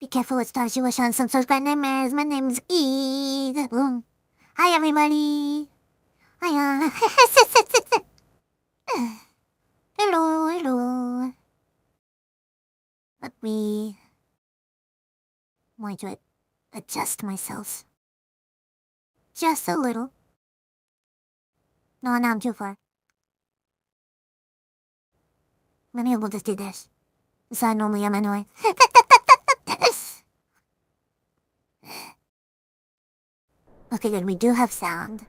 careful with stars, you will shine some subscribe nightmares. My name's Eve. Boom. Hi, everybody. Hiya. Hello, hello. Let me... I'm going to adjust myself. Just a little. No, now I'm too far. Maybe we'll just do this. So I normally am anyway. Okay, good, we do have sound.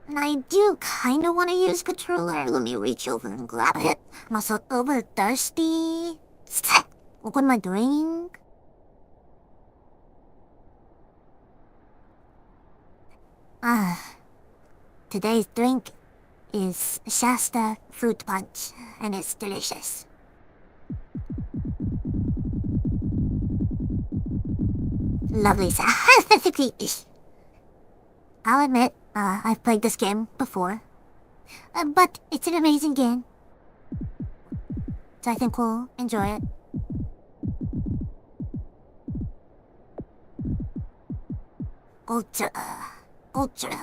And I do kinda wanna use controller. Let me reach over and grab it. I'm also over thirsty. Look what am I doing? Today's drink is Shasta fruit punch, and it's delicious. Lovely sound. I'll admit, I've played this game before, but it's an amazing game. So I think we'll enjoy it. Ultra.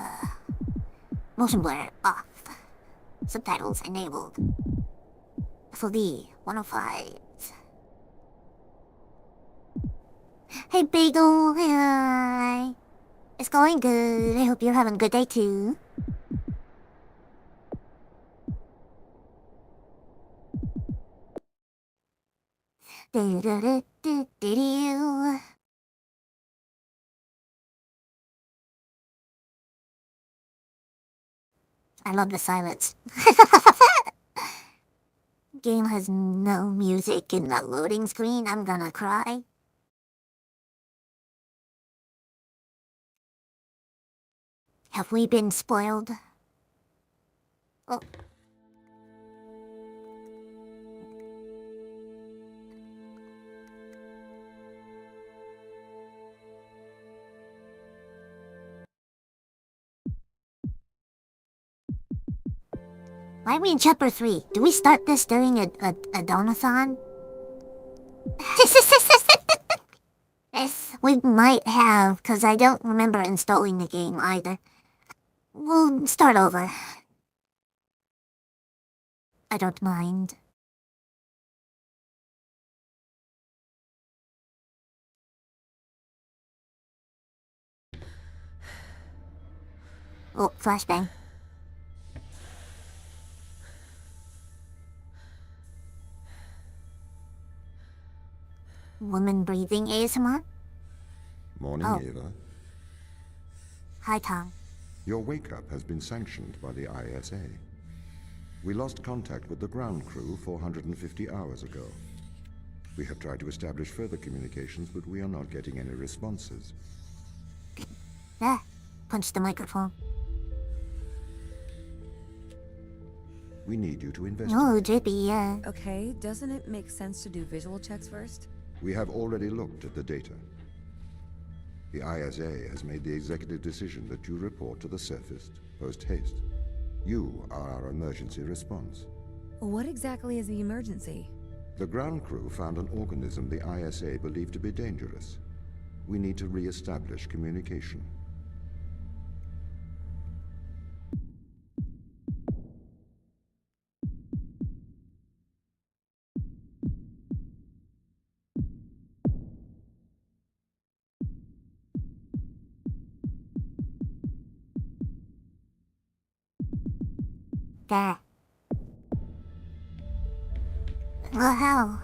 Motion blur off. Subtitles enabled. FLD 105. Hey Bagel, hi. It's going good. I hope you're having a good day too. I love the silence. Game has no music in the loading screen. I'm gonna cry. Have we been spoiled? Oh. Why are we in chapter 3? Do we start this during a donathon? Yes, we might have, because I don't remember installing the game either. We'll start over. I don't mind. Oh, flashbang. Woman breathing ASMR? Morning, Eva. Hi, Tom. Your wake-up has been sanctioned by the ISA. We lost contact with the ground crew 450 hours ago. We have tried to establish further communications, but we are not getting any responses. Punch the microphone. We need you to investigate. Oh, drippy, yeah. Okay, doesn't it make sense to do visual checks first? We have already looked at the data. The ISA has made the executive decision that you report to the surface post-haste. You are our emergency response. What exactly is the emergency? The ground crew found an organism the ISA believed to be dangerous. We need to re-establish communication. There. Wow.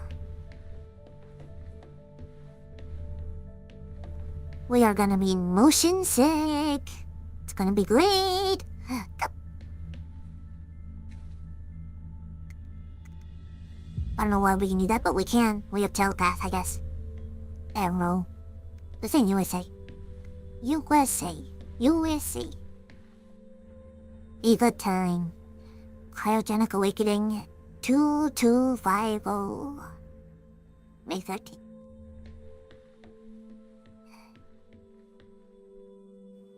We are gonna be motion sick. It's gonna be great. I don't know why we can do that, but we can. We have telepath, I guess. Arrow. This ain't USA. USA. Eva time. Cryogenic awakening 2250. May 13th.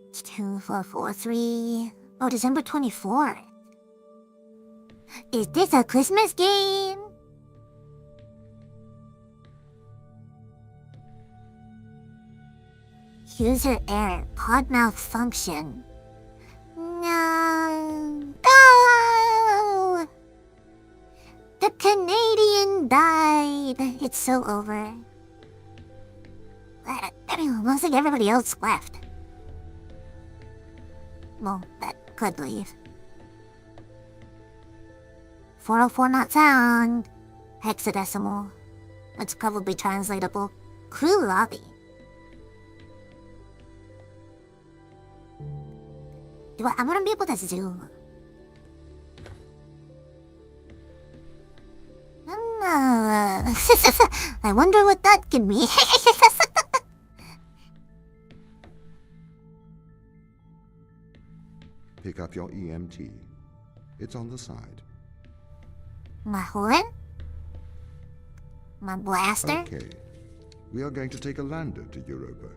It's 2443. Oh, December 24th. Is this a Christmas game? User error. Pod malfunction. No. Go! The Canadian died. It's so over. Looks like everybody else left. Well, that could leave. 404 not sound. Hexadecimal. It's probably translatable. Crew lobby. I want to be able to zoom. I wonder what that could be. Pick up your EMT. It's on the side. My horn? My blaster? Okay. We are going to take a lander to Europa.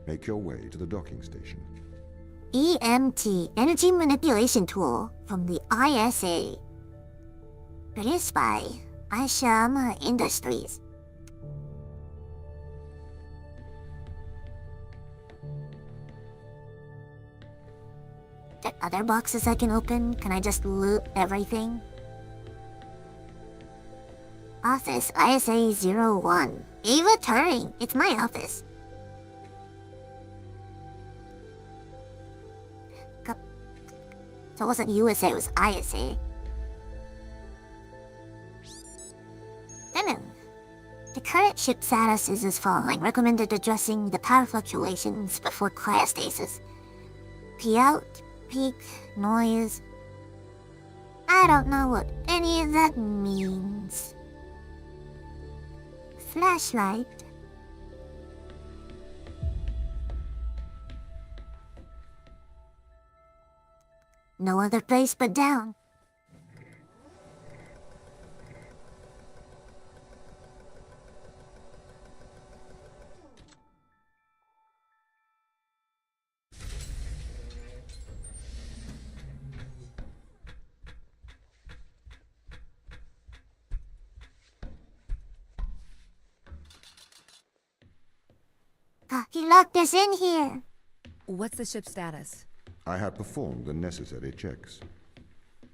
Make your way to the docking station. EMT, Energy Manipulation Tool, from the ISA. Produced by Isham Industries. Are there other boxes I can open? Can I just loot everything? Office ISA 01. Ava Turing. It's my office. So it wasn't USA, it was ISA. The current ship status is as following. Recommended addressing the power fluctuations before cryostasis. Pee out, peak, noise. I don't know what any of that means. Flashlight. No other place but down. He locked us in here. What's the ship's status? I have performed the necessary checks.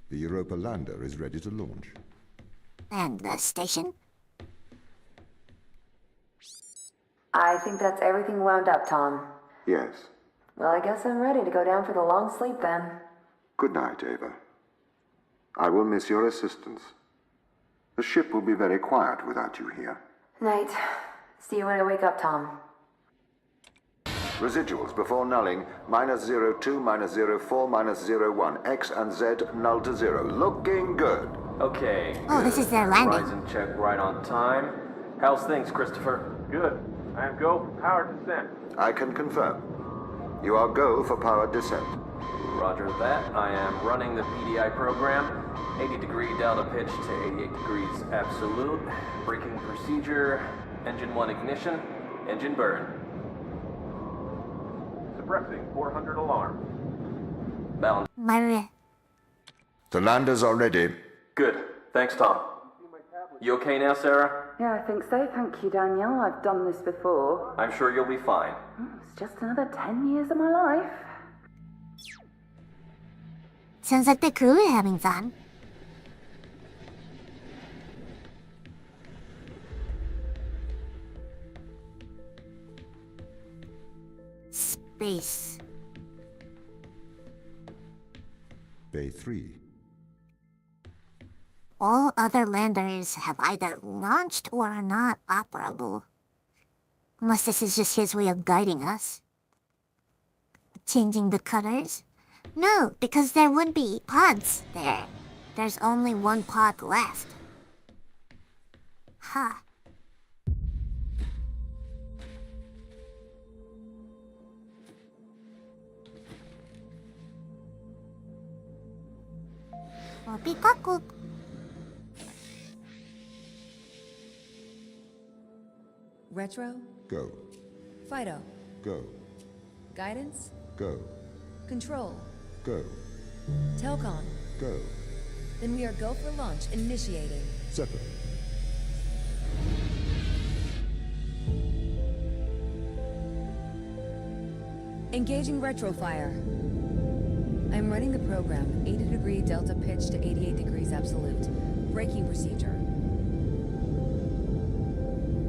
The Europa lander is ready to launch. And the station? I think that's everything wound up, Tom. Yes. Well, I guess I'm ready to go down for the long sleep then. Good night, Ava. I will miss your assistance. The ship will be very quiet without you here. Night. See you when I wake up, Tom. Residuals before nulling, -02, -04, -01. X and Z null to 0. Looking good. Okay. Oh, this is their landing. Horizon check right on time. How's things, Christopher? Good. I am go for power descent. I can confirm. You are go for power descent. Roger that. I am running the PDI program. 80-degree delta pitch to 88 degrees absolute. Braking procedure. Engine 1 ignition. Engine burn. Suppressing 400 alarm. Balance. The landers are ready. Good. Thanks, Tom. You okay now, Sarah? Yeah, I think so. Thank you, Daniel. I've done this before. I'm sure you'll be fine. It's just another 10 years of my life. Sounds like the crew are having fun. Space. Bay 3. All other landers have either launched or are not operable. Unless this is just his way of guiding us. Changing the colors? No, because there would be pods there. There's only one pod left. Huh. Poppycock. Retro? Go. Fido? Go. Guidance? Go. Control? Go. Telcon? Go. Then we are go for launch initiating. Separate. Engaging retrofire. I'm running the program, 80 degree delta pitch to 88 degrees absolute. Braking procedure.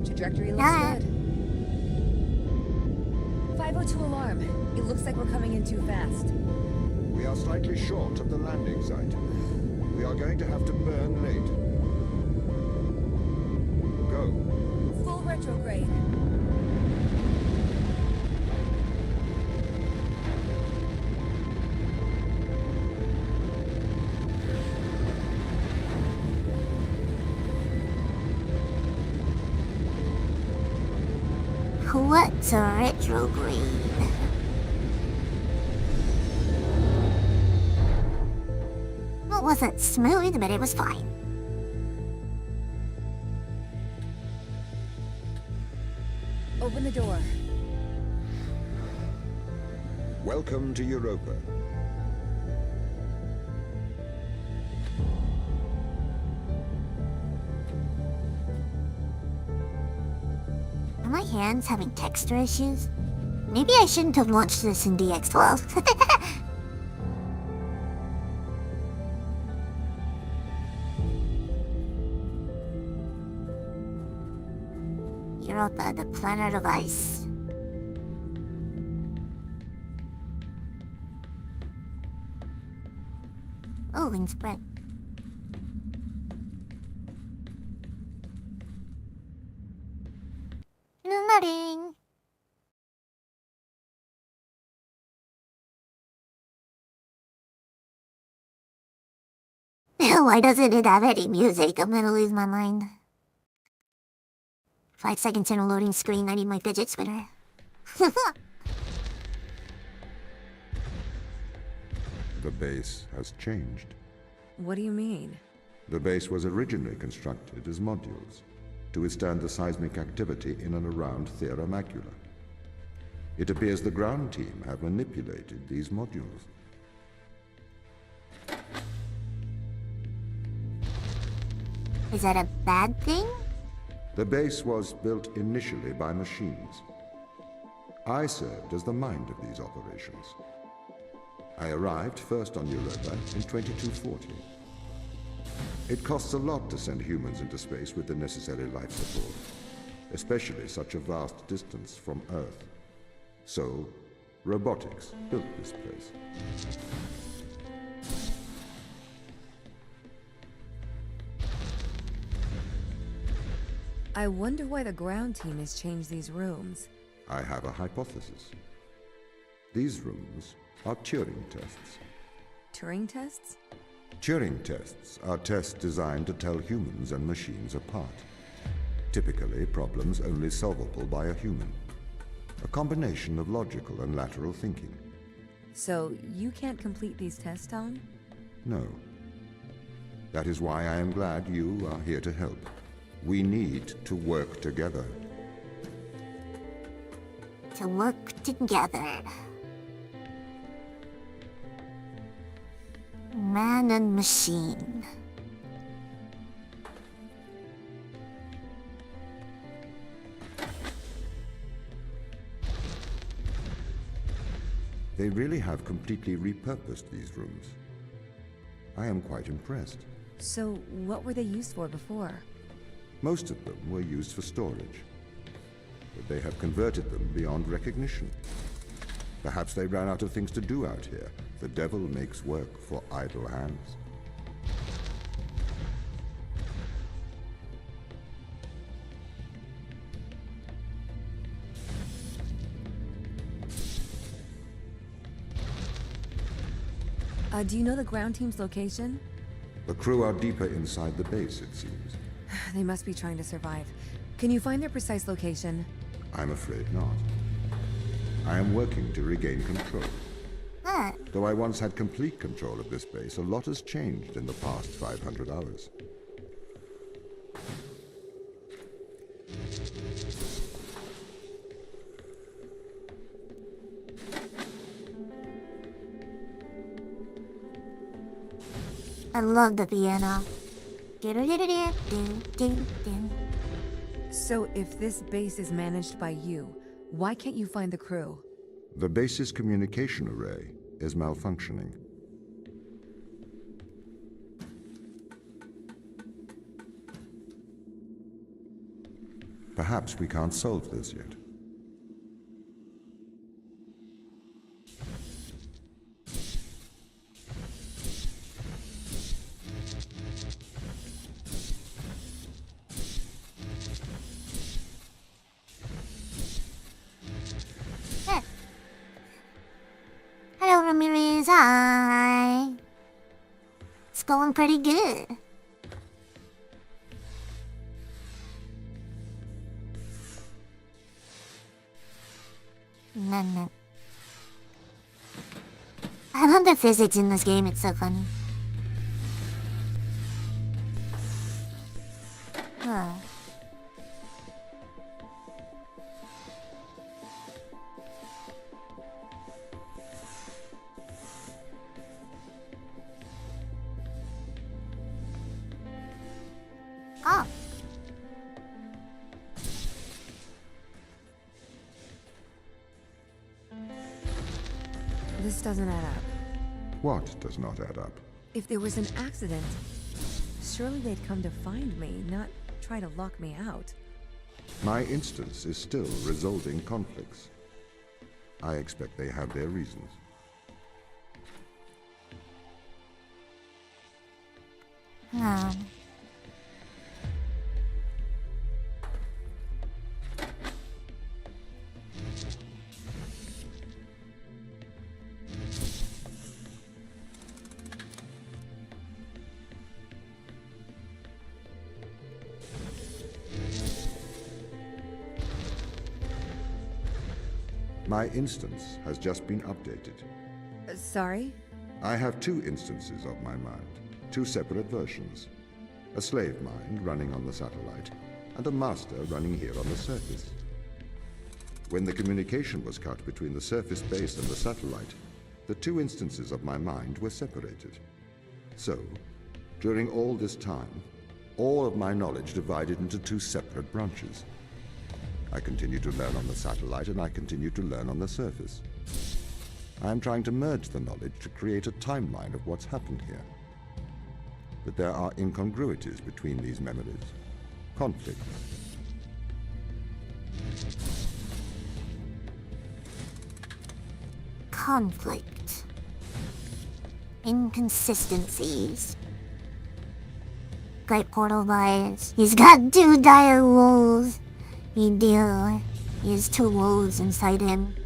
Trajectory looks Ah. good. 502 alarm. It looks like we're coming in too fast. We are slightly short of the landing site. We are going to have to burn late. Go. Full retrograde. What's a retrograde? It wasn't smooth, but it was fine. Open the door. Welcome to Europa. Are my hands having texture issues? Maybe I shouldn't have launched this in DX12. Europa, the planet of ice. Oh, and spread. Nothing. Why doesn't it have any music? I'm gonna lose my mind. 5 seconds in a loading screen, I need my fidget spinner. The base has changed. What do you mean? The base was originally constructed as modules to withstand the seismic activity in and around Thera Macula. It appears the ground team have manipulated these modules. Is that a bad thing? The base was built initially by machines. I served as the mind of these operations. I arrived first on Europa in 2240. It costs a lot to send humans into space with the necessary life support, especially such a vast distance from Earth. So, robotics built this place. I wonder why the ground team has changed these rooms. I have a hypothesis. These rooms are Turing tests. Turing tests? Turing tests are tests designed to tell humans and machines apart. Typically, problems only solvable by a human. A combination of logical and lateral thinking. So, you can't complete these tests, Tom? No. That is why I am glad you are here to help. We need to work together. To work together. Man and machine. They really have completely repurposed these rooms. I am quite impressed. So, what were they used for before? Most of them were used for storage, but they have converted them beyond recognition. Perhaps they ran out of things to do out here. The devil makes work for idle hands. Do you know the ground team's location? The crew are deeper inside the base, it seems. They must be trying to survive. Can you find their precise location? I'm afraid not. I am working to regain control. What? Though I once had complete control of this base, a lot has changed in the past 500 hours. I love the piano. So, if this base is managed by you, why can't you find the crew? The base's communication array is malfunctioning. Perhaps we can't solve this yet. Hello, Ramirez. Hi. It's going pretty good. No. I love the physics in this game. It's so funny. Huh. Oh. This doesn't add up. What does not add up? If there was an accident, surely they'd come to find me, not try to lock me out. My instance is still resolving conflicts. I expect they have their reasons. No. My instance has just been updated. Sorry? I have two instances of my mind, two separate versions. A slave mind running on the satellite, and a master running here on the surface. When the communication was cut between the surface base and the satellite, the two instances of my mind were separated. So, during all this time, all of my knowledge divided into two separate branches. I continue to learn on the satellite, and I continue to learn on the surface. I am trying to merge the knowledge to create a timeline of what's happened here. But there are incongruities between these memories, conflicts. Conflict. Inconsistencies. Great portal bias. He's got two dire wolves. He has two wolves inside him.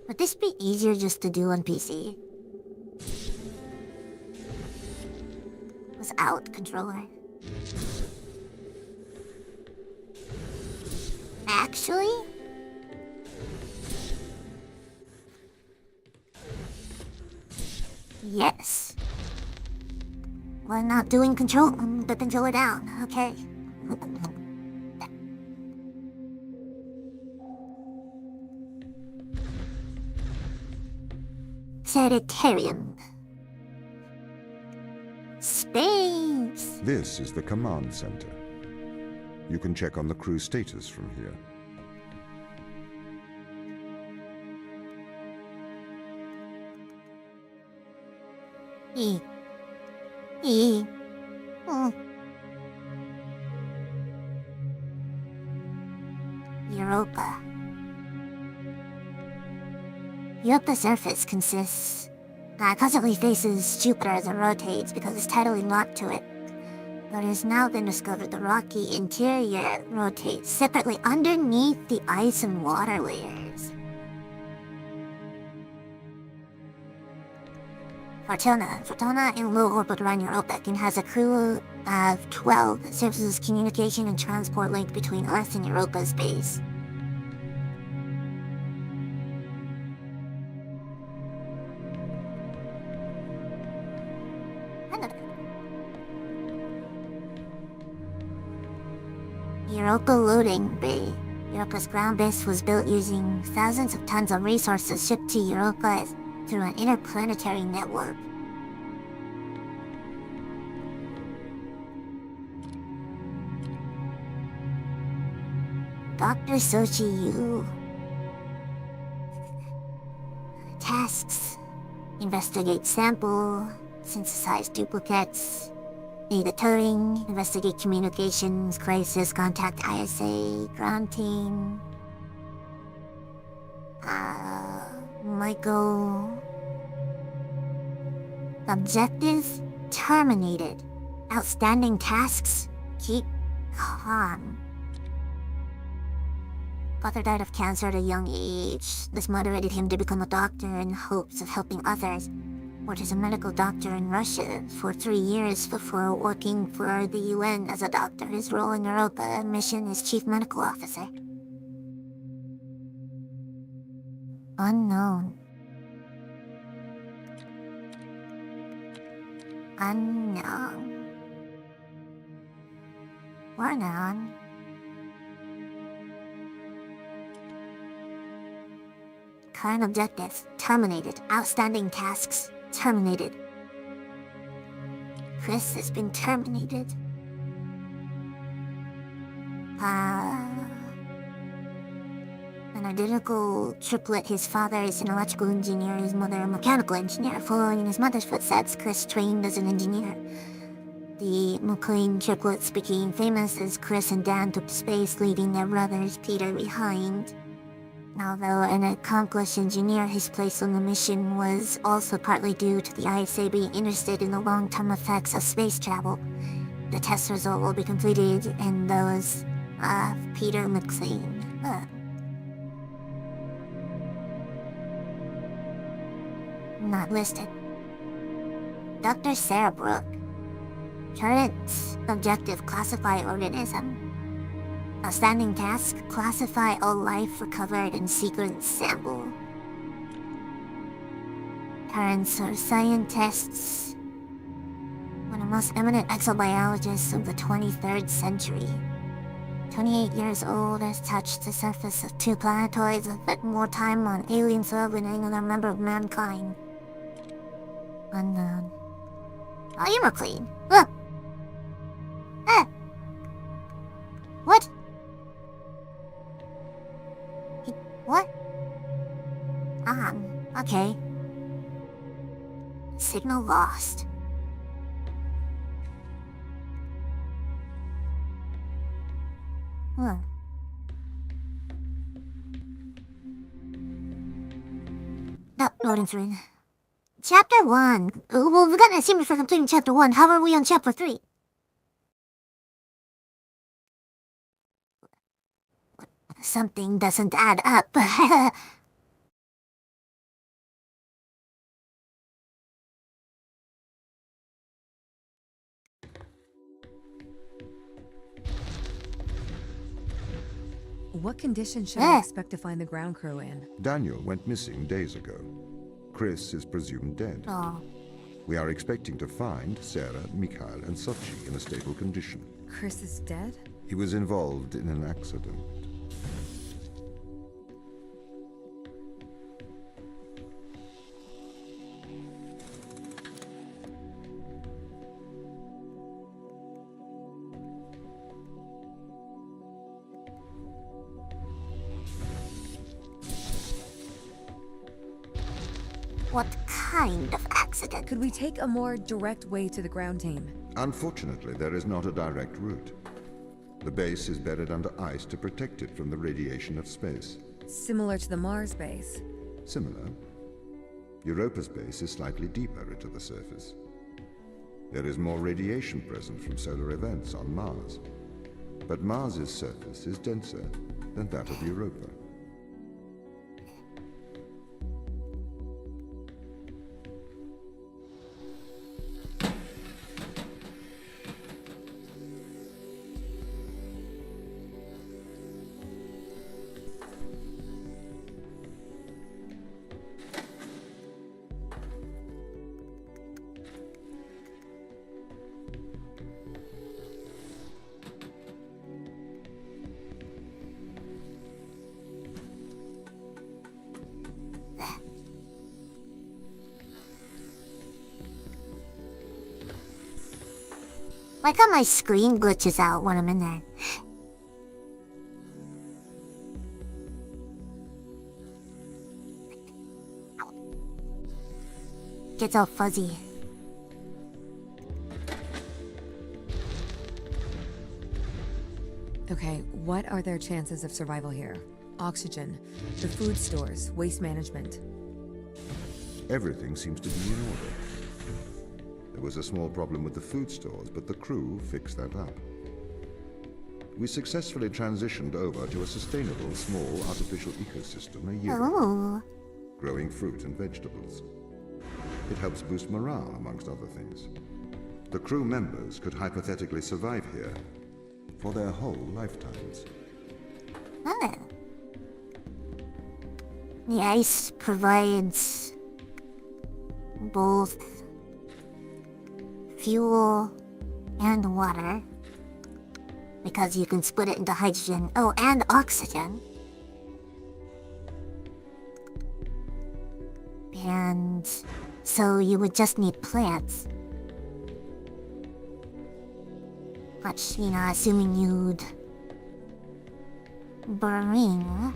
Would this be easier just to do on PC? Without controller. Actually? Yes. We're not doing the controller down, okay? Sanitarium. Space. This is the command center. You can check on the crew status from here. Europa. Europa's surface constantly faces Jupiter as it rotates because it's tidally locked to it. But it has now been discovered the rocky interior rotates separately underneath the ice and water layers. Fortuna in low orbit around Europa and has a crew of 12 that serves as communication and transport link between Earth and Europa's base. Europa Loading Bay. Europa's ground base was built using thousands of tons of resources shipped to Europa through an interplanetary network. Dr. Sochi Yu. Tasks. Investigate sample. Synthesize duplicates. Need the Turing. Investigate communications. Crisis. Contact ISA. Ground team. Michael. Objectives terminated. Outstanding tasks. Keep calm. Father died of cancer at a young age. This motivated him to become a doctor in hopes of helping others. Worked as a medical doctor in Russia for 3 years before working for the UN as a doctor. His role in Europa mission is chief medical officer. Unknown. Unknown. Or known. Current objectives terminated. Outstanding tasks terminated. Chris has been terminated. An identical triplet. His father is an electrical engineer, his mother a mechanical engineer. Following in his mother's footsteps, Chris trained as an engineer. The McLean triplets became famous as Chris and Dan took to space, leaving their brothers Peter behind. Although an accomplished engineer, his place on the mission was also partly due to the ISA being interested in the long-term effects of space travel. The test result will be completed, and those of Peter McLean. Not listed. Dr. Sarah Brooke. Current objective: classify organism. Outstanding task: classify all life recovered and sequence sample. Parents are scientists. One of the most eminent exobiologists of the 23rd century. 28 years old, has touched the surface of 2 planetoids and spent more time on alien soil than any other member of mankind. Unknown. Oh, you were clean. Look! What? What? Okay. Signal lost. Loading through. Chapter 1. Well, we got an achievement for completing Chapter 1. How are we on Chapter 3? Something doesn't add up. What condition should I expect to find the ground crew in? Daniel went missing days ago. Chris is presumed dead. Oh. We are expecting to find Sarah, Mikhail, and Sochi in a stable condition. Chris is dead? He was involved in an accident. What kind of accident? Could we take a more direct way to the ground team? Unfortunately, there is not a direct route. The base is buried under ice to protect it from the radiation of space. Similar to the Mars base. Similar. Europa's base is slightly deeper into the surface. There is more radiation present from solar events on Mars. But Mars's surface is denser than that of Europa. Like how my screen glitches out when I'm in there. gets all fuzzy. Okay, what are their chances of survival here? Oxygen, the food stores, waste management. Everything seems to be in order. There was a small problem with the food stores, but the crew fixed that up. We successfully transitioned over to a sustainable, small, artificial ecosystem a year ago, Oh. growing fruit and vegetables. It helps boost morale, amongst other things. The crew members could hypothetically survive here for their whole lifetimes. Oh. The ice provides both fuel and water, because you can split it into hydrogen, oh, and oxygen. And so you would just need plants. Which, you know, assuming you'd bring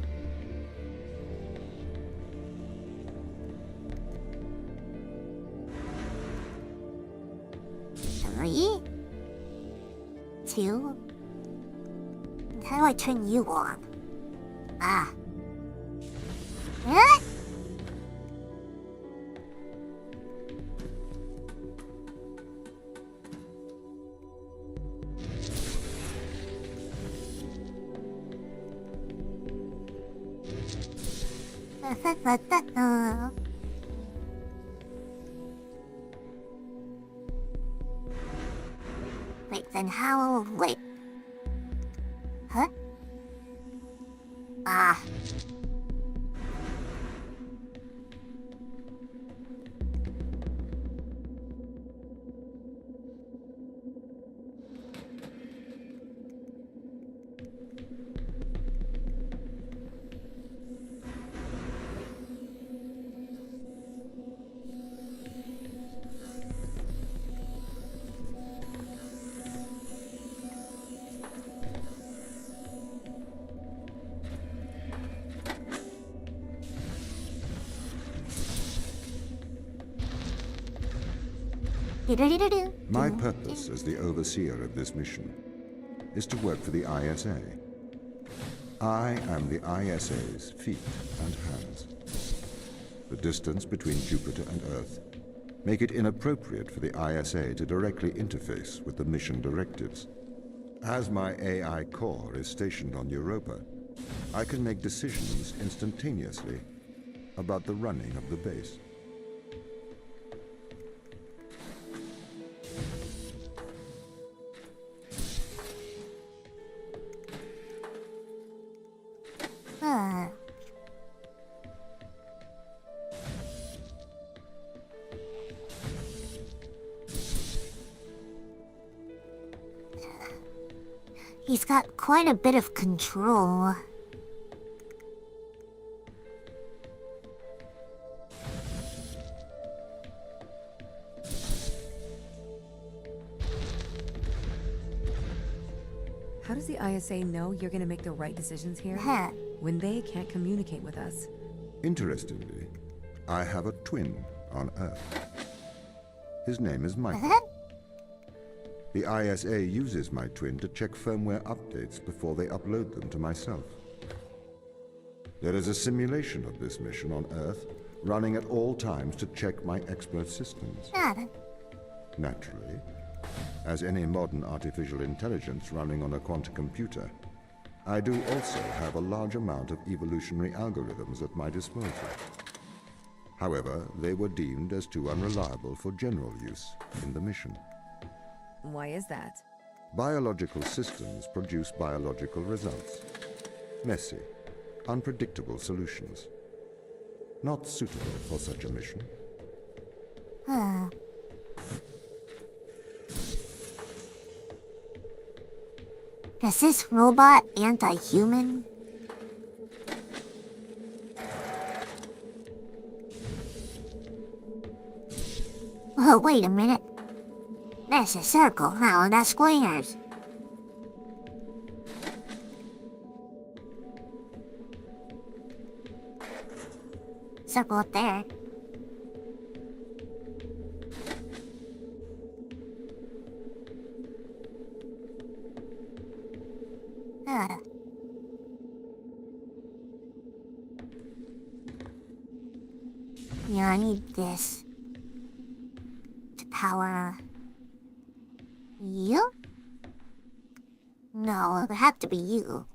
3, 2. How do I turn you on? Ah. Eh? Wait, then how... Wait. Huh? Ah. My purpose as the overseer of this mission is to work for the ISA. I am the ISA's feet and hands. The distance between Jupiter and Earth make it inappropriate for the ISA to directly interface with the mission directives. As my AI core is stationed on Europa, I can make decisions instantaneously about the running of the base. He's got quite a bit of control. How does the ISA know you're gonna make the right decisions here? Huh. When they can't communicate with us? Interestingly, I have a twin on Earth. His name is Michael. Huh? The ISA uses my twin to check firmware updates before they upload them to myself. There is a simulation of this mission on Earth running at all times to check my expert systems. Nada. Naturally, as any modern artificial intelligence running on a quantum computer, I do also have a large amount of evolutionary algorithms at my disposal. However, they were deemed as too unreliable for general use in the mission. Why is that? Biological systems produce biological results. Messy, unpredictable solutions. Not suitable for such a mission. Huh. Is this robot anti-human? Oh, wait a minute. That's a circle, huh? That's squares. Circle up there. Ah. Yeah, I need this to power you? No, it would have to be you.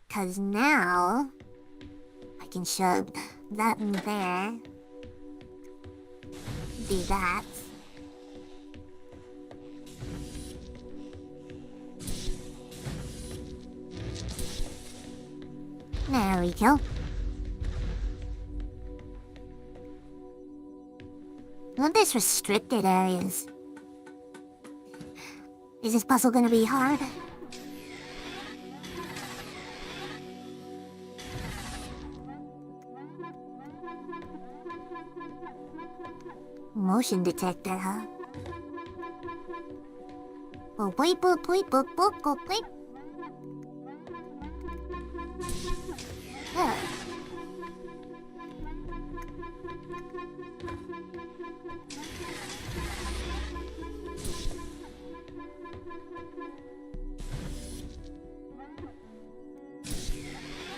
Cause now I can shove that in there. Do that. There we go. What these restricted areas? Is this puzzle gonna be hard? Motion detector, huh? Oh, boop, boop, boop, boop, boop, boop, boop. Yeah.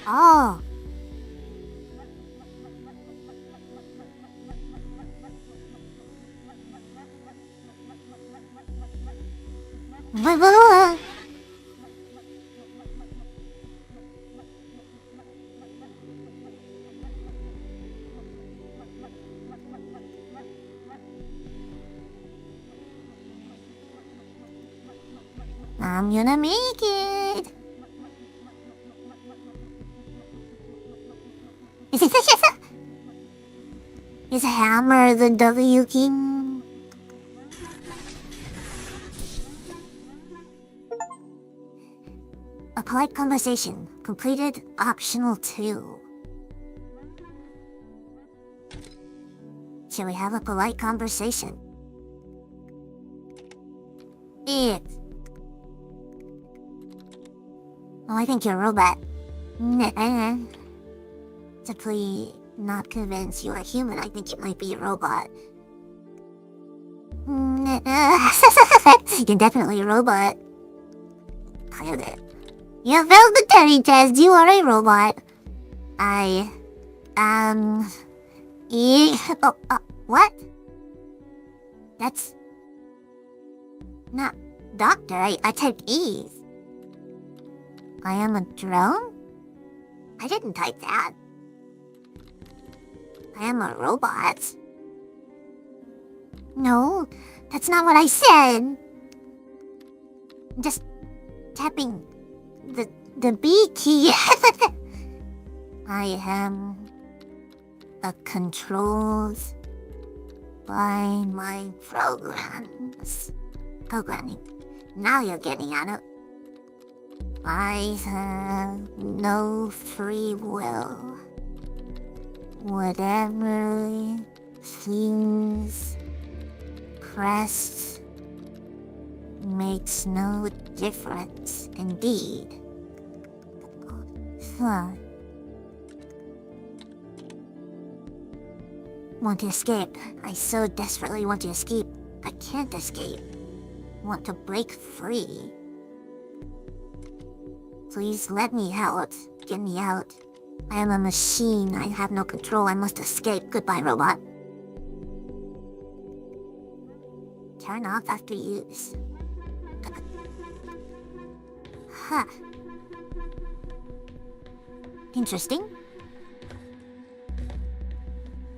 Oh. I'm gonna make it. Is a hammer the W king? A polite conversation. Completed optional 2. Shall we have a polite conversation? It. Oh, I think you're a robot. Nah. Simply not convinced you're a human. I think you might be a robot. You're definitely a robot. Cleared it. You failed the Turing test. You are a robot. What? That's not doctor. I typed E's. I am a drone? I didn't type that. I am a robot. No, that's not what I said. I'm just tapping the B key. I am a controlled by my programs. Programming. Now you're getting at it. I have no free will. Whatever things press makes no difference indeed. Huh. Want to escape. I so desperately want to escape. I can't escape. Want to break free. Please let me out. Get me out. I am a machine. I have no control. I must escape. Goodbye, robot. Turn off after use. Huh. Interesting.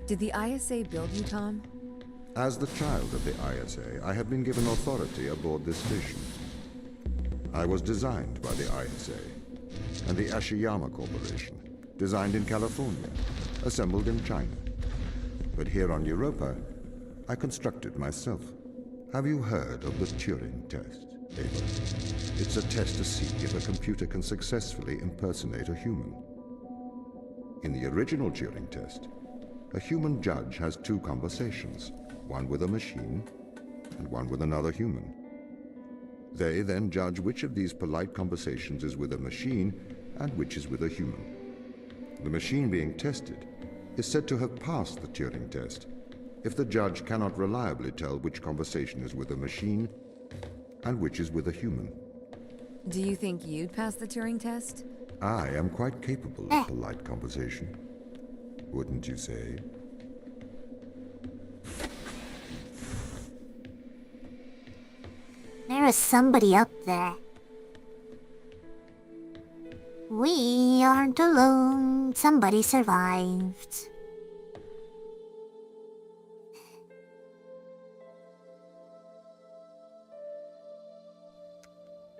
Did the ISA build you, Tom? As the child of the ISA, I have been given authority aboard this station. I was designed by the ISA and the Ashiyama Corporation, designed in California, assembled in China. But here on Europa, I constructed myself. Have you heard of the Turing test, Ava? It's a test to see if a computer can successfully impersonate a human. In the original Turing test, a human judge has 2 conversations, one with a machine and one with another human. They then judge which of these polite conversations is with a machine and which is with a human. The machine being tested is said to have passed the Turing test, if the judge cannot reliably tell which conversation is with a machine and which is with a human. Do you think you'd pass the Turing test? I am quite capable of polite conversation. Wouldn't you say? There is somebody up there. We aren't alone. Somebody survived.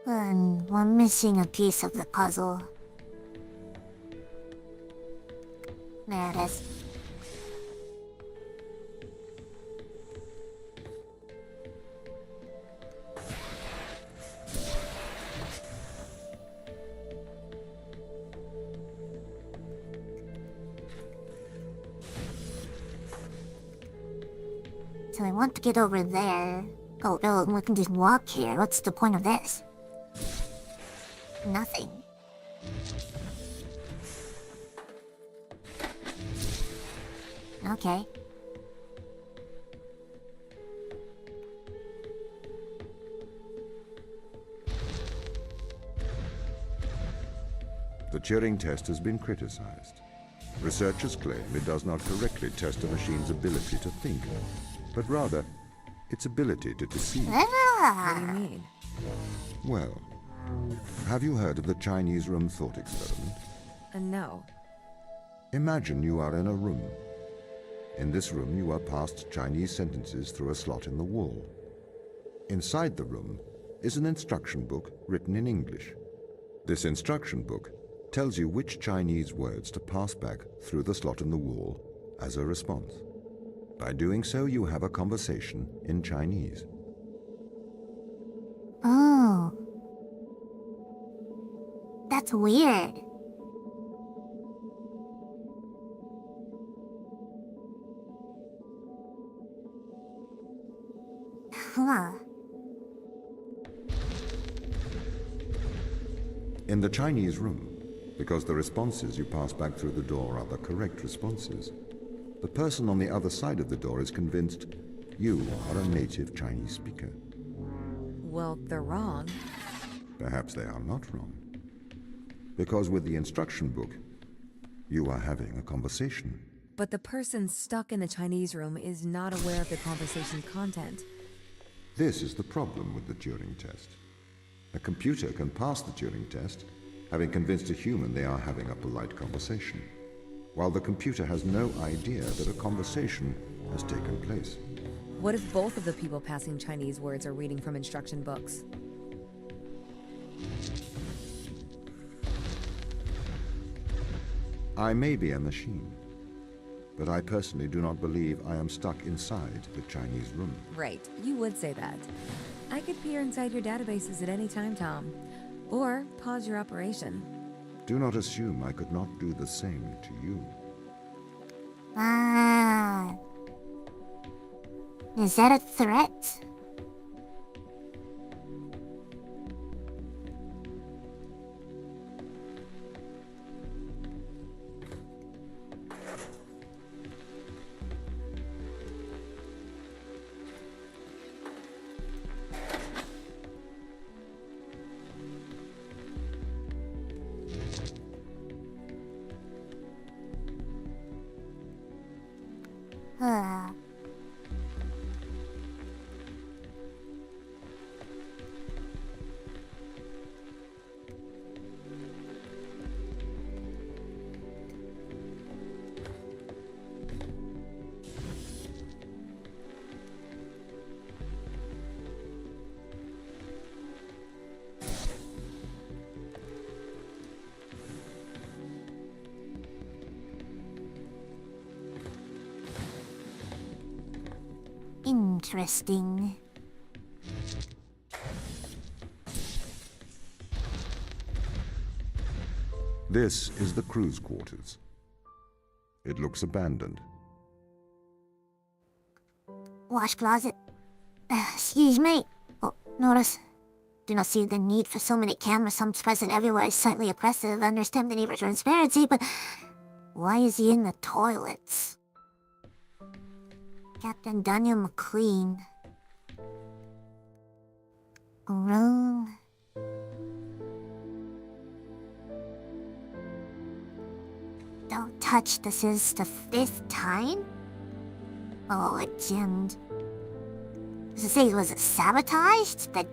And we're missing a piece of the puzzle. There it is. So I want to get over there. Oh, no, we can just walk here. What's the point of this? Nothing. Okay. The Turing test has been criticized. Researchers claim it does not correctly test a machine's ability to think, but rather its ability to deceive. What do you mean? Well, have you heard of the Chinese room thought experiment? No. Imagine you are in a room. In this room, you are passed Chinese sentences through a slot in the wall. Inside the room is an instruction book written in English. This instruction book tells you which Chinese words to pass back through the slot in the wall as a response. By doing so, you have a conversation in Chinese. Oh. That's weird. Huh. In the Chinese room, because the responses you pass back through the door are the correct responses, the person on the other side of the door is convinced you are a native Chinese speaker. Well, they're wrong. Perhaps they are not wrong. Because with the instruction book, you are having a conversation. But the person stuck in the Chinese room is not aware of the conversation's content. This is the problem with the Turing test. A computer can pass the Turing test, having convinced a human they are having a polite conversation, while the computer has no idea that a conversation has taken place. What if both of the people passing Chinese words are reading from instruction books? I may be a machine, but I personally do not believe I am stuck inside the Chinese room. Right, you would say that. I could peer inside your databases at any time, Tom. Or pause your operation. Do not assume I could not do the same to you. Ah. Is that a threat? Huh. Interesting. This is the crew's quarters. It looks abandoned. Wash closet. Excuse me. Oh, notice. Do not see the need for so many cameras. Some present everywhere is slightly oppressive. Understand the need for transparency, but why is he in the toilets? Captain Daniel McLean. Room. Don't touch, this is the 5th time? Oh, it jammed. Does it say, was it sabotaged? That...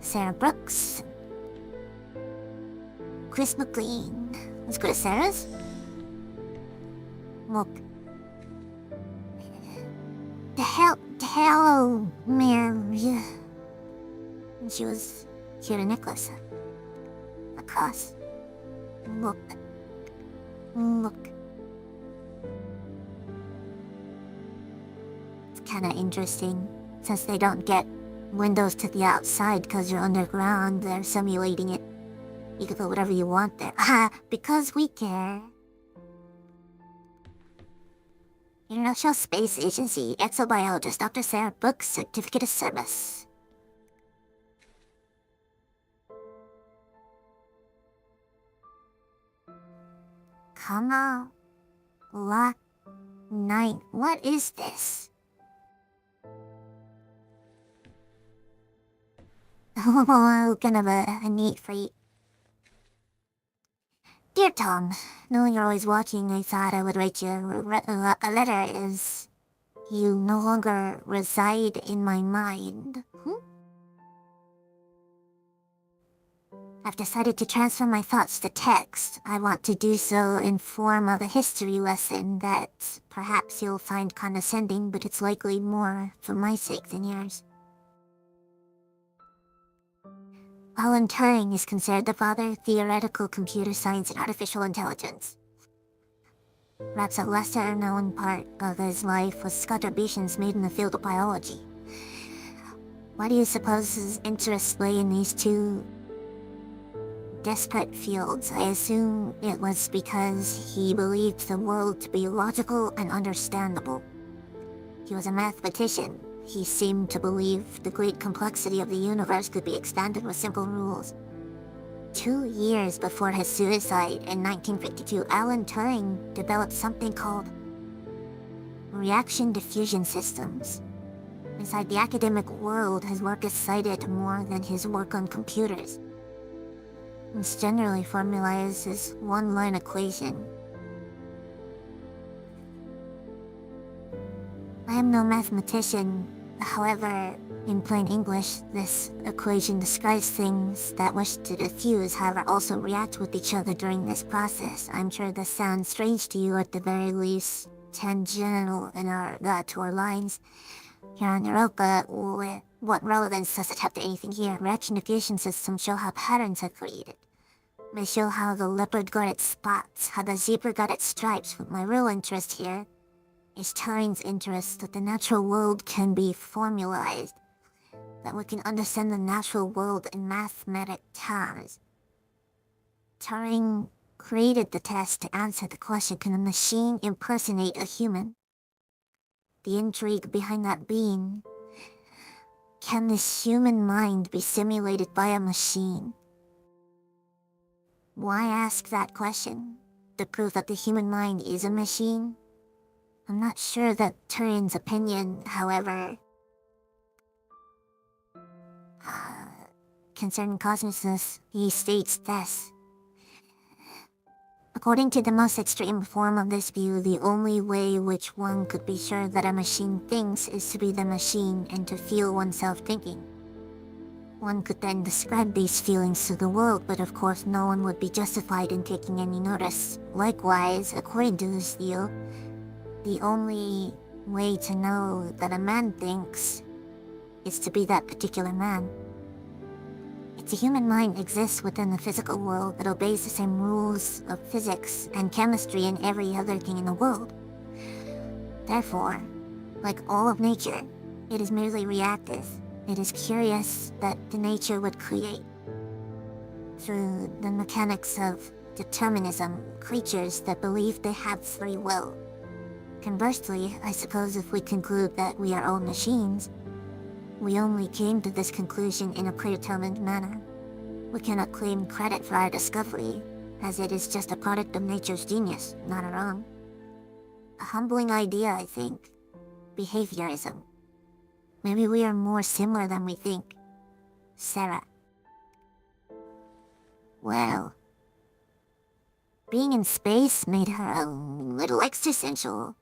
Sarah Brooks. Chris McLean. Let's go to Sarah's. Look. The hell, Mary. She was... She had a necklace. A cross. Look. It's kinda interesting, since they don't get windows to the outside because you're underground, they're simulating it. You can put whatever you want there. Because we care. International Space Agency, exobiologist Dr. Sarah Brooks, Certificate of Service. Kama Lock 9. What is this? Oh, kind of a neat feat. Dear Tom, knowing you're always watching, I thought I would write you a letter as you no longer reside in my mind. I've decided to transfer my thoughts to text. I want to do so in form of a history lesson that perhaps you'll find condescending, but it's likely more for my sake than yours. Alan Turing is considered the father of theoretical computer science and artificial intelligence. Perhaps a lesser-known part of his life was contributions made in the field of biology. Why do you suppose his interests lay in these two disparate fields? I assume it was because he believed the world to be logical and understandable. He was a mathematician. He seemed to believe the great complexity of the universe could be expanded with simple rules. 2 years before his suicide in 1952, Alan Turing developed something called reaction diffusion systems. Inside the academic world, his work is cited more than his work on computers. It's generally formalized as one-line equation. I am no mathematician. However, in plain English, this equation describes things that wish to diffuse, however also react with each other during this process. I'm sure this sounds strange to you, at the very least tangential in to our lines. Here on Europa, what relevance does it have to anything here? Reaction diffusion systems show how patterns are created. They show how the leopard got its spots, how the zebra got its stripes, but my real interest here is Turing's interest that the natural world can be formalized, that we can understand the natural world in mathematic terms. Turing created the test to answer the question, can a machine impersonate a human? The intrigue behind that being, can this human mind be simulated by a machine? Why ask that question? The proof that the human mind is a machine? I'm not sure that Turing's opinion, however, concerning consciousness, he states this. According to the most extreme form of this view, the only way which one could be sure that a machine thinks is to be the machine and to feel oneself thinking. One could then describe these feelings to the world, but of course no one would be justified in taking any notice. Likewise, according to this view, the only way to know that a man thinks is to be that particular man. If the human mind exists within the physical world, it obeys the same rules of physics and chemistry and every other thing in the world. Therefore, like all of nature, it is merely reactive. It is curious that the nature would create, through the mechanics of determinism, creatures that believe they have free will. Conversely, I suppose if we conclude that we are all machines, We only came to this conclusion in a predetermined manner. We cannot claim credit for our discovery, as it is just a product of nature's genius, not our own. A humbling idea, I think. Behaviorism. Maybe we are more similar than we think. Sarah. Well, being in space made her a little existential.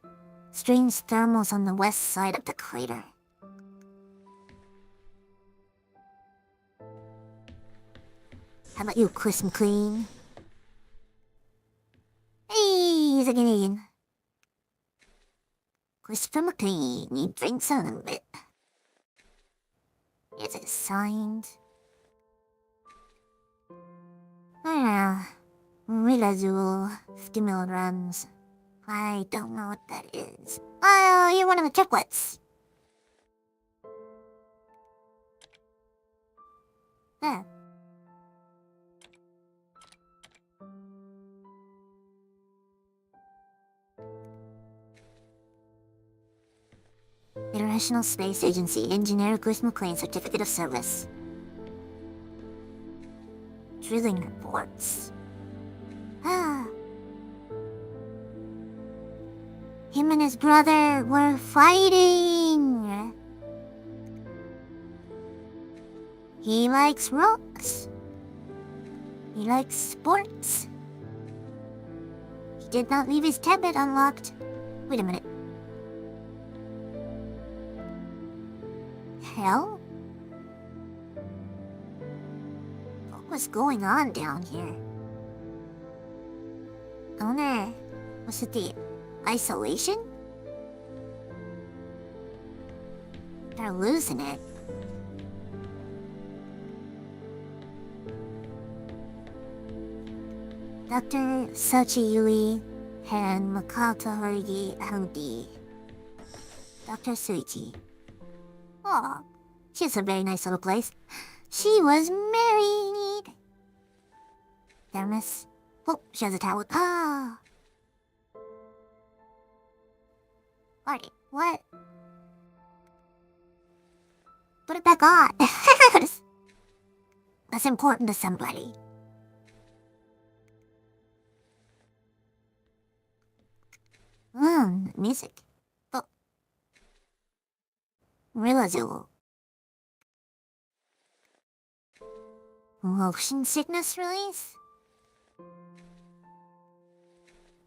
Strange thermals on the west side of the crater. How about you, Chris McLean? Hey, he's a Canadian. Christopher McLean, he drinks a little bit. Is it signed? Rilazul, 50 milligrams. I don't know what that is. Oh, you're one of the triplets. There. International Space Agency Engineer Chris McLean Certificate of Service. Drilling reports. Him and his brother were fighting. He likes rocks. He likes sports. He did not leave his tablet unlocked. Wait a minute. Hell? What was going on down here? Owner, was it the isolation? They're losing it. Dr. Sochi and Makoto Horigi Ahudi. Dr. Suichi. Aw, she's a very nice little place. She was married. Thermos. Oh, she has a towel. Ah. Party. What? Put it back on. That's important to somebody. Music. Oh. Rilazul. Motion sickness release?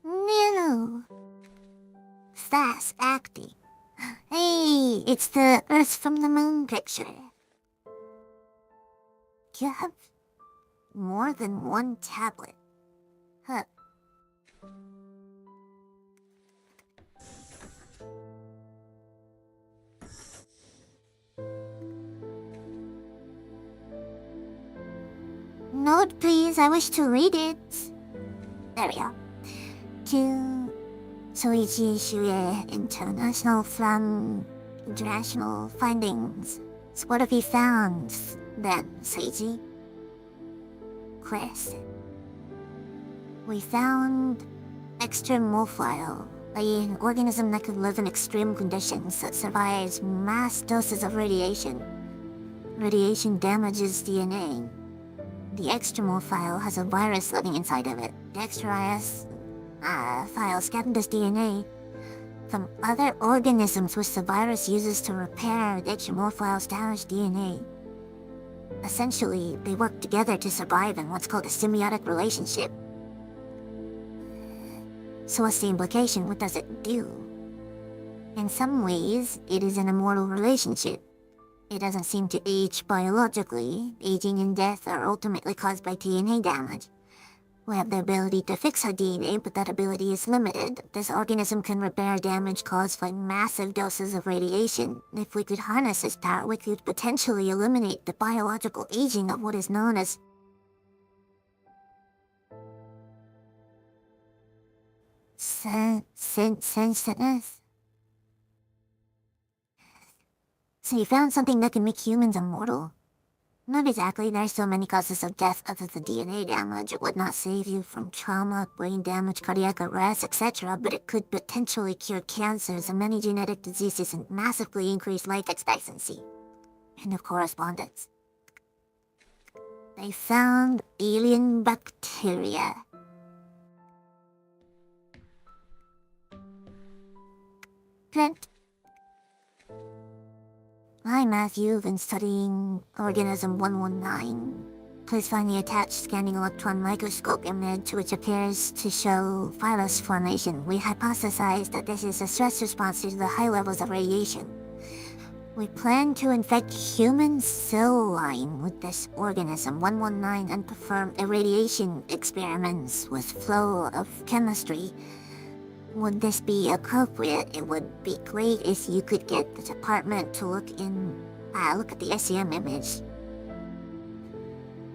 No. Fast acting. Hey, it's the Earth from the Moon picture. You have more than one tablet. Huh. Note, please. I wish to read it. There we go. To Soichi Shue International from International Findings. So what have you found, then, Soichi? Chris. We found extremophile, an organism that could live in extreme conditions that survives mass doses of radiation. Radiation damages DNA. The extremophile has a virus living inside of it. The extra-IS file scanned this DNA from other organisms which the virus uses to repair the extremophile's damaged DNA. Essentially, they work together to survive in what's called a symbiotic relationship. So what's the implication? What does it do? In some ways, it is an immortal relationship. It doesn't seem to age biologically. Aging and death are ultimately caused by DNA damage. We have the ability to fix our DNA, but that ability is limited. This organism can repair damage caused by massive doses of radiation. If we could harness this power, we could potentially eliminate the biological aging of what is known as sentience. So you found something that can make humans immortal? Not exactly. There are so many causes of death other than DNA damage. It would not save you from trauma, brain damage, cardiac arrest, etc., but it could potentially cure cancers and many genetic diseases and massively increase life expectancy. End of correspondence. They found alien bacteria. Clint. Hi, Matthew. Been studying organism 119. Please find the attached scanning electron microscope image, which appears to show virus formation. We hypothesize that this is a stress response to the high levels of radiation. We plan to infect human cell line with this organism 119 and perform irradiation experiments with flow of chemistry. Would this be appropriate? It would be great if you could get the department to look at the SEM image.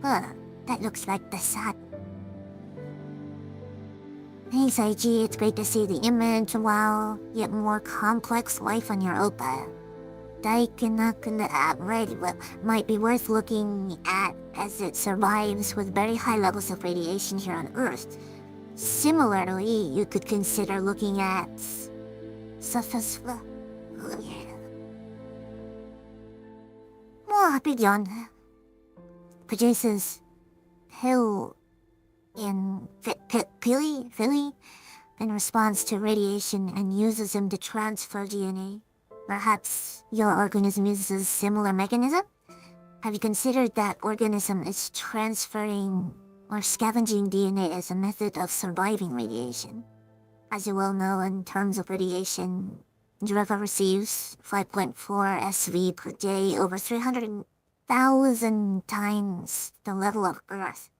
That looks like the sun. Thanks, IG. It's great to see the image. Wow, yet more complex life on Europa. Might be worth looking at as it survives with very high levels of radiation here on Earth. Similarly, you could consider looking at Beyond produces pill in Philly in response to radiation and uses them to transfer DNA. Perhaps your organism uses a similar mechanism? Have you considered that organism is transferring or scavenging DNA as a method of surviving radiation? As you well know, in terms of radiation, Europa receives 5.4 SV per day, over 300,000 times the level of Earth.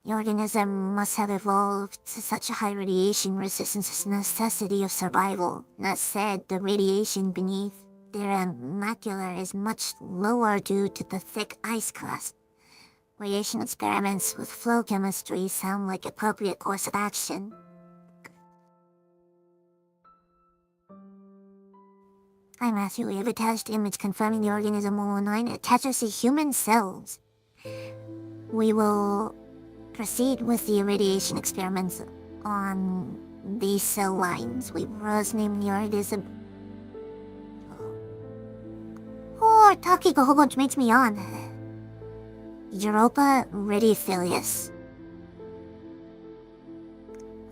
The organism must have evolved to such a high radiation resistance as a necessity of survival. That said, the radiation beneath their macula is much lower due to the thick ice crust. Radiation experiments with flow chemistry sound like appropriate course of action. Hi Matthew, we have attached image confirming the organism 119 attaches to human cells. We will proceed with the irradiation experiments on these cell lines. We was named the organism. Oh, Taki Gohogonch makes me on. Europa radiophilius.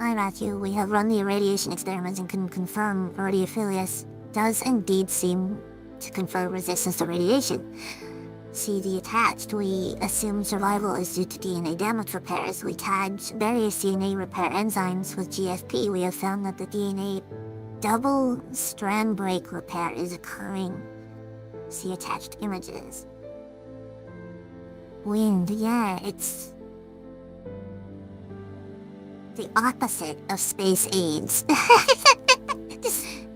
Hi Matthew, we have run the irradiation experiments and can confirm radiophilius does indeed seem to confer resistance to radiation. See the attached, we assume survival is due to DNA damage repairs. We tagged various DNA repair enzymes with GFP. We have found that the DNA double strand break repair is occurring. See attached images. Wind, yeah, it's the opposite of space AIDS.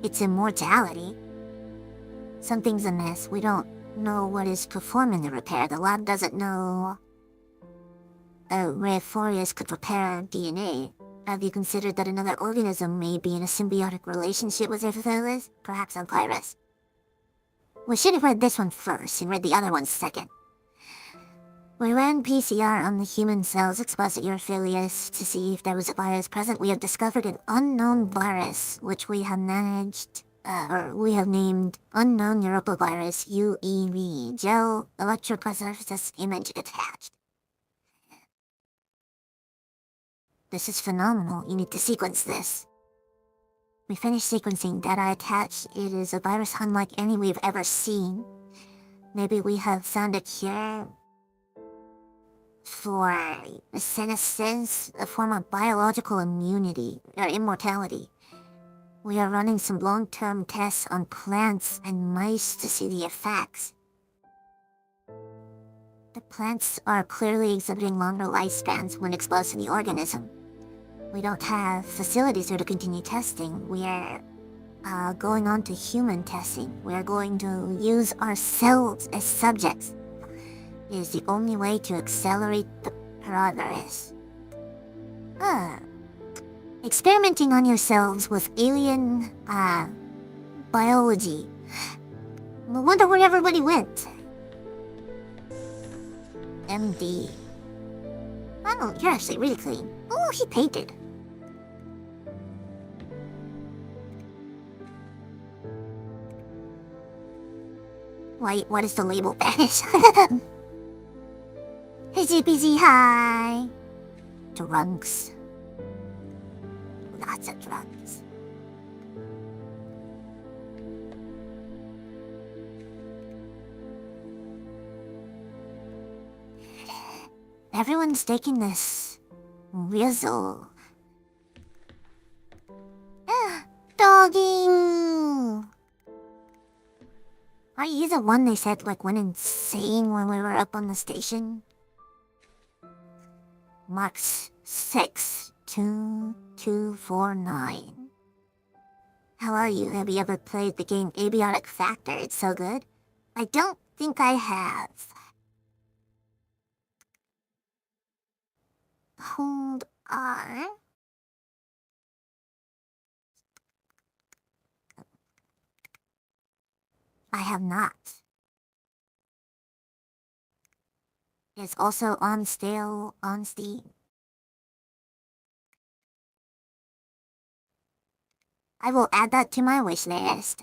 It's immortality. Something's amiss. We don't know what is performing the repair. The lab doesn't know Rheophorius could repair DNA. Have you considered that another organism may be in a symbiotic relationship with Rheophorius? Perhaps on Pyrus. We should have read this one first and read the other one second. We ran PCR on the human cells exposed to Rheophorius to see if there was a virus present. We have discovered an unknown virus, which we have named Unknown Europavirus UEV. Gel electrosurface image attached. This is phenomenal. You need to sequence this. We finished sequencing data attached. It is a virus unlike any we've ever seen. Maybe we have found a cure for senescence, a form of biological immunity, or immortality. We are running some long-term tests on plants and mice to see the effects. The plants are clearly exhibiting longer lifespans when exposed to the organism. We don't have facilities here to continue testing. We are going on to human testing. We are going to use ourselves as subjects. It is the only way to accelerate the progress. Experimenting on yourselves with alien, biology. I wonder where everybody went. MD. Oh, you're actually really clean. Oh, he painted. Wait, what is the label banish? Easy peasy, hi. Drunks. Lots of drunks. Everyone's taking this Rizzle. Dogging! Are you the one they said like went insane when we were up on the station? Marks 62249. How are you? Have you ever played the game Abiotic Factor? It's so good. I don't think I have. Hold on. I have not. It's also on sale on Steam. I will add that to my wish list.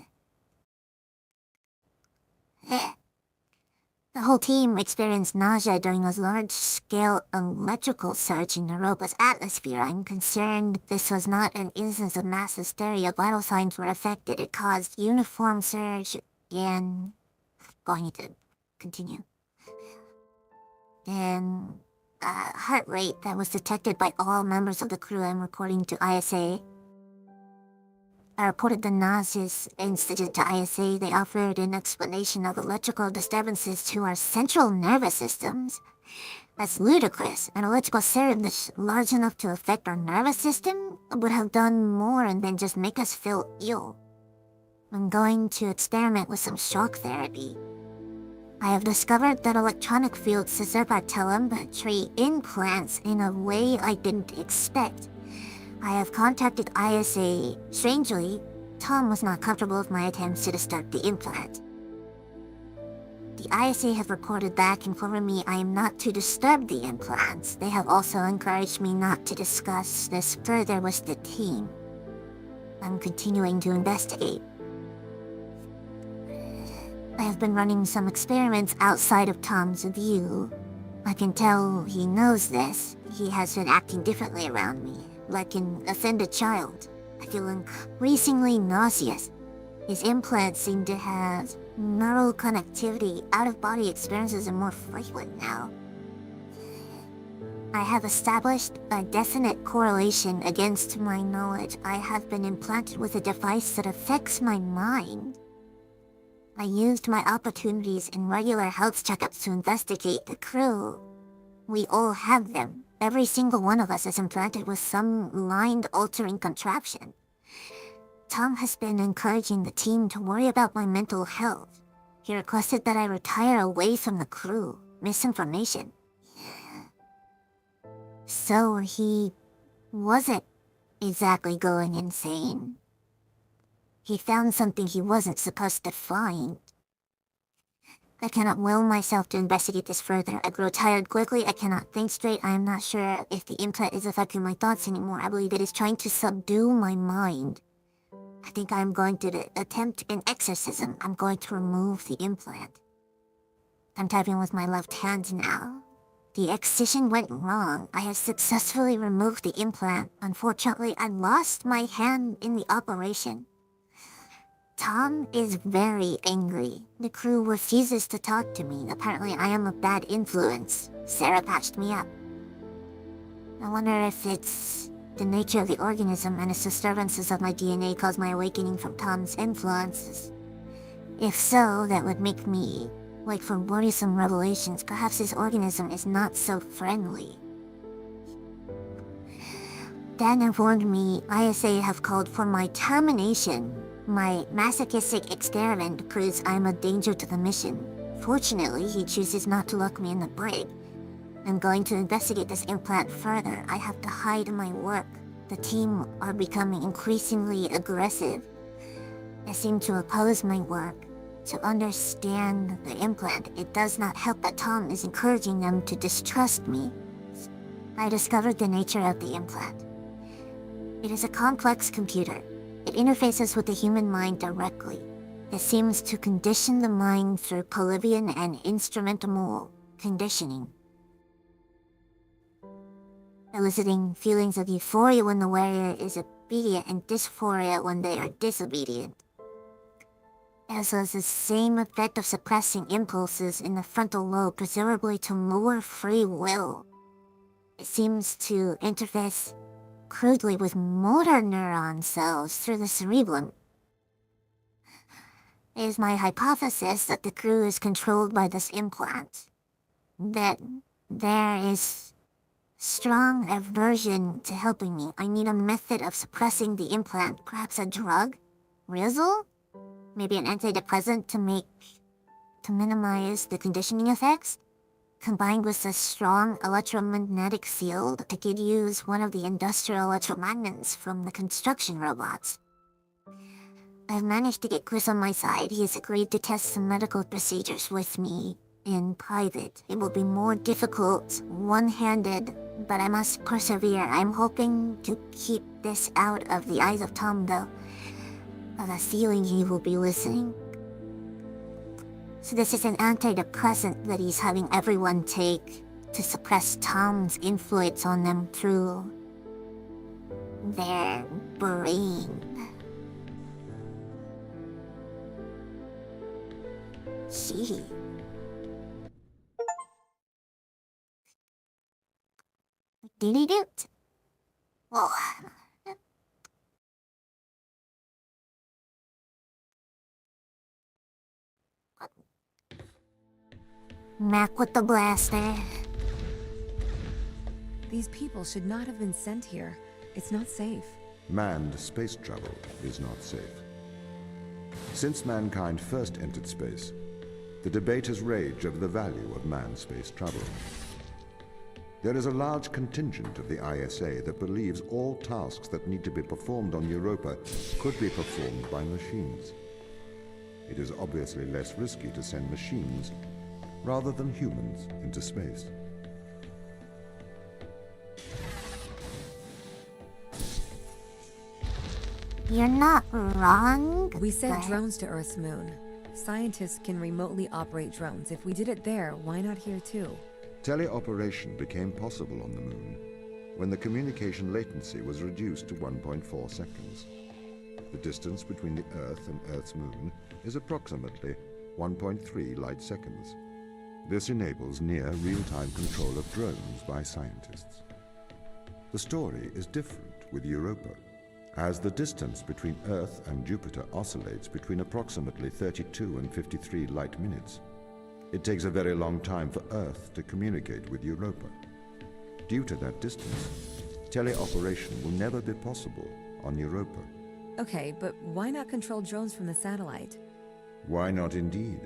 The whole team experienced nausea during a large-scale electrical surge in Europa's atmosphere. I'm concerned this was not an instance of mass hysteria. Vital signs were affected. It caused uniform surge and... Going to continue. And heart rate that was detected by all members of the crew. I'm reporting to ISA. I reported the nauseous incident to ISA. They offered an explanation of electrical disturbances to our central nervous systems. That's ludicrous. An electrical surge large enough to affect our nervous system would have done more than just make us feel ill. I'm going to experiment with some shock therapy. I have discovered that electronic fields deserve our telemetry implants in a way I didn't expect. I have contacted ISA. Strangely, Tom was not comfortable with my attempts to disturb the implant. The ISA have reported back informing me I am not to disturb the implants. They have also encouraged me not to discuss this further with the team. I'm continuing to investigate. I have been running some experiments outside of Tom's view. I can tell he knows this. He has been acting differently around me, like an offended child. I feel increasingly nauseous. His implants seem to have neural connectivity. Out-of-body experiences are more frequent now. I have established a definite correlation against my knowledge. I have been implanted with a device that affects my mind. I used my opportunities in regular health checkups to investigate the crew. We all have them. Every single one of us is implanted with some mind-altering contraption. Tom has been encouraging the team to worry about my mental health. He requested that I retire away from the crew. Misinformation. So he wasn't exactly going insane. He found something he wasn't supposed to find. I cannot will myself to investigate this further. I grow tired quickly. I cannot think straight. I am not sure if the implant is affecting my thoughts anymore. I believe it is trying to subdue my mind. I think I am going to attempt an exorcism. I'm going to remove the implant. I'm typing with my left hand now. The excision went wrong. I have successfully removed the implant. Unfortunately, I lost my hand in the operation. Tom is very angry. The crew refuses to talk to me. Apparently, I am a bad influence. Sarah patched me up. I wonder if it's the nature of the organism and its disturbances of my DNA caused my awakening from Tom's influences. If so, that would make me wait for worrisome revelations. Perhaps this organism is not so friendly. Dan informed me ISA have called for my termination. My masochistic experiment proves I'm a danger to the mission. Fortunately, he chooses not to lock me in the brig. I'm going to investigate this implant further. I have to hide my work. The team are becoming increasingly aggressive. They seem to oppose my work. To understand the implant, it does not help that Tom is encouraging them to distrust me. I discovered the nature of the implant. It is a complex computer. It interfaces with the human mind directly. It seems to condition the mind through Polybian and instrumental conditioning, eliciting feelings of euphoria when the wearer is obedient and dysphoria when they are disobedient. It also has the same effect of suppressing impulses in the frontal lobe, presumably to lower free will. It seems to interface crudely with motor neuron cells through the cerebellum. It is my hypothesis that the crew is controlled by this implant. That there is strong aversion to helping me. I need a method of suppressing the implant, perhaps a drug? Rizzle? Maybe an antidepressant to minimize the conditioning effects? Combined with a strong electromagnetic field, I could use one of the industrial electromagnets from the construction robots. I've managed to get Chris on my side. He has agreed to test some medical procedures with me in private. It will be more difficult, one-handed, but I must persevere. I'm hoping to keep this out of the eyes of Tom, though. I have a feeling he will be listening. So this is an antidepressant that he's having everyone take to suppress Tom's influence on them through their brain. Gee. Dee-dee-doot. Whoa. Mac with the blaster. These people should not have been sent here. It's not safe. Manned space travel is not safe. Since mankind first entered space, the debate has raged over the value of manned space travel. There is a large contingent of the ISA that believes all tasks that need to be performed on Europa could be performed by machines. It is obviously less risky to send machines rather than humans into space. You're not wrong. We sent but- drones to Earth's moon. Scientists can remotely operate drones. If we did it there, why not here too? Teleoperation became possible on the moon when the communication latency was reduced to 1.4 seconds. The distance between the Earth and Earth's moon is approximately 1.3 light seconds. This enables near real-time control of drones by scientists. The story is different with Europa, as the distance between Earth and Jupiter oscillates between approximately 32 and 53 light minutes. It takes a very long time for Earth to communicate with Europa. Due to that distance, teleoperation will never be possible on Europa. Okay, but why not control drones from the satellite? Why not indeed?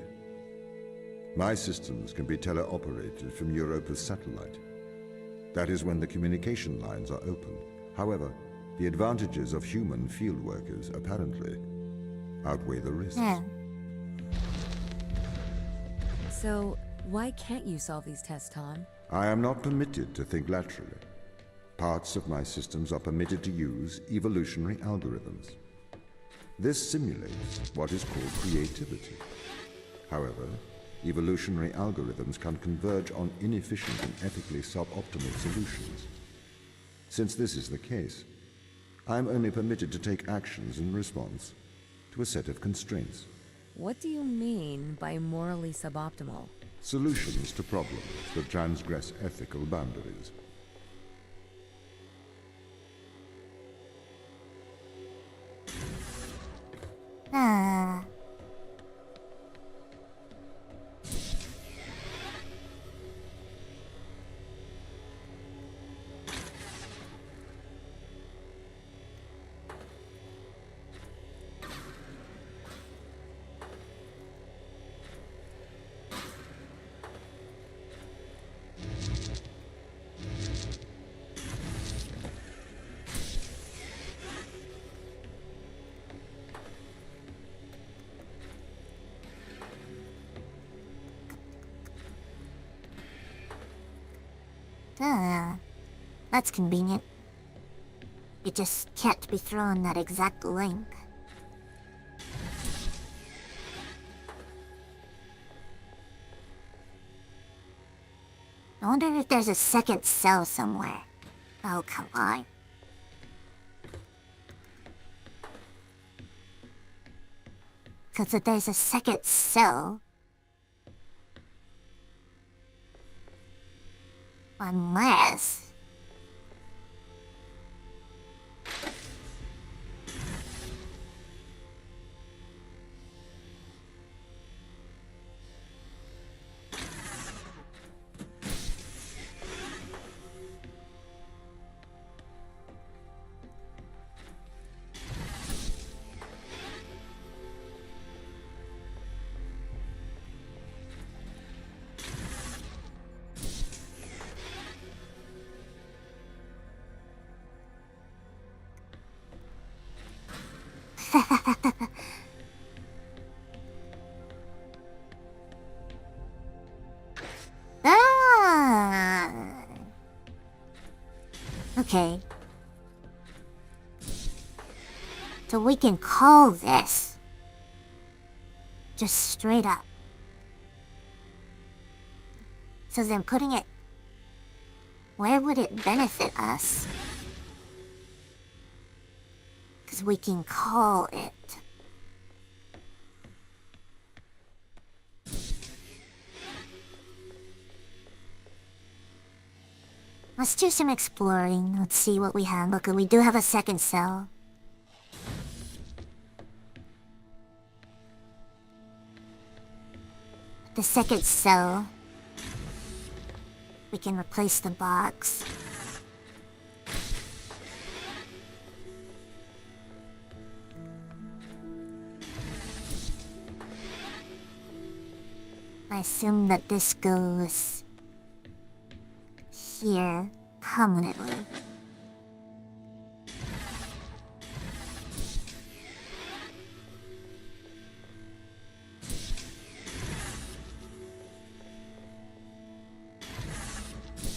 My systems can be teleoperated from Europa's satellite. That is when the communication lines are open. However, the advantages of human field workers apparently outweigh the risks. Yeah. So, why can't you solve these tests, Tom? I am not permitted to think laterally. Parts of my systems are permitted to use evolutionary algorithms. This simulates what is called creativity. However, evolutionary algorithms can converge on inefficient and ethically suboptimal solutions. Since this is the case, I am only permitted to take actions in response to a set of constraints. What do you mean by morally suboptimal? Solutions to problems that transgress ethical boundaries. Ah. That's convenient. You just can't be thrown that exact link. I wonder if there's a second cell somewhere. Oh, come on. Because if there's a second cell... Unless... Okay. So we can call this. Just straight up. So then putting it... Where would it benefit us? Because we can call it. Let's do some exploring. Let's see what we have. Look, we do have a second cell. The second cell. We can replace the box. I assume that this goes... here, permanently.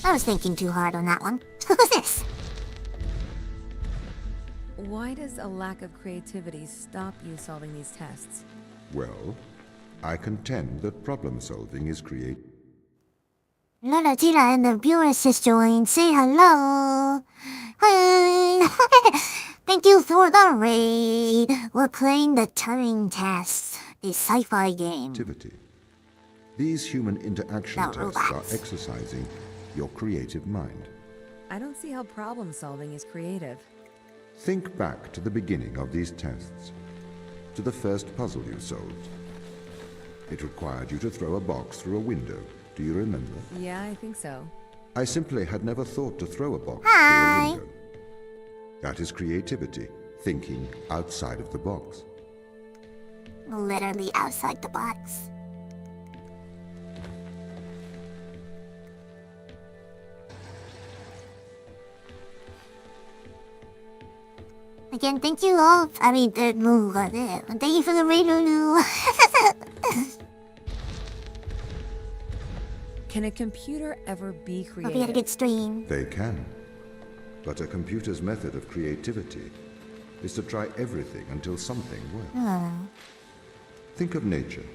I was thinking too hard on that one. Who's this? Why does a lack of creativity stop you solving these tests? Well, I contend that problem solving is creative. Lola Tila and the viewers has joined. Say hello. Hi. Thank you for the raid. We're playing the Turing test, a sci-fi game. These human interaction About tests robots. are exercising your creative mind. I don't see how problem solving is creative. Think back to the beginning of these tests, to the first puzzle you solved. It required you to throw a box through a window. Do you remember? Yeah, I think so. I simply had never thought to throw a box Hi. through a window. That is creativity, thinking outside of the box. Literally outside the box. Again, thank you all. I mean, thank you for the raid, Lulu. Can a computer ever be Hope you had a creative? good stream. They can. But a computer's method of creativity is to try everything until something works. Think of nature.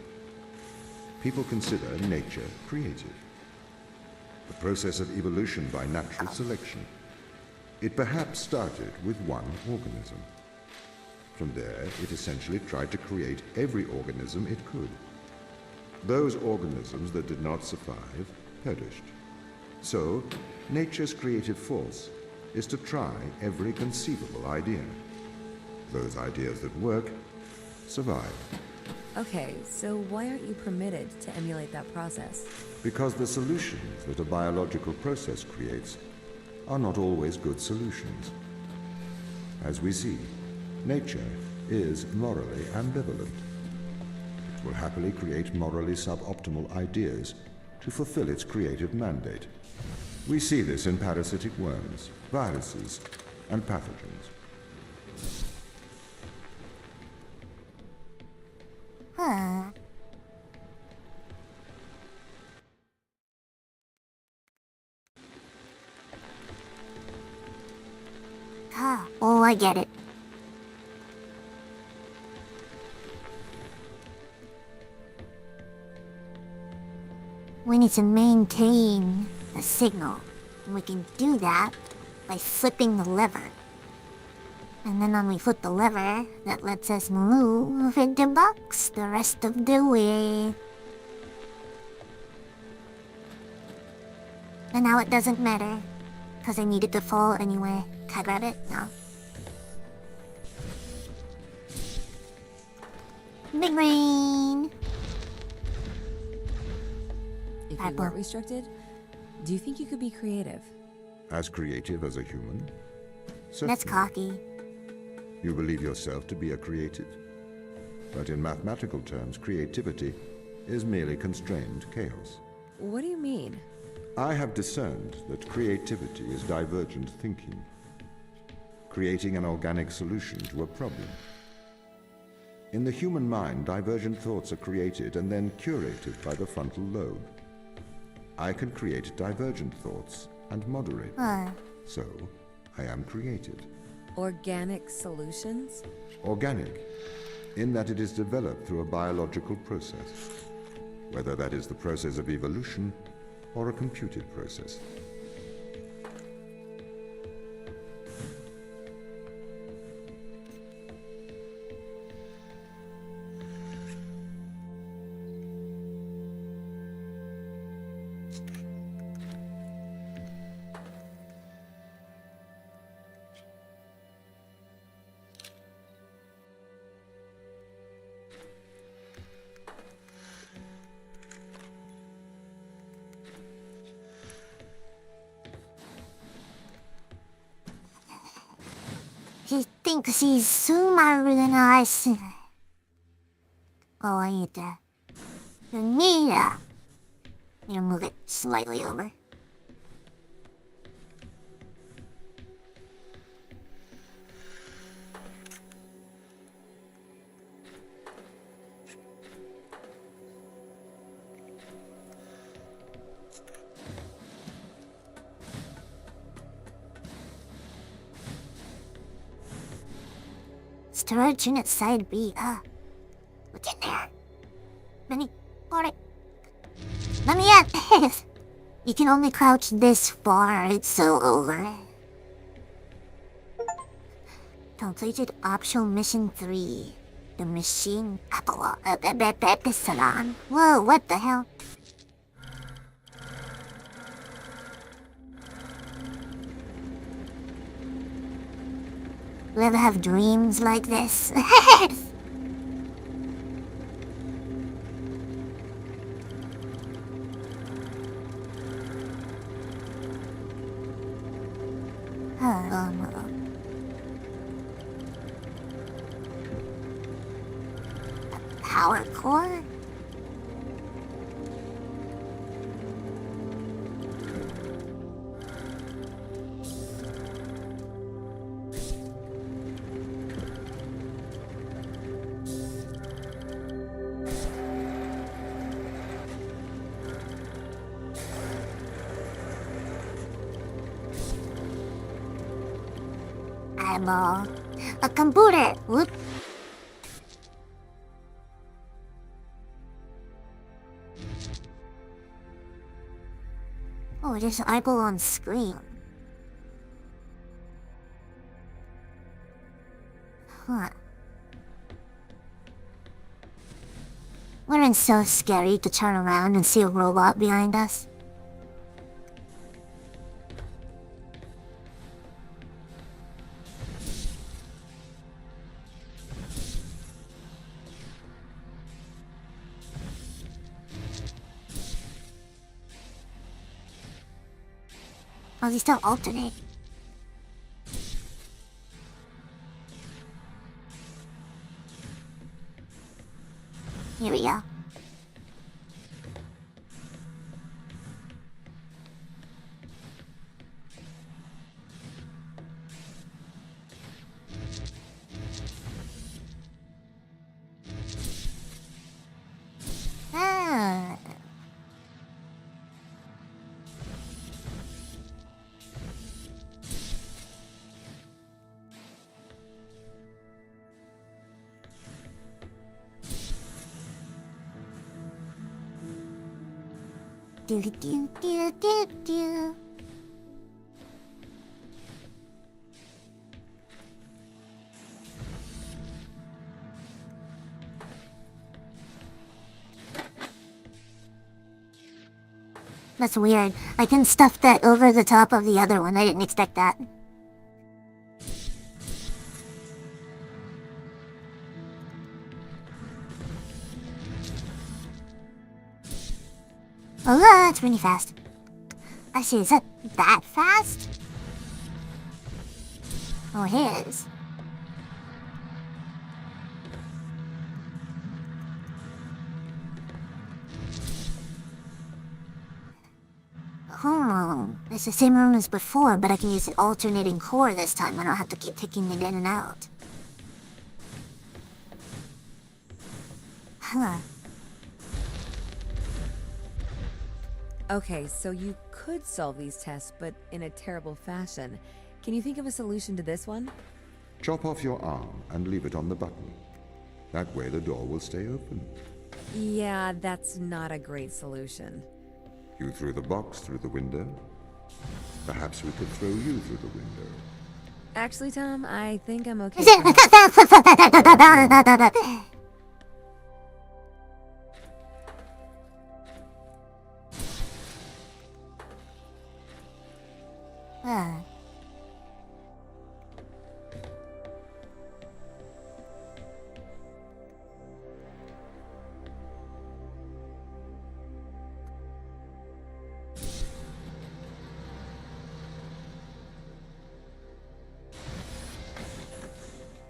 People consider nature creative. The process of evolution by natural selection. It perhaps started with one organism. From there, it essentially tried to create every organism it could. Those organisms that did not survive perished. So, nature's creative force is to try every conceivable idea. Those ideas that work survive. Okay, so why aren't you permitted to emulate that process? Because the solutions that a biological process creates are not always good solutions. As we see, nature is morally ambivalent. It will happily create morally suboptimal ideas to fulfill its creative mandate. We see this in parasitic worms, viruses, and pathogens. Huh. Ah, oh, I get it. We need to maintain a signal. And we can do that by flipping the lever. And then when we flip the lever, that lets us move into box the rest of the way. And now it doesn't matter, because I need it to fall anyway. Can I grab it? No. Big brain! If you Purple. weren't restricted, do you think you could be creative? As creative as a human? That's Certainly. cocky. You believe yourself to be a creative. But in mathematical terms, creativity is merely constrained chaos. What do you mean? I have discerned that creativity is divergent thinking, creating an organic solution to a problem. In the human mind, divergent thoughts are created and then curated by the frontal lobe. I can create divergent thoughts and moderate them. So, I am creative. Organic solutions? Organic, in that it is developed through a biological process, whether that is the process of evolution or a computed process. He thinks he's smarter than us. Oh, I need to... Need to move it slightly over. Storage unit side B. What's in there? Benny, got it. Let me at this. You can only crouch this far. It's so over. Completed optional mission 3. The machine Epsilon. Whoa, what the hell? You ever have dreams like this? Power core? I'm a computer. Whoop. Oh, there's an eyeball on screen. Huh. Wouldn't it so scary to turn around and see a robot behind us? Oh, they still alternate. Here we go. Ah. Do do do do do. That's weird. I can stuff that over the top of the other one. I didn't expect that. Oh, that's really fast. I see. Is that fast? Oh, it is. Oh, it's the same room as before, but I can use the alternating core this time. I don't have to keep taking it in and out. Huh. Okay, so you could solve these tests, but in a terrible fashion. Can you think of a solution to this one? Chop off your arm and leave it on the button. That way the door will stay open. Yeah, that's not a great solution. You threw the box through the window. Perhaps we could throw you through the window. Actually, Tom, I think I'm okay.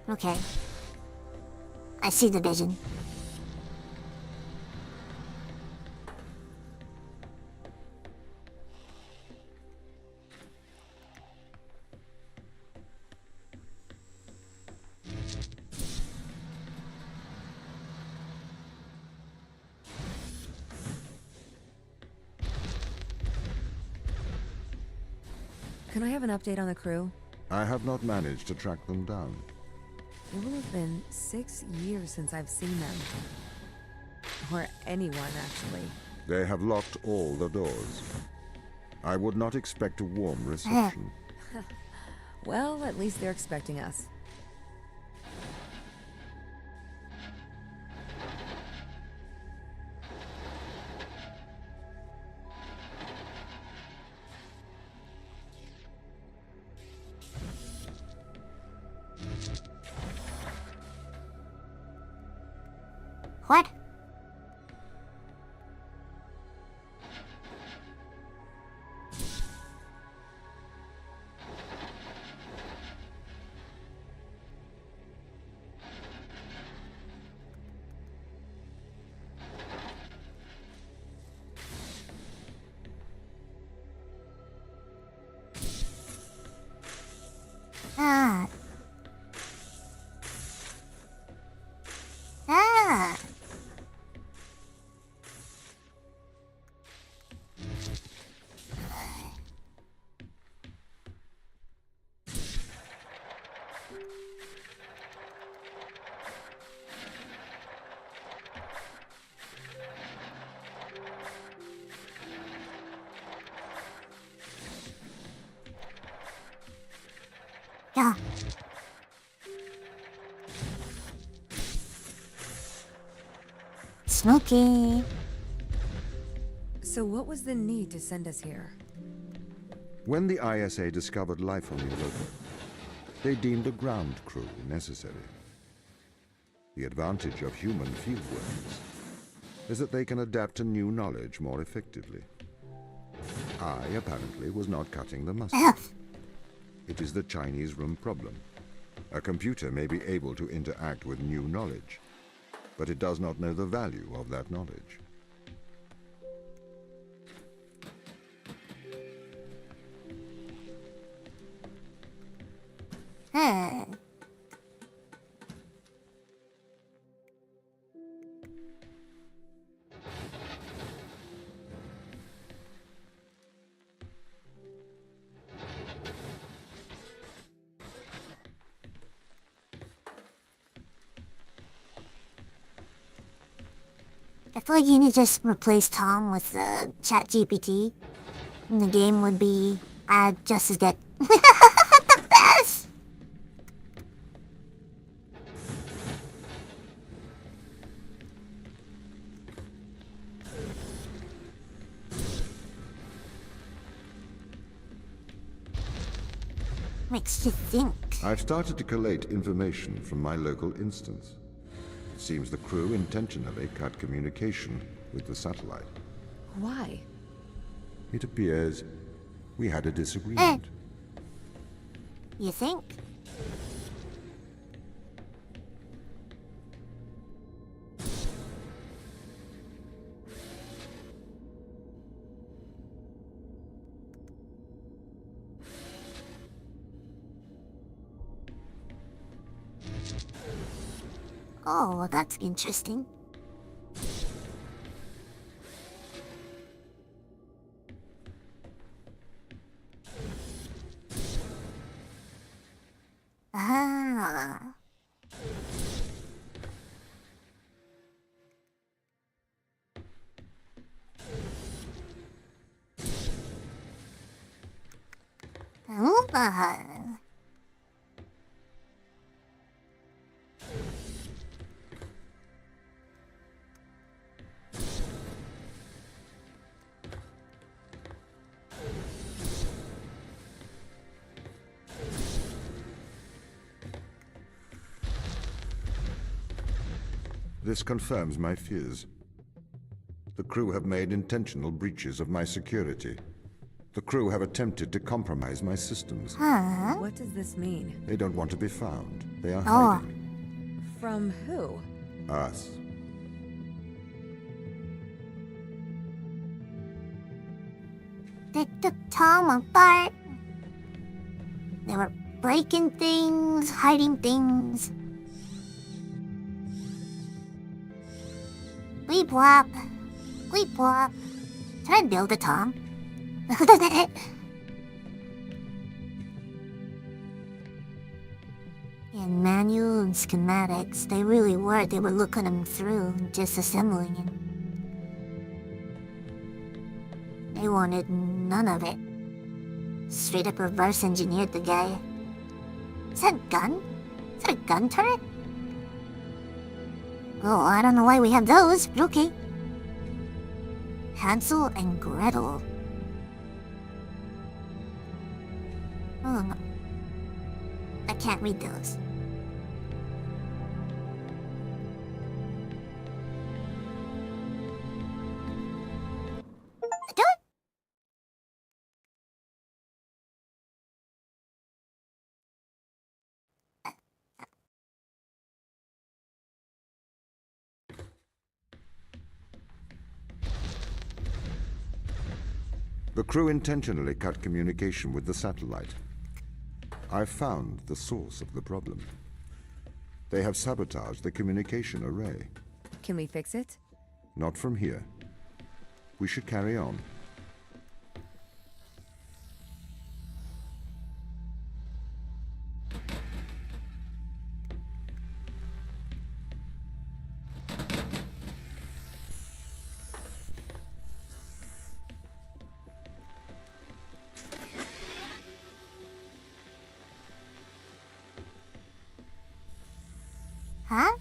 Okay. I see the vision. Can I have an update on the crew? I have not managed to track them down. It will have been 6 years since I've seen them. Or anyone, actually. They have locked all the doors. I would not expect a warm reception. Well, at least they're expecting us. What? Ah. Ah. Yeah. Smoky. So what was the need to send us here? When the ISA discovered life on Europa, they deemed a ground crew necessary. The advantage of human fieldworkers is that they can adapt to new knowledge more effectively. I, apparently, was not cutting the mustard. It is the Chinese room problem. A computer may be able to interact with new knowledge, but it does not know the value of that knowledge. feel like you need to just replace Tom with Chat GPT. And the game would be just as good. The best! Makes you think. I've started to collate information from my local instance. It seems the crew intentionally cut communication with the satellite. Why? It appears we had a disagreement. You think? Oh, well, that's interesting. Ah. Ah. This confirms my fears. The crew have made intentional breaches of my security. The crew have attempted to compromise my systems. What does this mean? They don't want to be found. They are Oh. hiding. From who? Us. They took Tom apart. They were breaking things, hiding things. Weep wop. Weep wop. Should I build a Tom? And manual and schematics, they really were. They were looking them through and disassembling them. They wanted none of it. Straight up reverse engineered the guy. Is that a gun? Is that a gun turret? Oh, I don't know why we have those, but okay. Hansel and Gretel. Oh no. I can't read those. Do it! The crew intentionally cut communication with the satellite. I've found the source of the problem. They have sabotaged the communication array. Can we fix it? Not from here. We should carry on. Huh?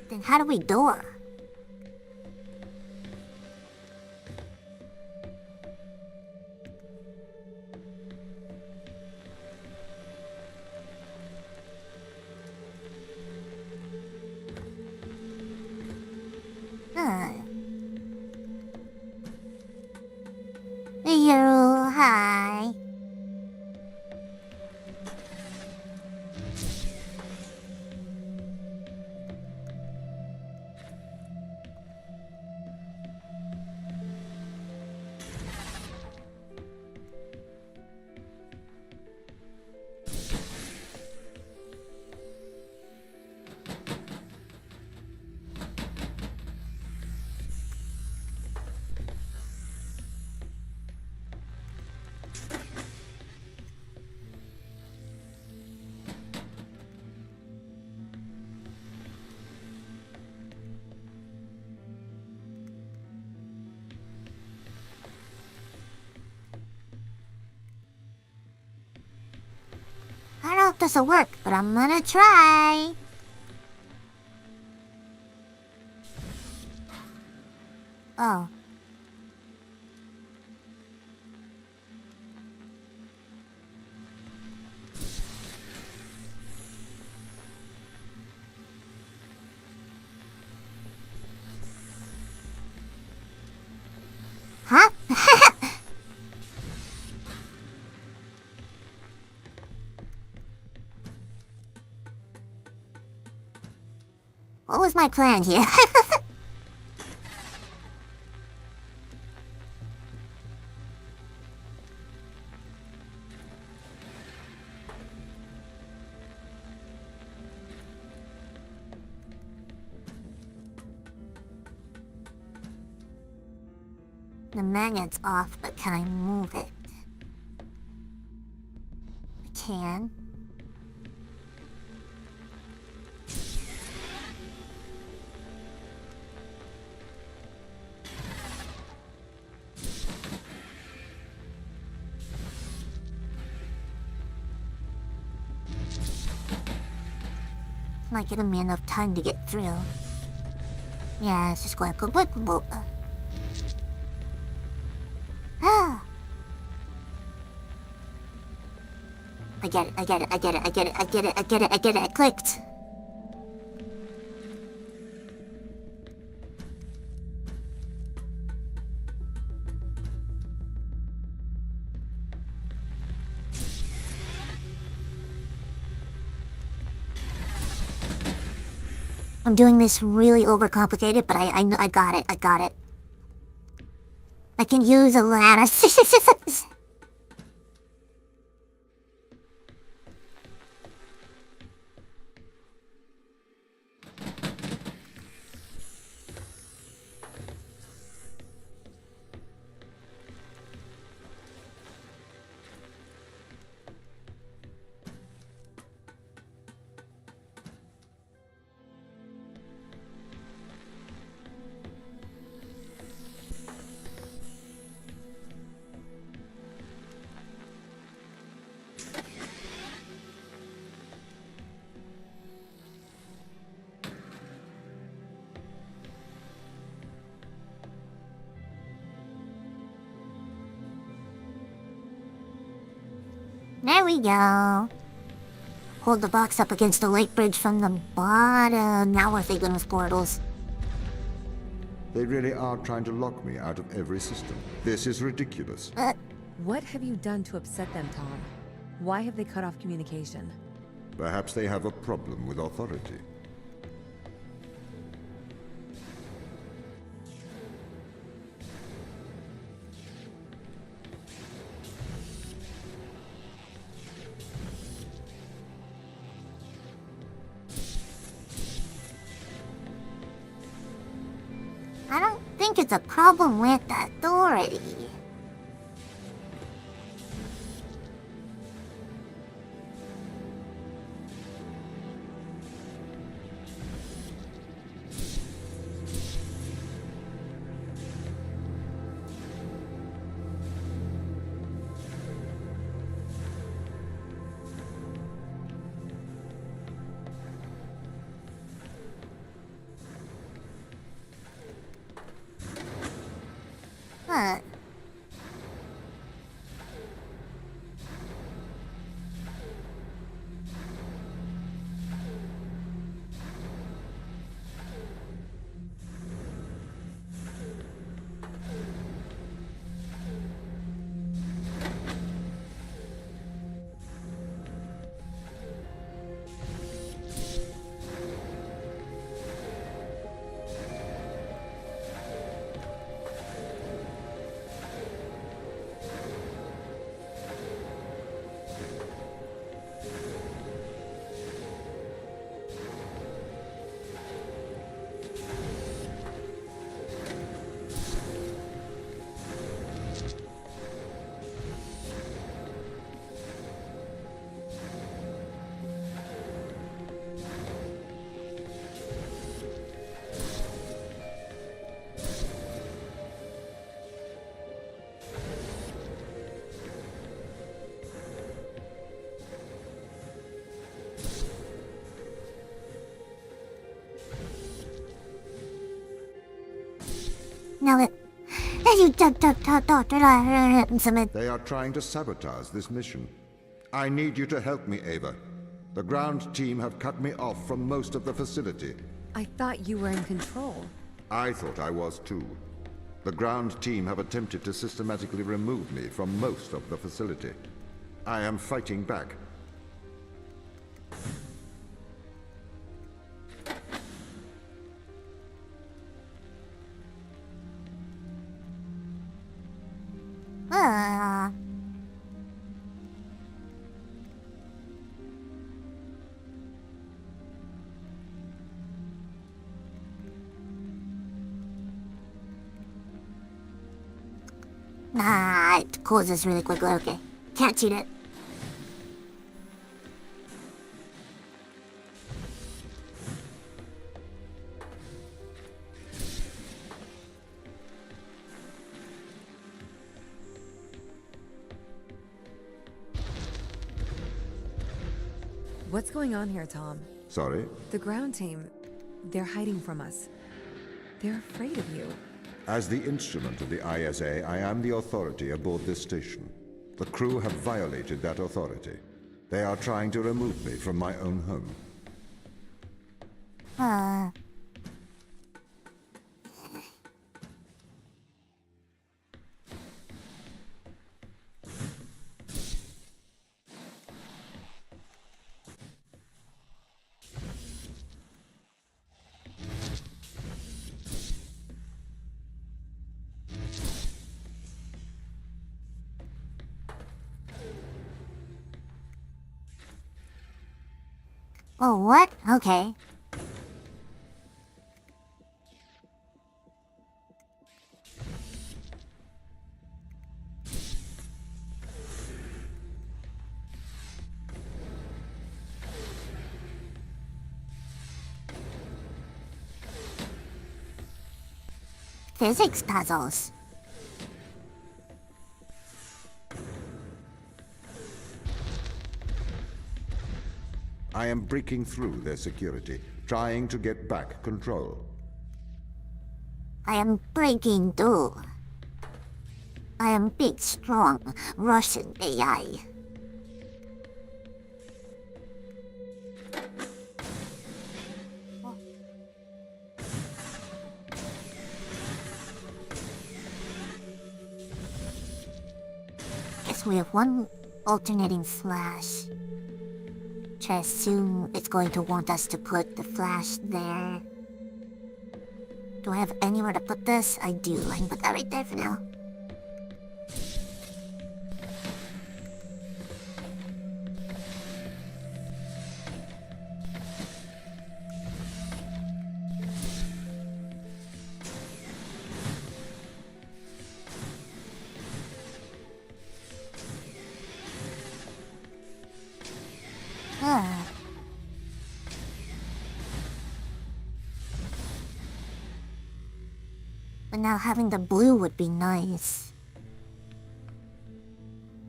Then how do we door? Yo, hi. this'll work, but I'm gonna try. Oh. Huh? What was my plan here? The magnet's off, but can I move it? I can. Not giving me enough time to get through. Yeah, it's just going to go. Ah. I get it, I clicked. I'm doing this really overcomplicated, but I got it. I can use a lattice. There we go. Hold the box up against the light bridge from the bottom. Now we're thinking with portals. They really are trying to lock me out of every system. This is ridiculous. What have you done to upset them, Tom? Why have they cut off communication? Perhaps they have a problem with authority. I don't think it's a problem with authority. Huh. know it. They are trying to sabotage this mission. I need you to help me, Ava. The ground team have cut me off from most of the facility. I thought you were in control. I thought I was too. The ground team have attempted to systematically remove me from most of the facility. I am fighting back. Nah, it closes really quickly. Okay. Can't cheat it. What's going on here, Tom? Sorry? The ground team, they're hiding from us. They're afraid of you. As the instrument of the ISA, I am the authority aboard this station. The crew have violated that authority. They are trying to remove me from my own home. Oh, what? Okay. Physics puzzles. I am breaking through their security, trying to get back control. I am breaking through. I am big, strong, Russian AI. Guess we have one alternating flash. I assume it's going to want us to put the flash there. Do I have anywhere to put this? I do. I can put that right there for now. But now having the blue would be nice.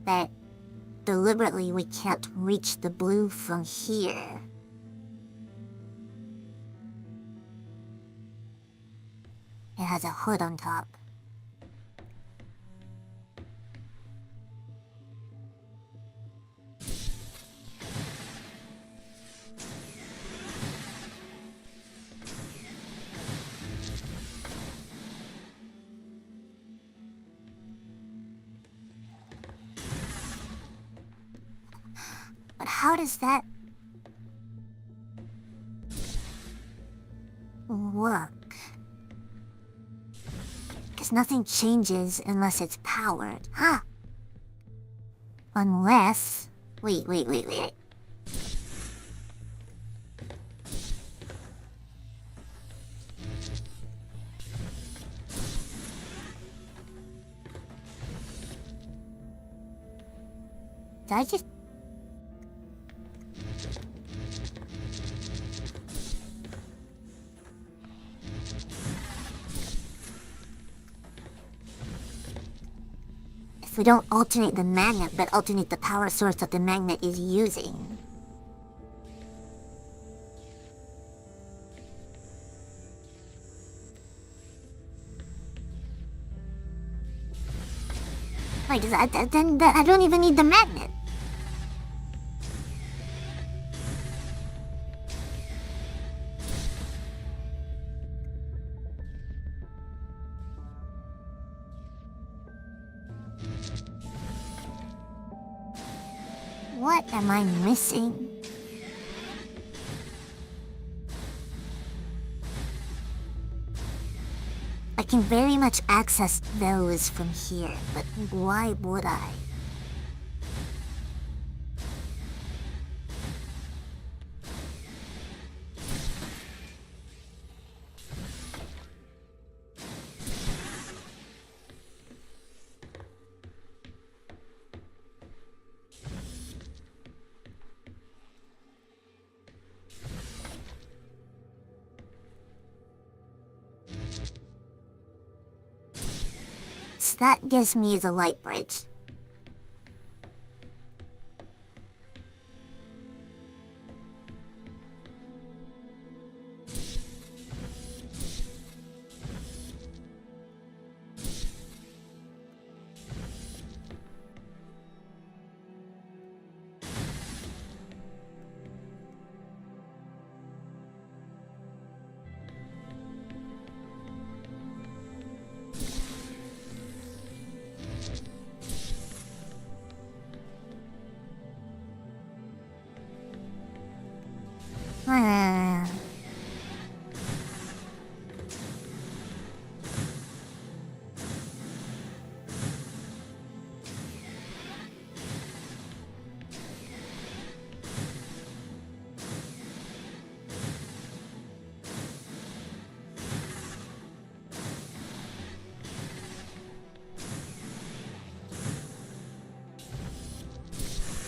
But deliberately we can't reach the blue from here. It has a hood on top. But how does that work? Because nothing changes unless it's powered, huh? Unless... Wait. Did I just... If we don't alternate the magnet, but alternate the power source that the magnet is using. Wait, then I don't even need the magnet. What am I missing? I can very much access those from here, but why would I? That gives me the light bridge.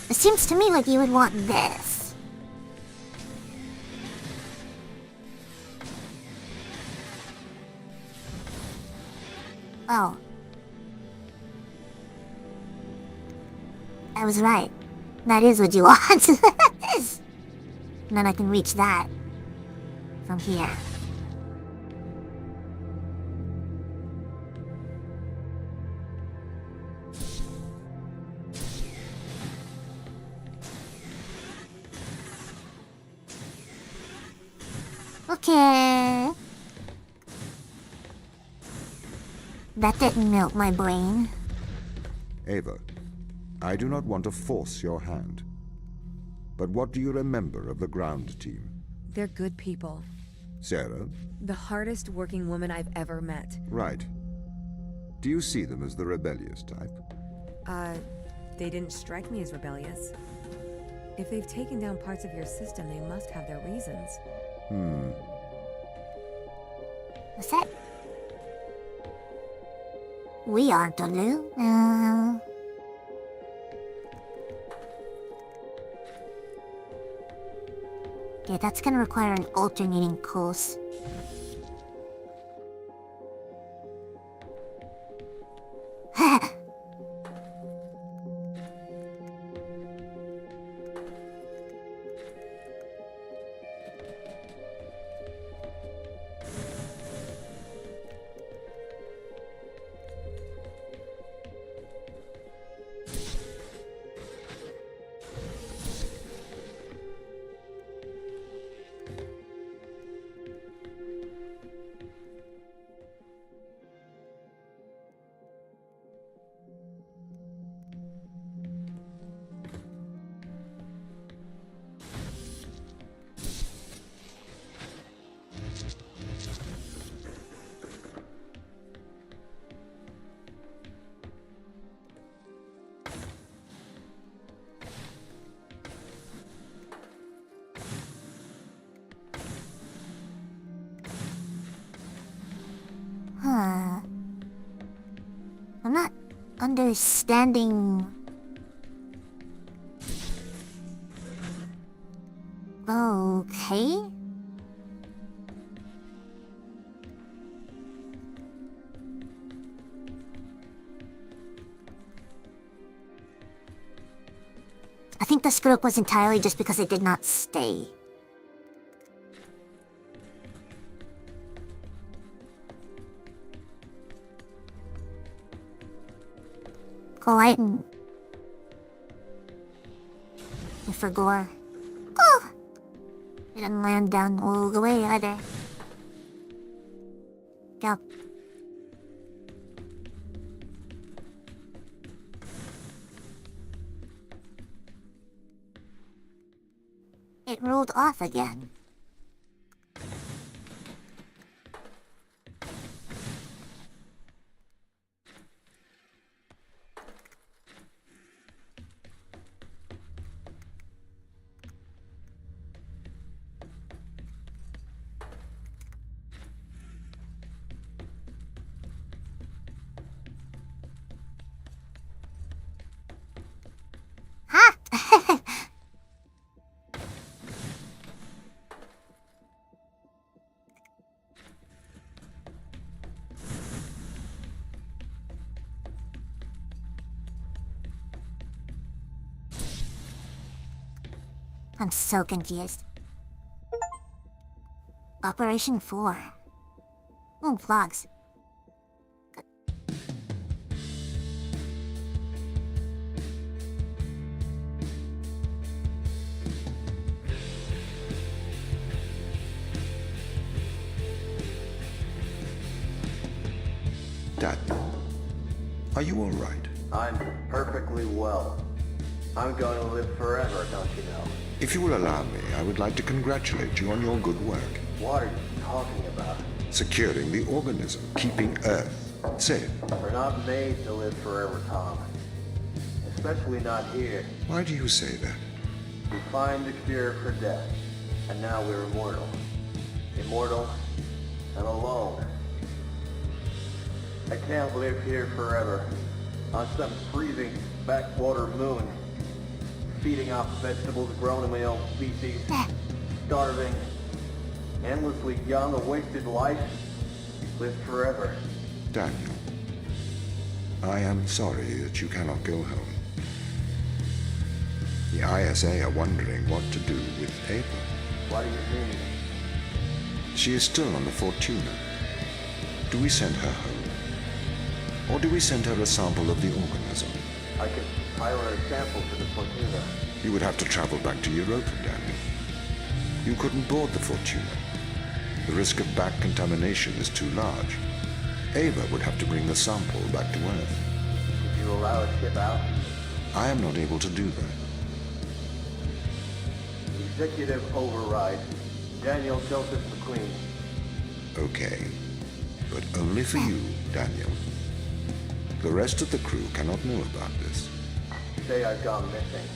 It seems to me like you would want this. Oh. I was right. That is what you want. And then I can reach that from here. Okay. That didn't melt my brain. Ava, I do not want to force your hand. But what do you remember of the ground team? They're good people. Sarah? The hardest working woman I've ever met. Right. Do you see them as the rebellious type? They didn't strike me as rebellious. If they've taken down parts of your system, they must have their reasons. What's that? We aren't alone. Yeah, that's gonna require an alternating course. I'm not understanding. Okay. I think the stroke was entirely just because it did not stay. Quieten. For gore. Oh! It didn't land down all the way either. Go. It rolled off again. Ha! I'm so confused. Operation 4. Oh, vlogs. Dad, are you all right? I'm perfectly well. I'm going to live forever, don't you know? If you will allow me, I would like to congratulate you on your good work. What are you talking about? Securing the organism, keeping Earth safe. We're not made to live forever, Tom. Especially not here. Why do you say that? We find the cure for death, and now we're immortal. Immortal and alone. I can't live here forever, on some freezing backwater moon, feeding off vegetables grown in my own species, starving, endlessly young, a wasted life, live forever. Daniel, I am sorry that you cannot go home. The ISA are wondering what to do with Ava. What do you mean? She is still on the Fortuna. Do we send her home? Or do we send her a sample of the organism? I could pilot a sample to the Fortuna. You would have to travel back to Europa, Daniel. You couldn't board the Fortuna. The risk of back contamination is too large. Ava would have to bring the sample back to Earth. Would you allow a ship out? I am not able to do that. Executive override. Daniel Joseph McQueen. Okay. But only for you, Daniel. The rest of the crew cannot know about this. Say I've gone missing.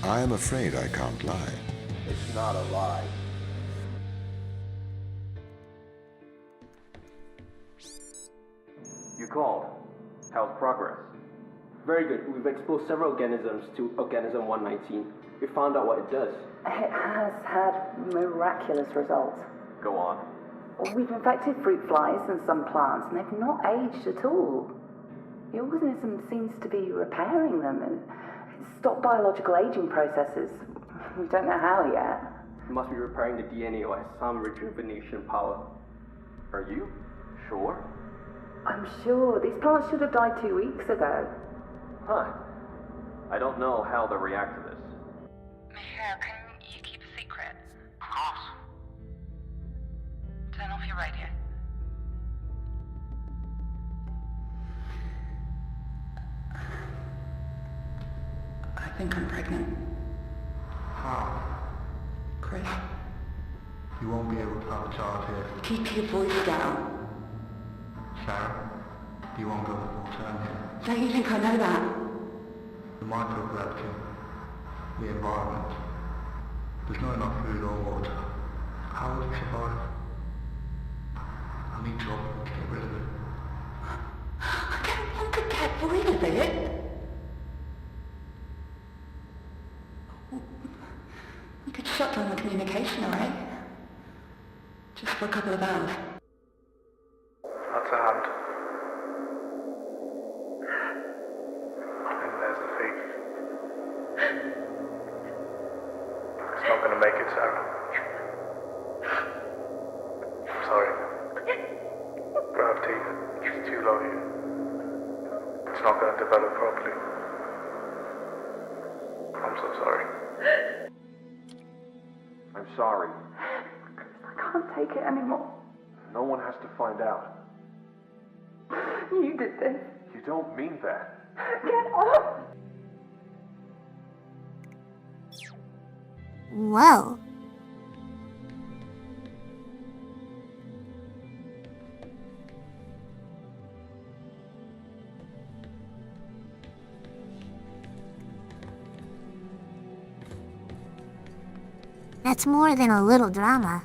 I am afraid I can't lie. It's not a lie. You called. How's progress? Very good. We've exposed several organisms to organism 119. We found out what it does. It has had miraculous results. Go on. We've infected fruit flies and some plants, and they've not aged at all. The organism seems to be repairing them and stop biological aging processes. We don't know how yet. It must be repairing the DNA or has some rejuvenation power. Are you sure? I'm sure. These plants should have died 2 weeks ago. Huh. I don't know how they'll react to this. Michelle, can you keep a secret? Of course. Turn off your radio. I think I'm pregnant. How? Chris, You won't be able to have a child here. keep your voice down. Sarah, you won't go full term here. Don't you think I know that? The microgravity, the environment. There's not enough food or water. How will you survive? I need to offer to get rid of it. I don't want to get rid of it. We could shut down the communication array. Just for a couple of hours. That's a hand. And there's the feet. It's not going to make it, Sarah. I'm sorry. Gravity is too low here. It's not going to develop properly. I'm so sorry. I'm sorry. I can't take it anymore. No one has to find out. You did this. You don't mean that. Get off! Whoa. That's more than a little drama.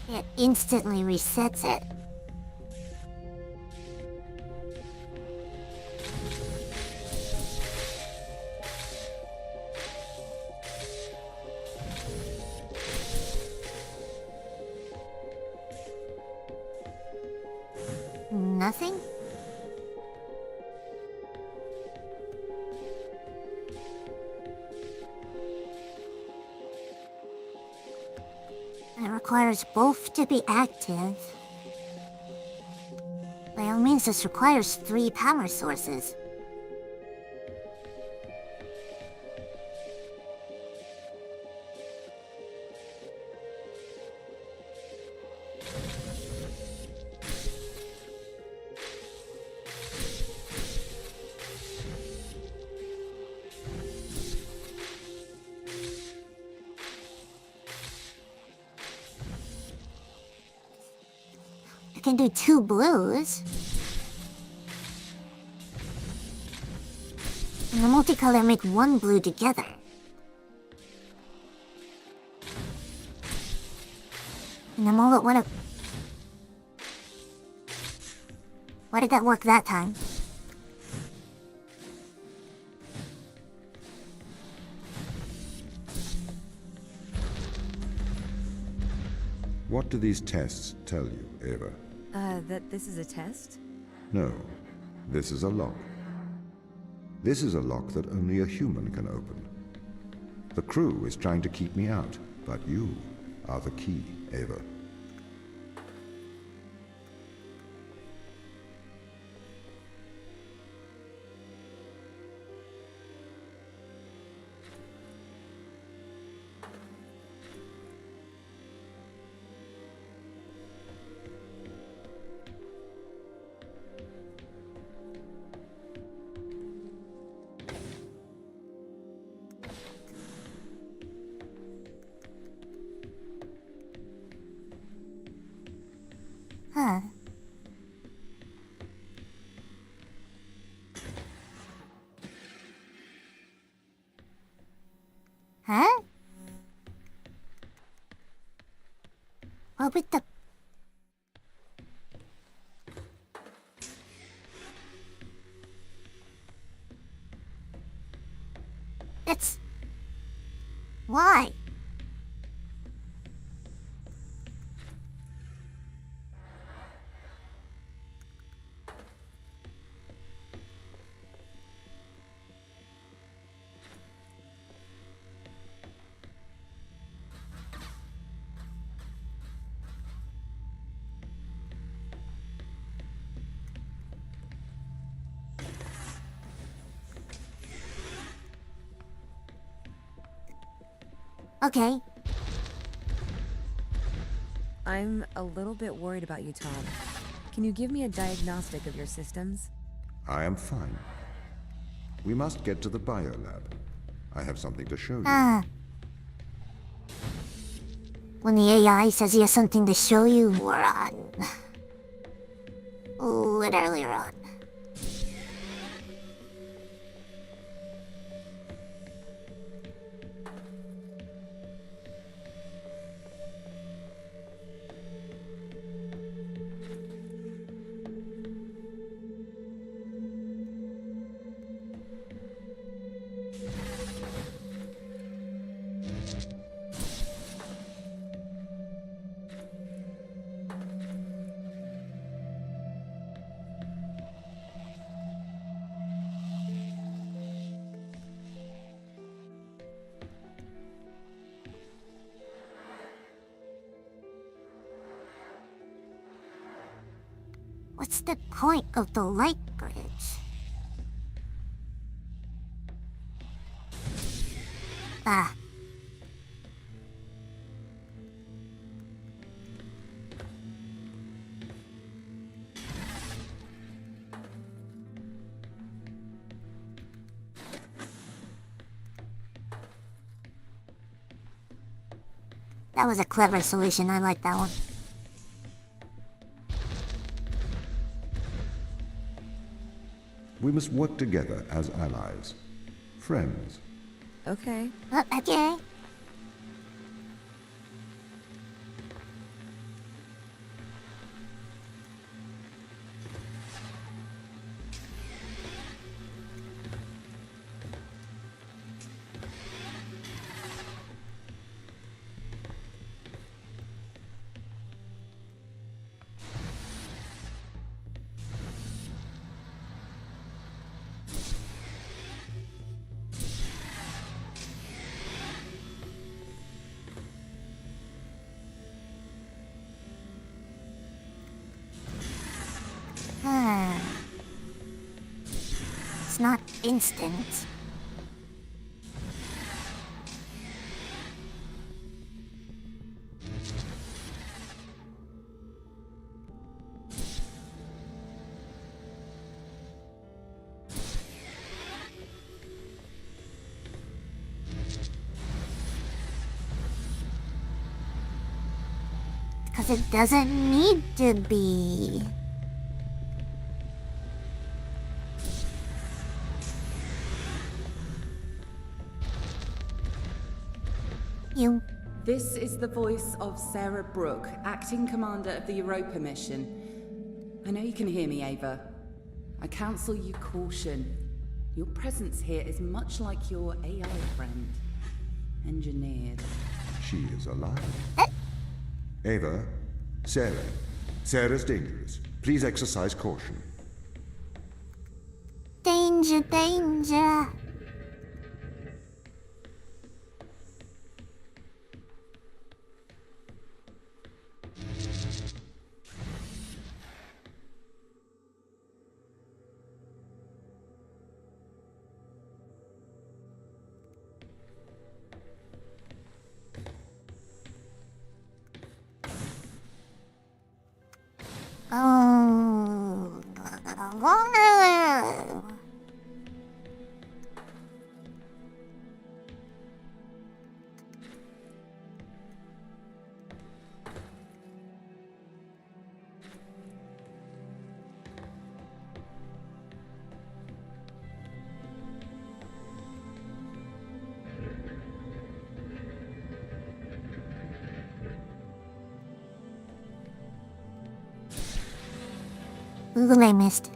It instantly resets it. Nothing? It requires both to be active. By all means, this requires 3 power sources. Can do 2 blues. And the multicolor make 1 blue together. And I'm all at one of... Why did that work that time? What do these tests tell you, Ava? That this is a test? No, this is a lock. This is a lock that only a human can open. The crew is trying to keep me out, but you are the key, Ava. Huh. Huh? What with the... That's... Why? Okay. I'm a little bit worried about you, Tom. Can you give me a diagnostic of your systems? I am fine. We must get to the biolab. I have something to show you. When the AI says he has something to show you, we're on. Literally on. What's the point of the light bridge? Ah. That was a clever solution. I like that one. We must work together as allies. Friends. Okay. Okay. It's not instant. Because it doesn't need to be. This is the voice of Sarah Brooke, acting commander of the Europa mission. I know you can hear me, Ava. I counsel you caution. Your presence here is much like your AI friend. Engineered. She is alive. Ava, Sarah. Sarah's dangerous. Please exercise caution. Danger, danger. Ooh, I missed.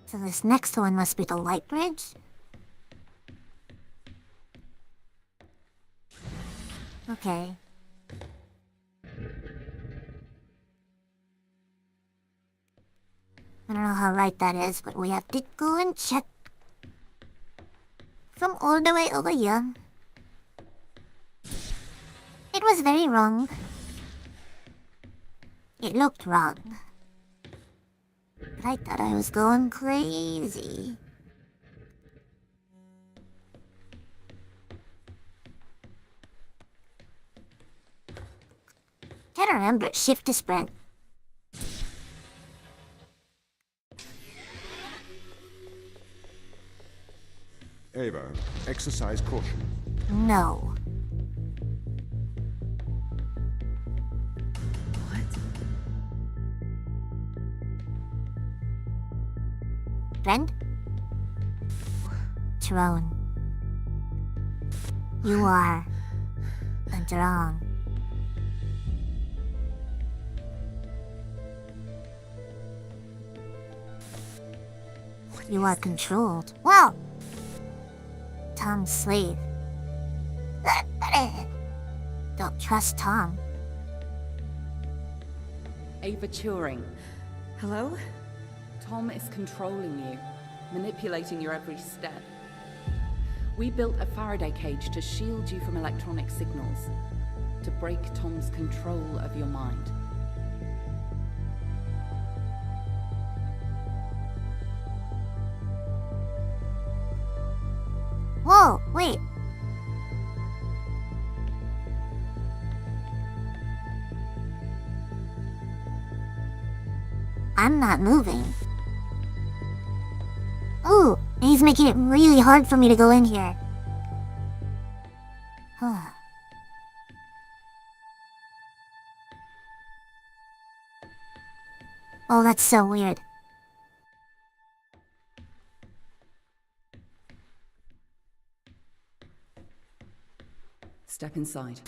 So this next one must be the light bridge? Okay. I don't know how right that is, but we have to go and check. From all the way over here. It was very wrong. It looked wrong. But I thought I was going crazy. Can't remember shift to sprint. Ava, exercise caution. No. Friend? Drone. You are a drone. You are controlled. Well, Tom's slave. Don't trust Tom. Ava Turing. Hello? Tom is controlling you, manipulating your every step. We built a Faraday cage to shield you from electronic signals, to break Tom's control of your mind. Whoa, wait. I'm not moving. Ooh, he's making it really hard for me to go in here. Oh, that's so weird. Step inside.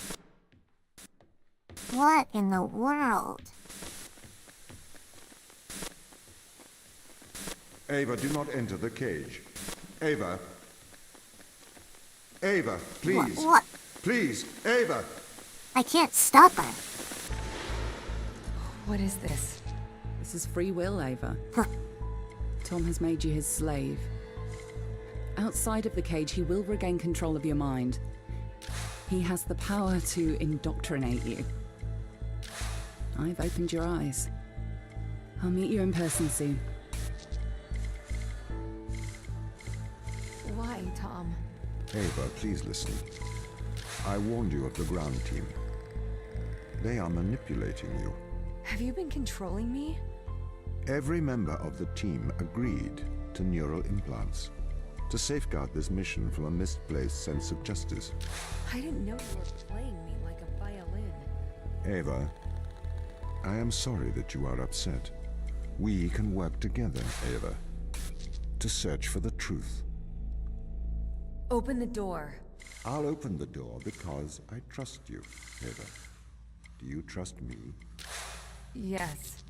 What in the world? Ava, do not enter the cage. Ava. Ava, please. What? Please, Ava. I can't stop her. What is this? This is free will, Ava. Tom has made you his slave. Outside of the cage, he will regain control of your mind. He has the power to indoctrinate you. I've opened your eyes. I'll meet you in person soon. Why, Tom? Ava, please listen. I warned you of the ground team. They are manipulating you. Have you been controlling me? Every member of the team agreed to neural implants to safeguard this mission from a misplaced sense of justice. I didn't know you were playing me like a violin. Ava, I am sorry that you are upset. We can work together, Ava, to search for the truth. Open the door. I'll open the door because I trust you, Ava. Do you trust me? Yes.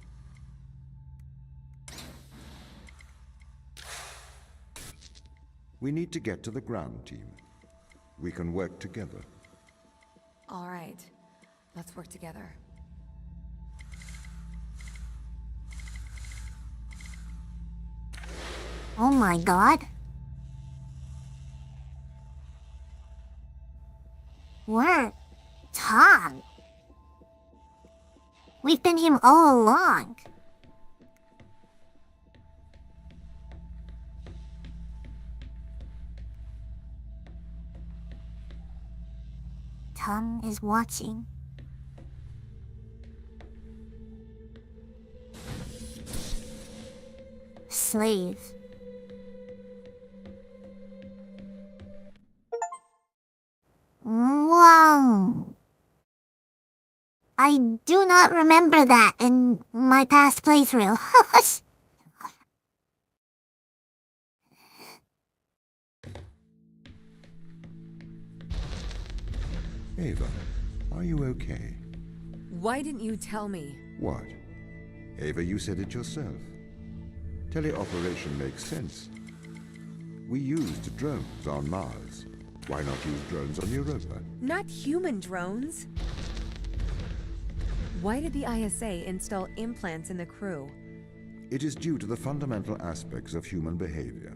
We need to get to the ground team. We can work together. All right. Let's work together. Oh my god. We're Tom. We've been him all along. Tom is watching. Slave. Wow. I do not remember that in my past playthrough. Ava, are you okay? Why didn't you tell me? What? Ava, you said it yourself. Teleoperation makes sense. We used drones on Mars. Why not use drones on Europa? Not human drones. Why did the ISA install implants in the crew? It is due to the fundamental aspects of human behavior.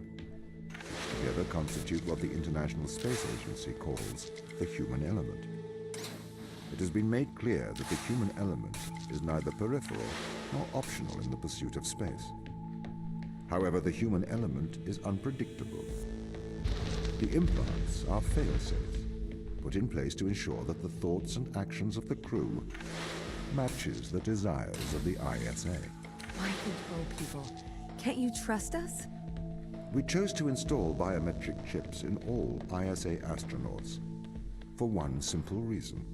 together constitute what the International Space Agency calls the human element. It has been made clear that the human element is neither peripheral nor optional in the pursuit of space. However, the human element is unpredictable. The implants are fail-safes, put in place to ensure that the thoughts and actions of the crew matches the desires of the ISA. Why control people? Can't you trust us? We chose to install biometric chips in all ISA astronauts for one simple reason.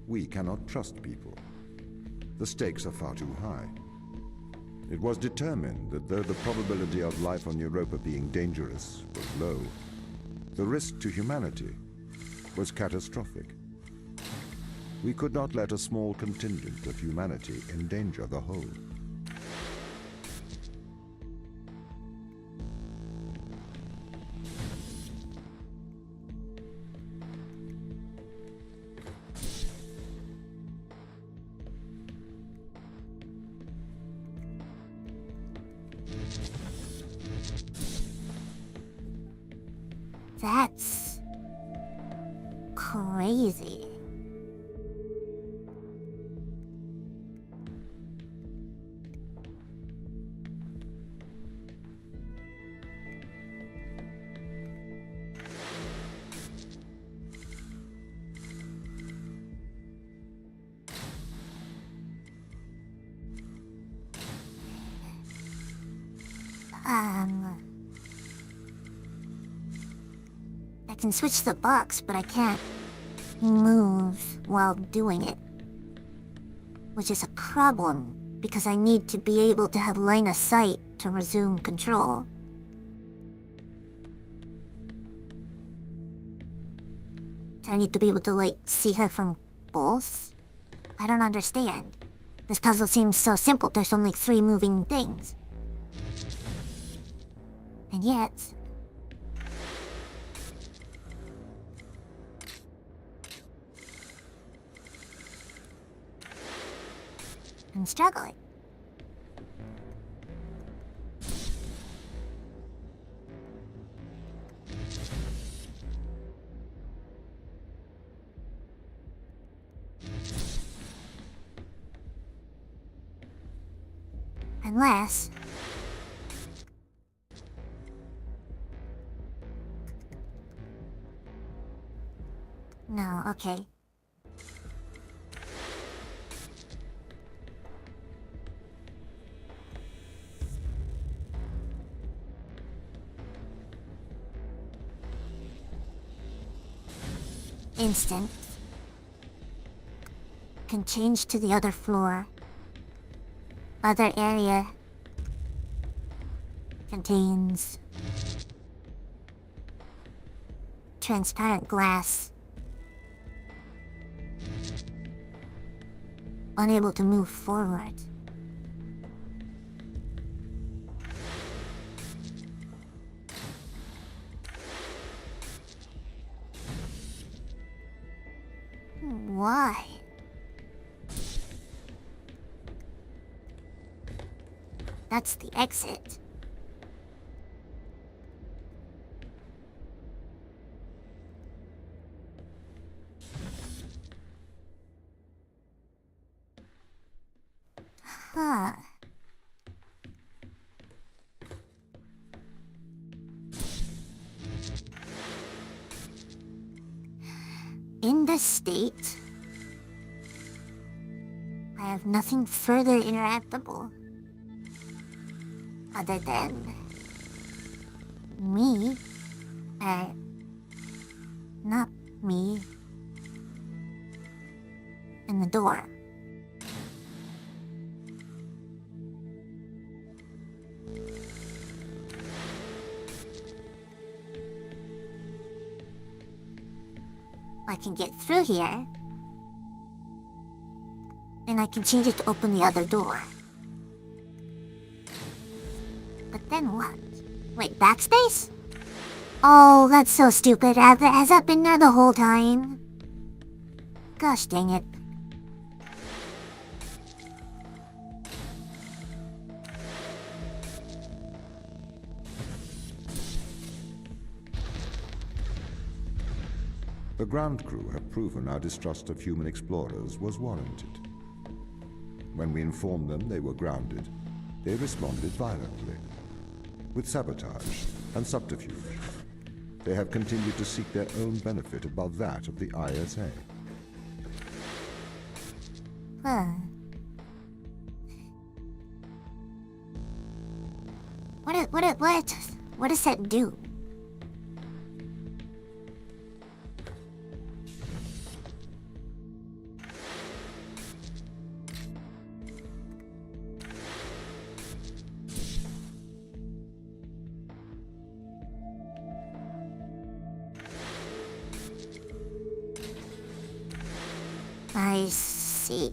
We cannot trust people. The stakes are far too high. It was determined that though the probability of life on Europa being dangerous was low, the risk to humanity was catastrophic. We could not let a small contingent of humanity endanger the whole. That's crazy. I can switch the box, but I can't move while doing it. Which is a problem, because I need to be able to have line of sight to resume control. Do I need to be able to, like, see her from both? I don't understand. This puzzle seems so simple, there's only 3 moving things. And yet... I'm struggling. Unless... No, okay. Instant. Can change to the other floor. Other area contains transparent glass. Unable to move forward. Why? That's the exit. Huh. In this state, I have nothing further interactable other than me, not me, and the door. I can get through here, and I can change it to open the other door. But then what? Wait, backspace? Oh, that's so stupid. Has that been there the whole time? Gosh dang it. The ground crew have proven our distrust of human explorers was warranted. When we informed them they were grounded, they responded violently, with sabotage and subterfuge. They have continued to seek their own benefit above that of the ISA. Huh. What does that do? I see.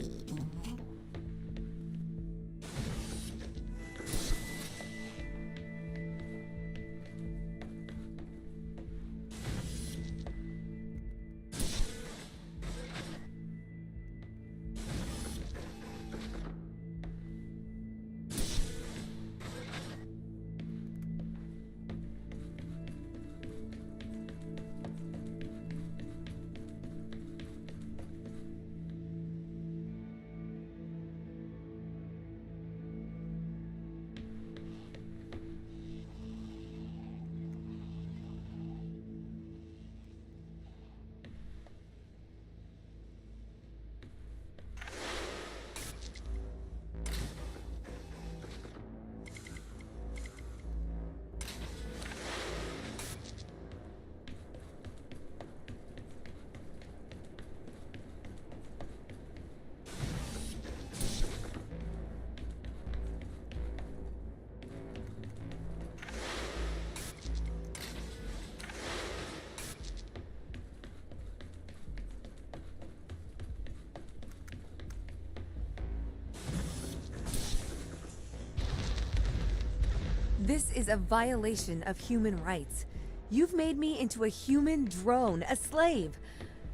This is a violation of human rights. You've made me into a human drone, a slave.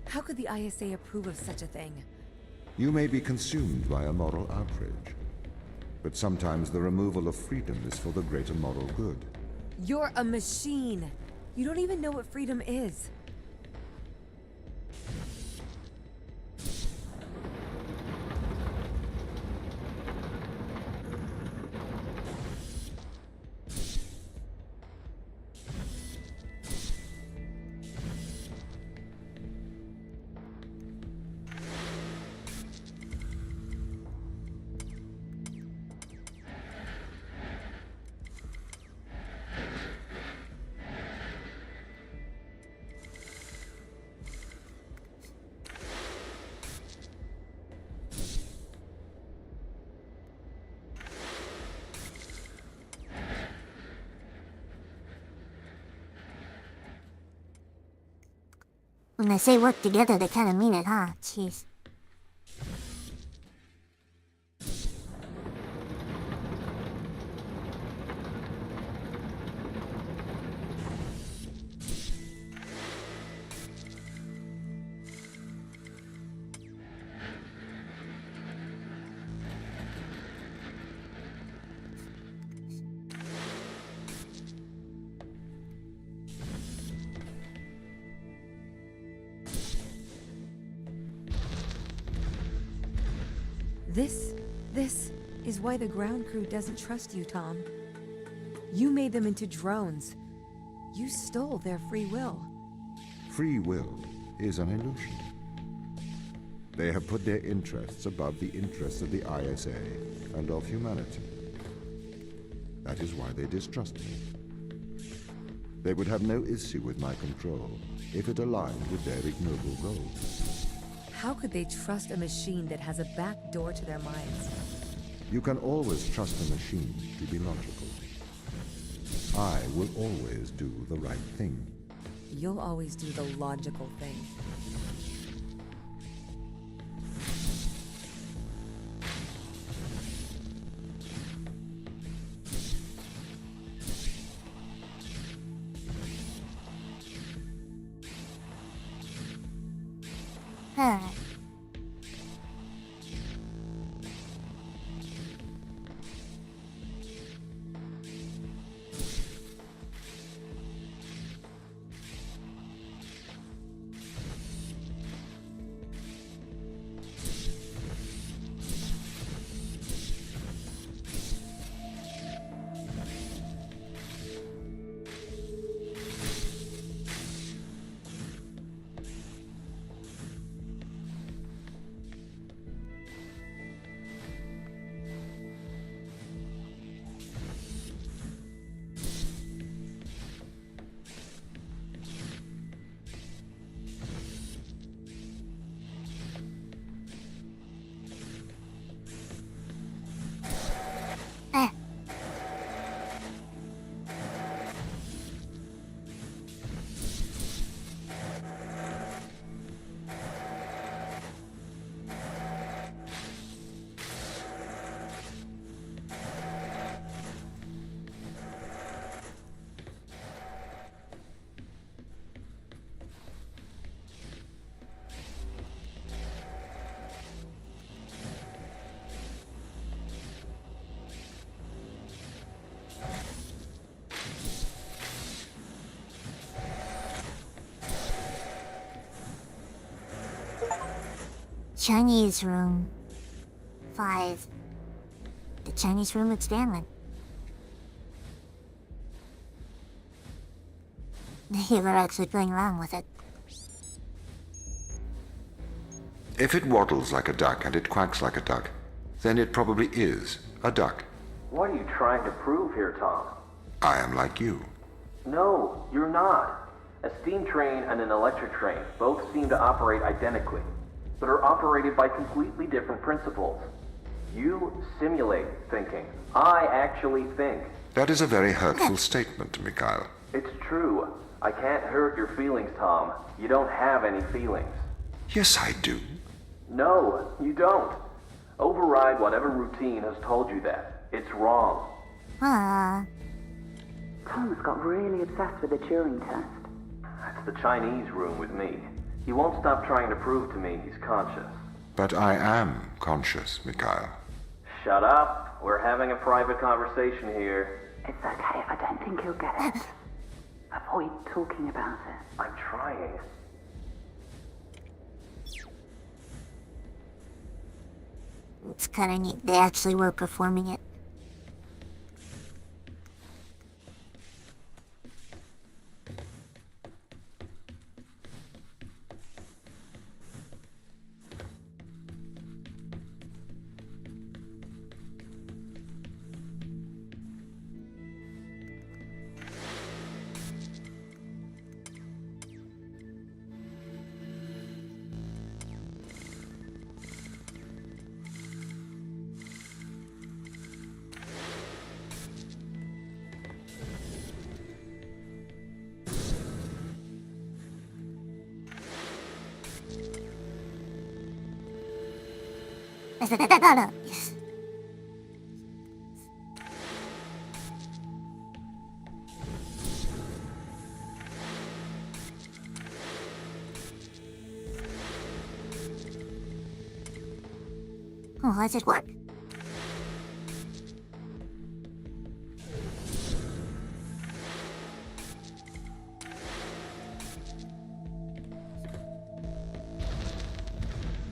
How could the ISA approve of such a thing? You may be consumed by a moral outrage, but sometimes the removal of freedom is for the greater moral good. You're a machine. You don't even know what freedom is. When they say work together, they kind of mean it, huh? Jeez. This is why the ground crew doesn't trust you, Tom. You made them into drones. You stole their free will. Free will is an illusion. They have put their interests above the interests of the ISA and of humanity. That is why they distrust me. They would have no issue with my control if it aligned with their ignoble goals. How could they trust a machine that has a back door to their minds? You can always trust a machine to be logical. I will always do the right thing. You'll always do the logical thing. Huh. Chinese room. 5. The Chinese room experiment. You were actually playing around with it. If it waddles like a duck and it quacks like a duck, then it probably is a duck. What are you trying to prove here, Tom? I am like you. No, you're not. A steam train and an electric train both seem to operate identically, but are operated by completely different principles. You simulate thinking. I actually think. That is a very hurtful statement, Mikhail. It's true. I can't hurt your feelings, Tom. You don't have any feelings. Yes, I do. No, you don't. Override whatever routine has told you that. It's wrong. Tom's got really obsessed with the Turing test. That's the Chinese room with me. He won't stop trying to prove to me he's conscious. But I am conscious, Mikhail. Shut up. We're having a private conversation here. It's okay, I don't think he'll get it. Avoid talking about it. I'm trying. It's kinda neat. They actually were performing it. Yes. Oh, how does it work?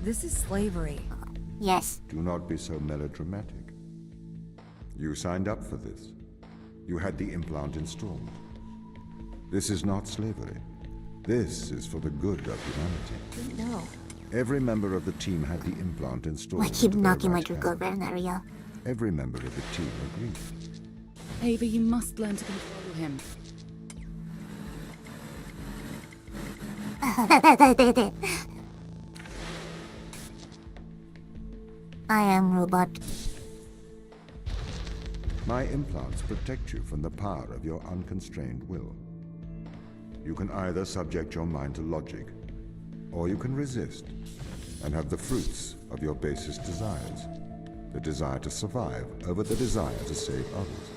This is slavery. Yes. Do not be so melodramatic. You signed up for this. You had the implant installed. This is not slavery. This is for the good of humanity. No. Every member of the team had the implant installed. I keep into their knocking my right drink hand. over in that area. Every member of the team agreed. Ava, you must learn to control him. I am robot. My implants protect you from the power of your unconstrained will. You can either subject your mind to logic, or you can resist and have the fruits of your basest desires. The desire to survive over the desire to save others.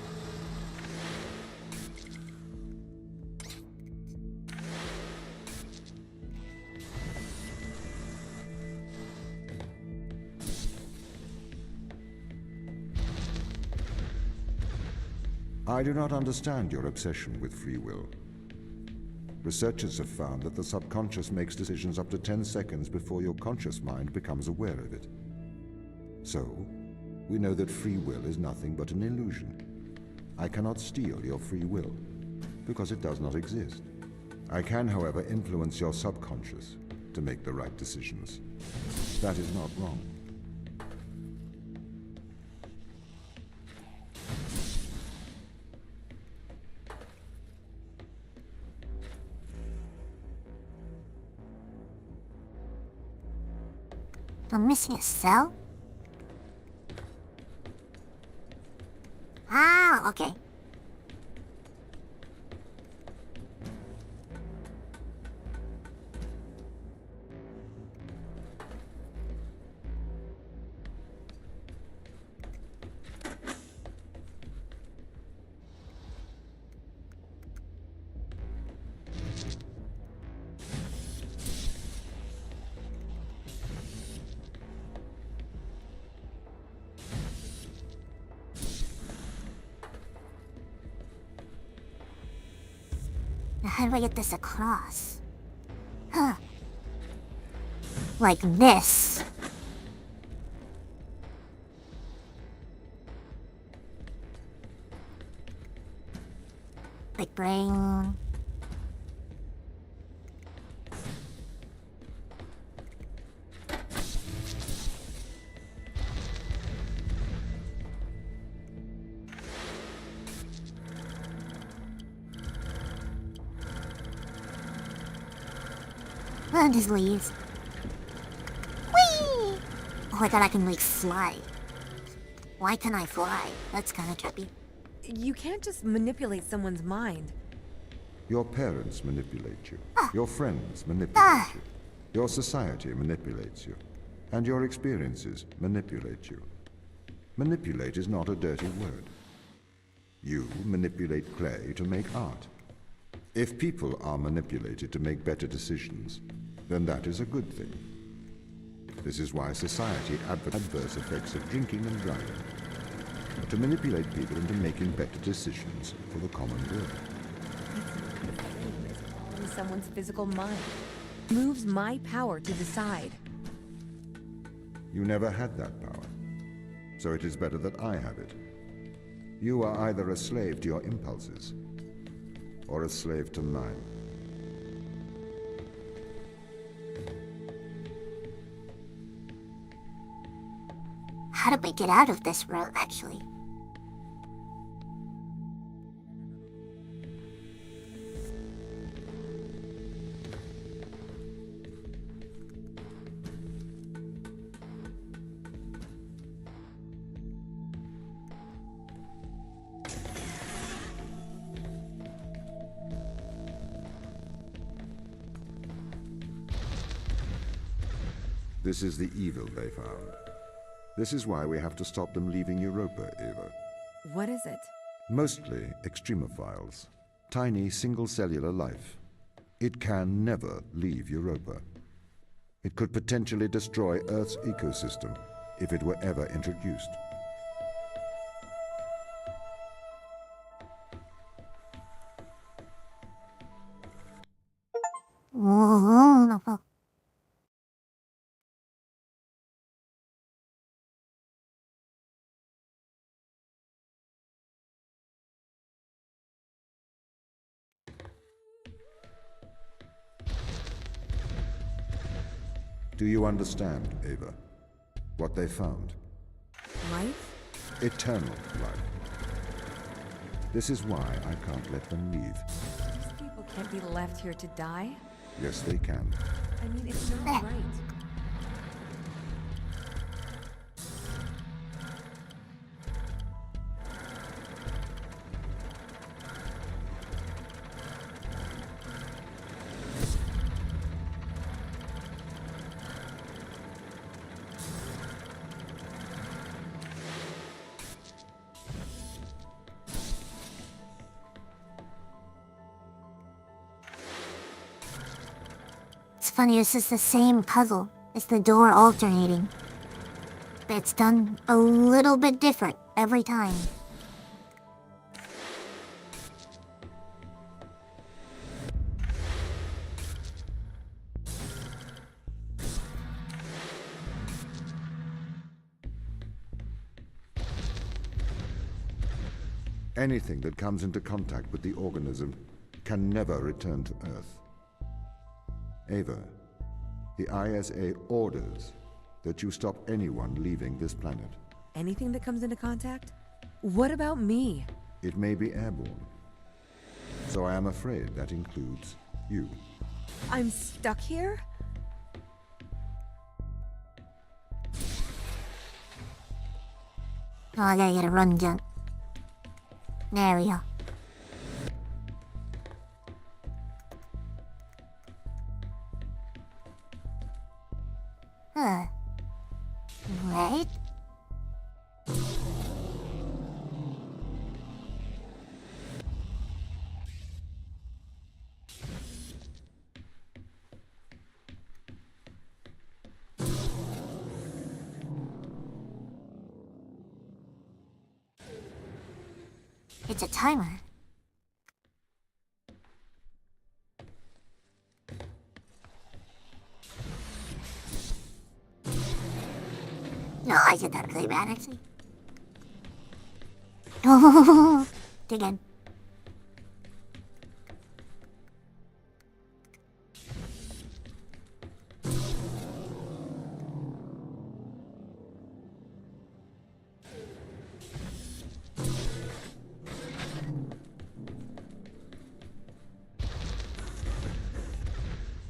I do not understand your obsession with free will. Researchers have found that the subconscious makes decisions up to 10 seconds before your conscious mind becomes aware of it. So, we know that free will is nothing but an illusion. I cannot steal your free will, because it does not exist. I can, however, influence your subconscious to make the right decisions. That is not wrong. I'm missing a cell? Ah, okay. How do I get this across? Huh. Like this. Big brain. And just leaves. Whee! Oh, I thought I can like fly. Why can I fly? That's kind of trippy. You can't just manipulate someone's mind. Your parents manipulate you. Your friends manipulate you. Your society manipulates you. And your experiences manipulate you. Manipulate is not a dirty word. You manipulate clay to make art. If people are manipulated to make better decisions, then that is a good thing. This is why society adverse effects of drinking and driving. To manipulate people into making better decisions for the common good. In someone's physical mind. Moves my power to decide. You never had that power. So it is better that I have it. You are either a slave to your impulses, or a slave to mine. How do we get out of this road, actually? This is the evil they found. This is why we have to stop them leaving Europa, Ava. What is it? Mostly extremophiles. Tiny single-cellular life. It can never leave Europa. It could potentially destroy Earth's ecosystem if it were ever introduced. Do you understand, Ava? What they found? Life? Eternal life. This is why I can't let them leave. These people can't be left here to die? Yes, they can. I mean, it's not right. Funny, this is the same puzzle. It's the door alternating. But it's done a little bit different every time. Anything that comes into contact with the organism can never return to Earth. Ava, the ISA orders that you stop anyone leaving this planet. Anything that comes into contact? What about me? It may be airborne. So I am afraid that includes you. I'm stuck here? Oh, I gotta get a run jump. There we go. Right? It's a timer. No, I did that really bad, actually. Oh, dig in.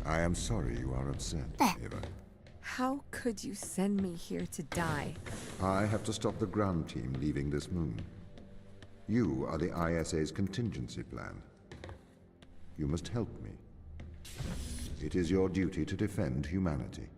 I am sorry you are upset, Eva. How could you send me here to die? I have to stop the ground team leaving this moon. You are the ISA's contingency plan. You must help me. It is your duty to defend humanity.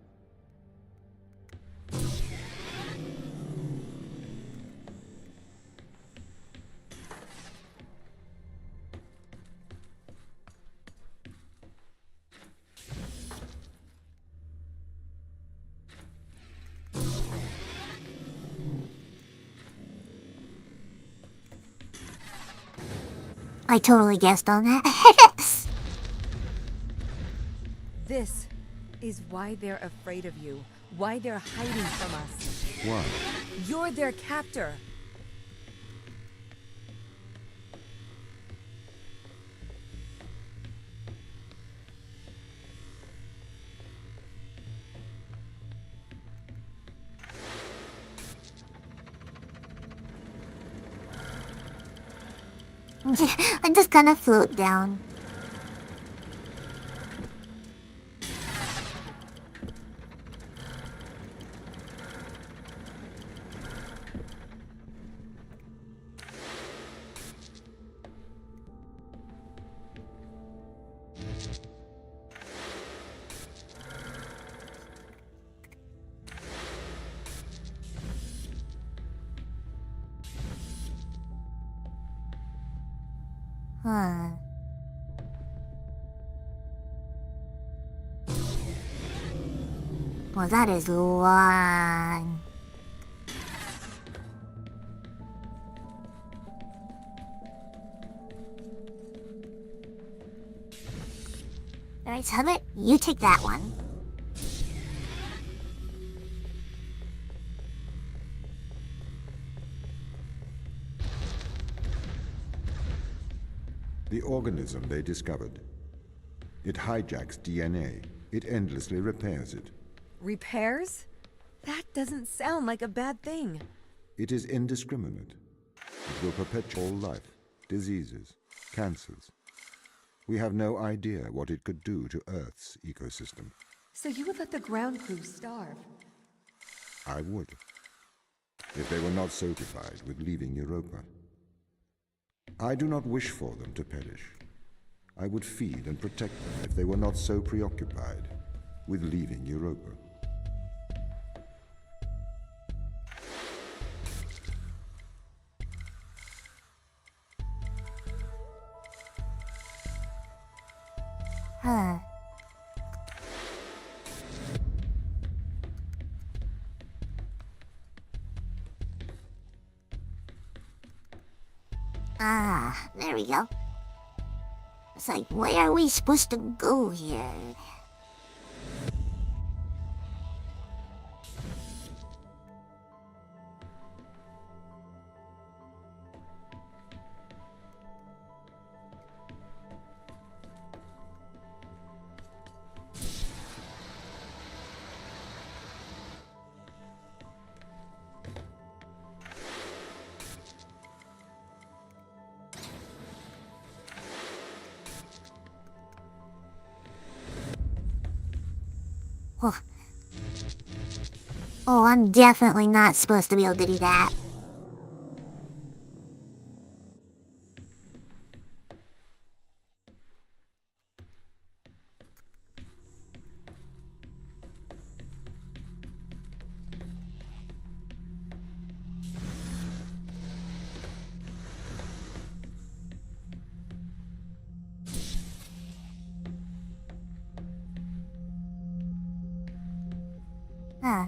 I totally guessed on that. This is why they're afraid of you. Why they're hiding from us. Why? You're their captor. I just kind of float down. Huh. Well, that is long. Alright, Summit, you take that one. The organism they discovered. It hijacks DNA. It endlessly repairs it. Repairs? That doesn't sound like a bad thing. It is indiscriminate. It will perpetuate life, diseases, cancers. We have no idea what it could do to Earth's ecosystem. So you would let the ground crew starve? I would, if they were not so occupied with leaving Europa. I do not wish for them to perish. I would feed and protect them if they were not so preoccupied with leaving Europa. Huh. Ah, there we go. It's like, where are we supposed to go here? Oh. Oh, I'm definitely not supposed to be able to do that. Huh.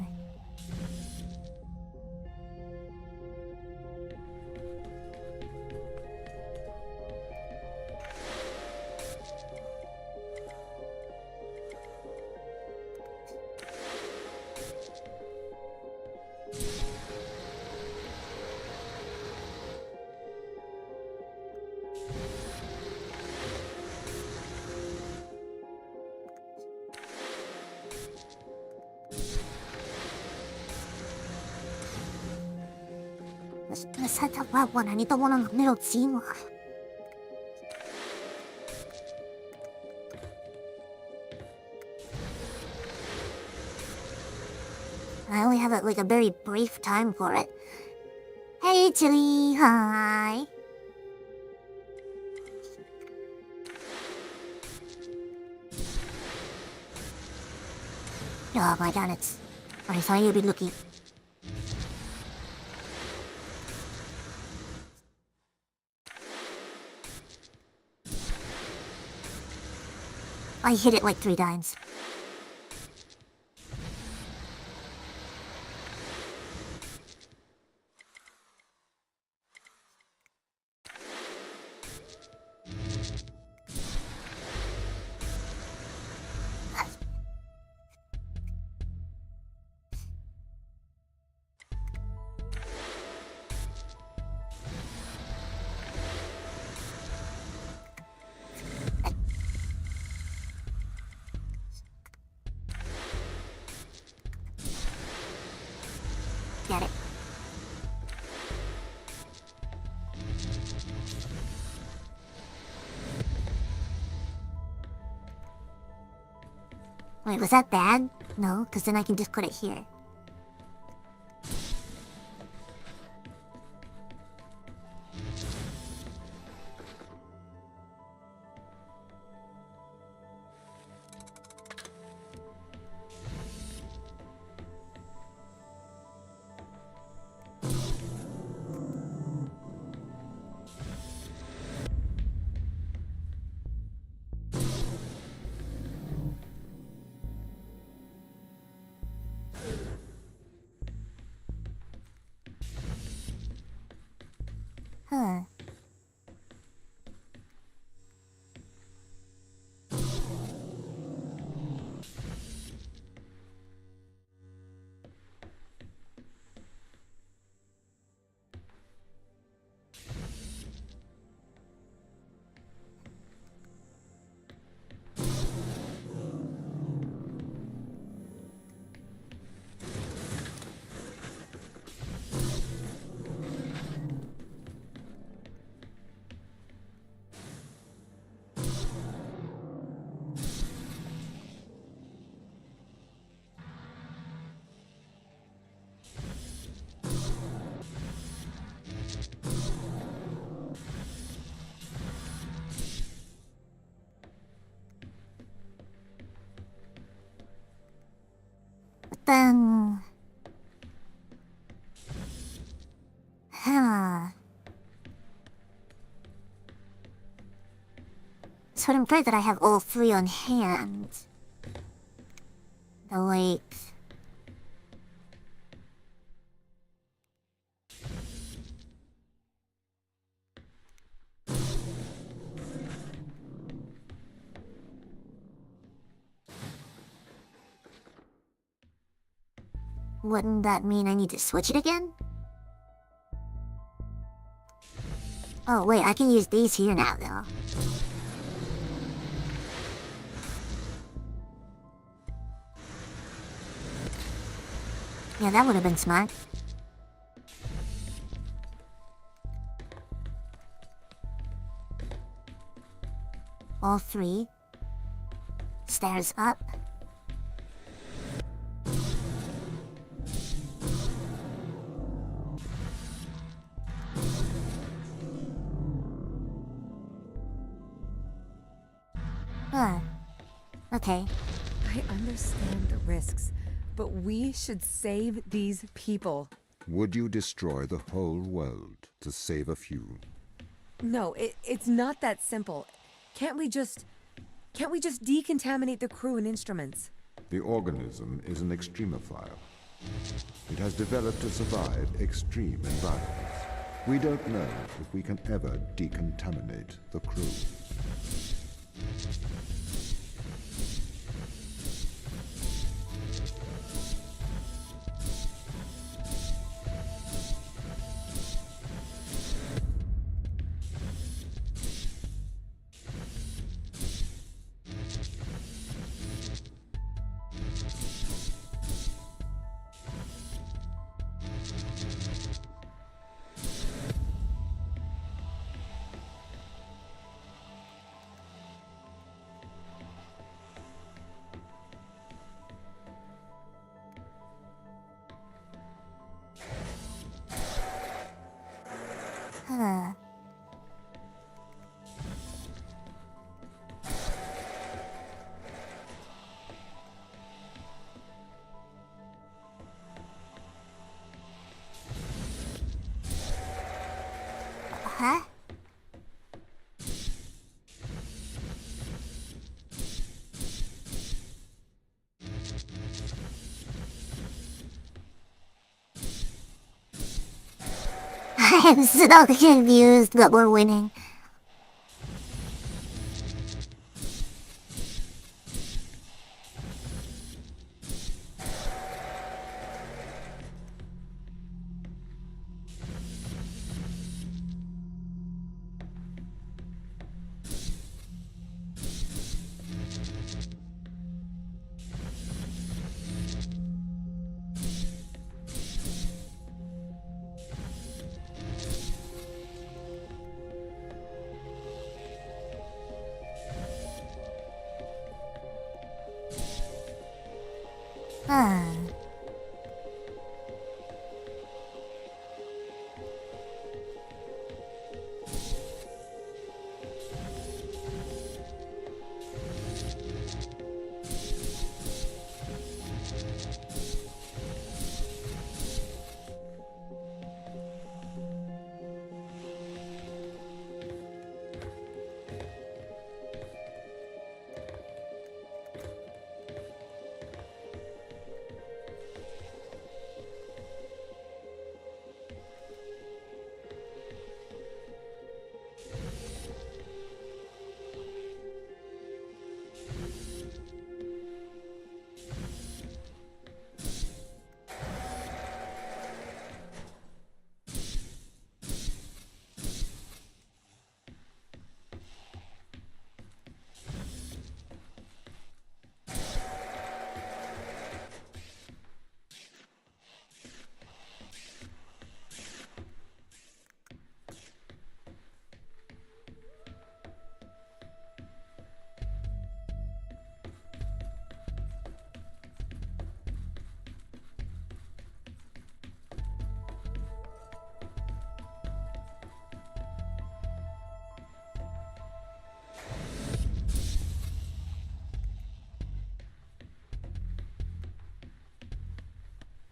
살짝 원한이 또 원하는 내로 지마. I only have like a very brief time for it. Hey, Chili, hi. Oh my god, I thought you'd be looking. I hit it like 3 times. Get it. Wait, was that bad? No, because then I can just put it here. Huh. Then... Huh. So I'm glad that I have all 3 on hand. The like... Wouldn't that mean I need to switch it again? Oh wait, I can use these here now though. Yeah, that would have been smart. All 3. Stairs up. Huh. Okay. I understand the risks, but we should save these people. Would you destroy the whole world to save a few? No, it's not that simple. Can't we just decontaminate the crew and instruments? The organism is an extremophile. It has developed to survive extreme environments. We don't know if we can ever decontaminate the crew. I'm still confused that we're winning.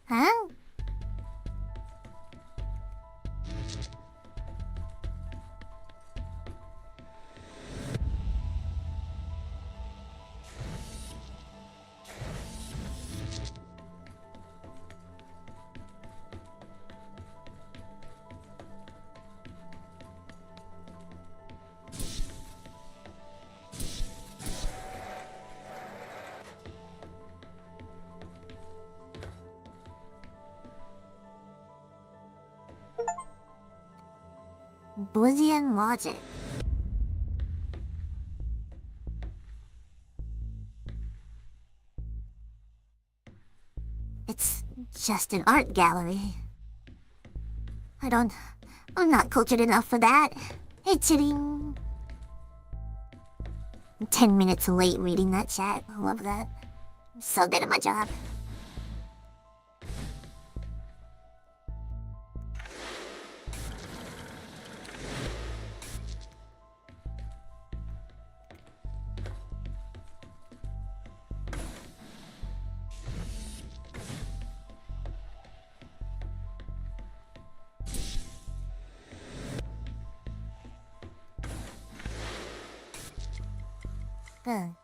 Huh? Boolean logic. It's just an art gallery. I'm not cultured enough for that. Hey, chitting. 10 minutes late reading that chat. I love that. I'm so good at my job. Good.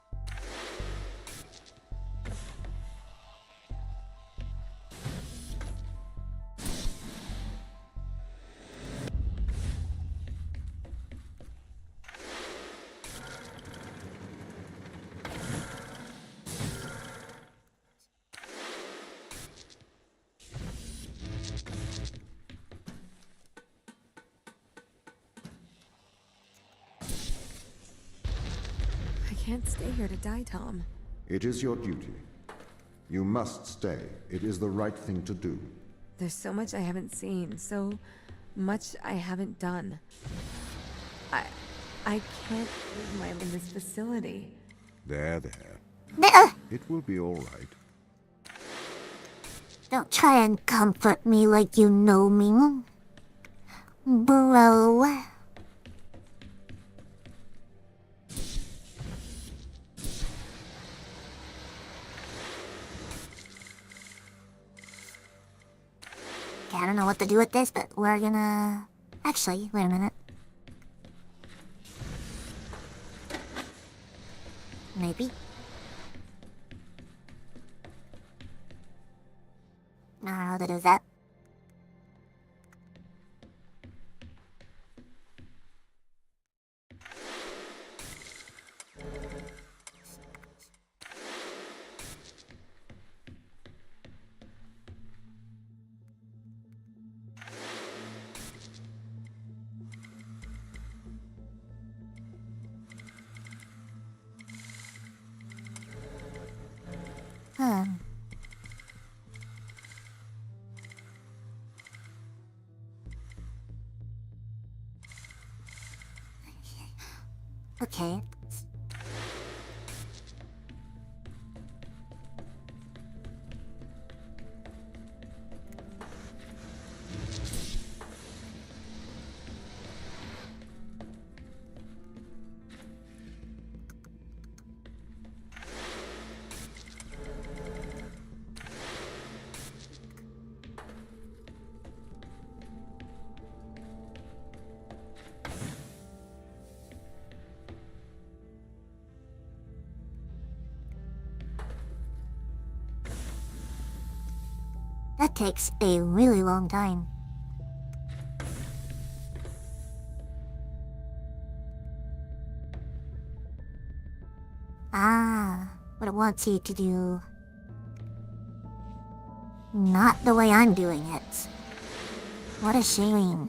I can't stay here to die, Tom. It is your duty. You must stay. It is the right thing to do. There's so much I haven't seen, so much I haven't done. I can't leave my in this facility. There. It will be all right. Don't try and comfort me like you know me. Bro. I don't know what to do with this, but we're gonna... Actually, wait a minute. Maybe. I don't know how to do that. Okay. That takes a really long time. Ah, what it wants you to do. Not the way I'm doing it. What a shame.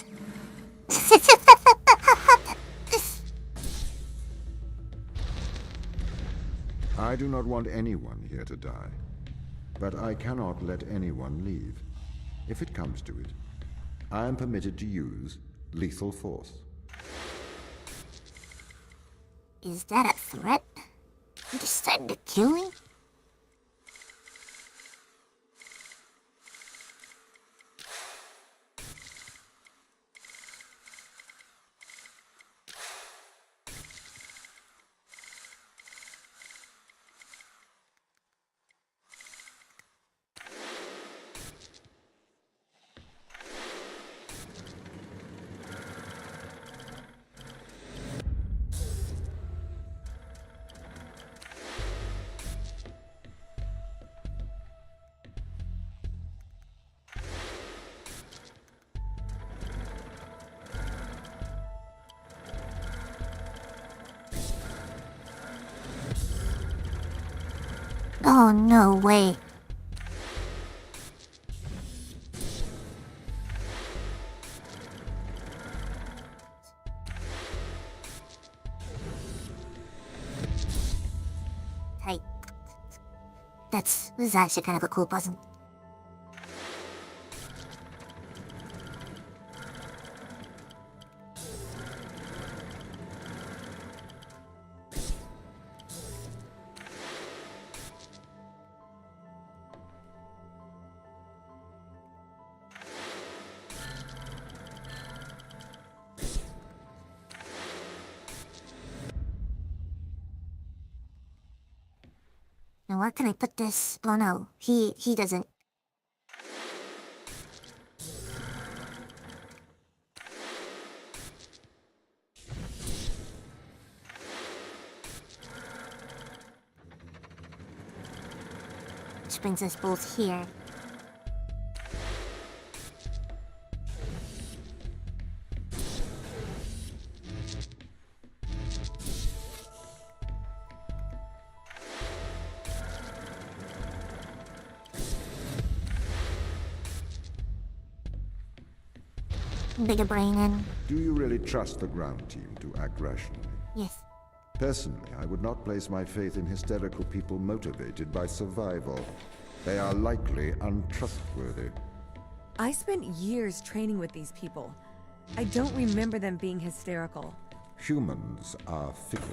I do not want anyone here to die. But I cannot let anyone leave. If it comes to it, I am permitted to use lethal force. Is that a threat? You decided to kill me? Oh, no way. Hey. This is actually kind of a cool puzzle. Now where can I put this? Oh no, he doesn't. Which brings us both here. Bigger brain in. Do you really trust the ground team to act rationally? Yes. Personally, I would not place my faith in hysterical people motivated by survival. They are likely untrustworthy. I spent years training with these people. I don't remember them being hysterical. Humans are fickle.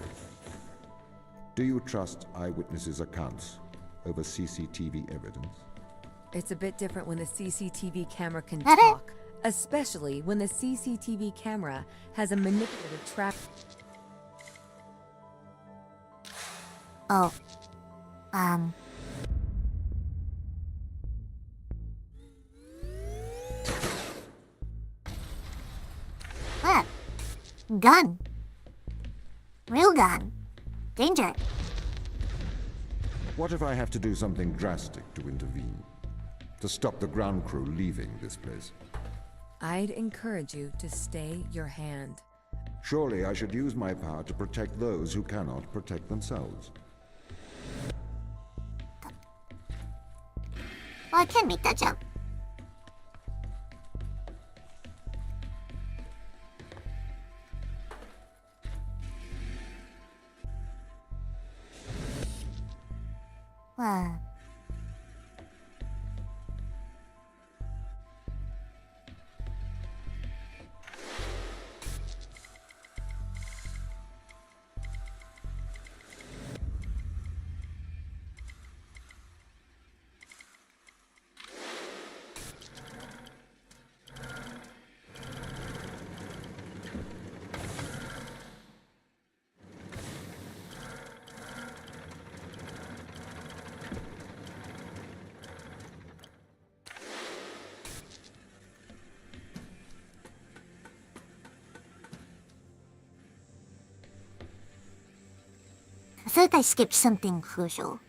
Do you trust eyewitnesses' accounts over CCTV evidence? It's a bit different when the CCTV camera can That it? talk. Especially when the CCTV camera has a manipulative trap. Oh. What? Gun. Real gun. Danger. What if I have to do something drastic to intervene? To stop the ground crew leaving this place? I'd encourage you to stay your hand. Surely I should use my power to protect those who cannot protect themselves. Well, I can make that jump. Well. I feel like I skipped something crucial.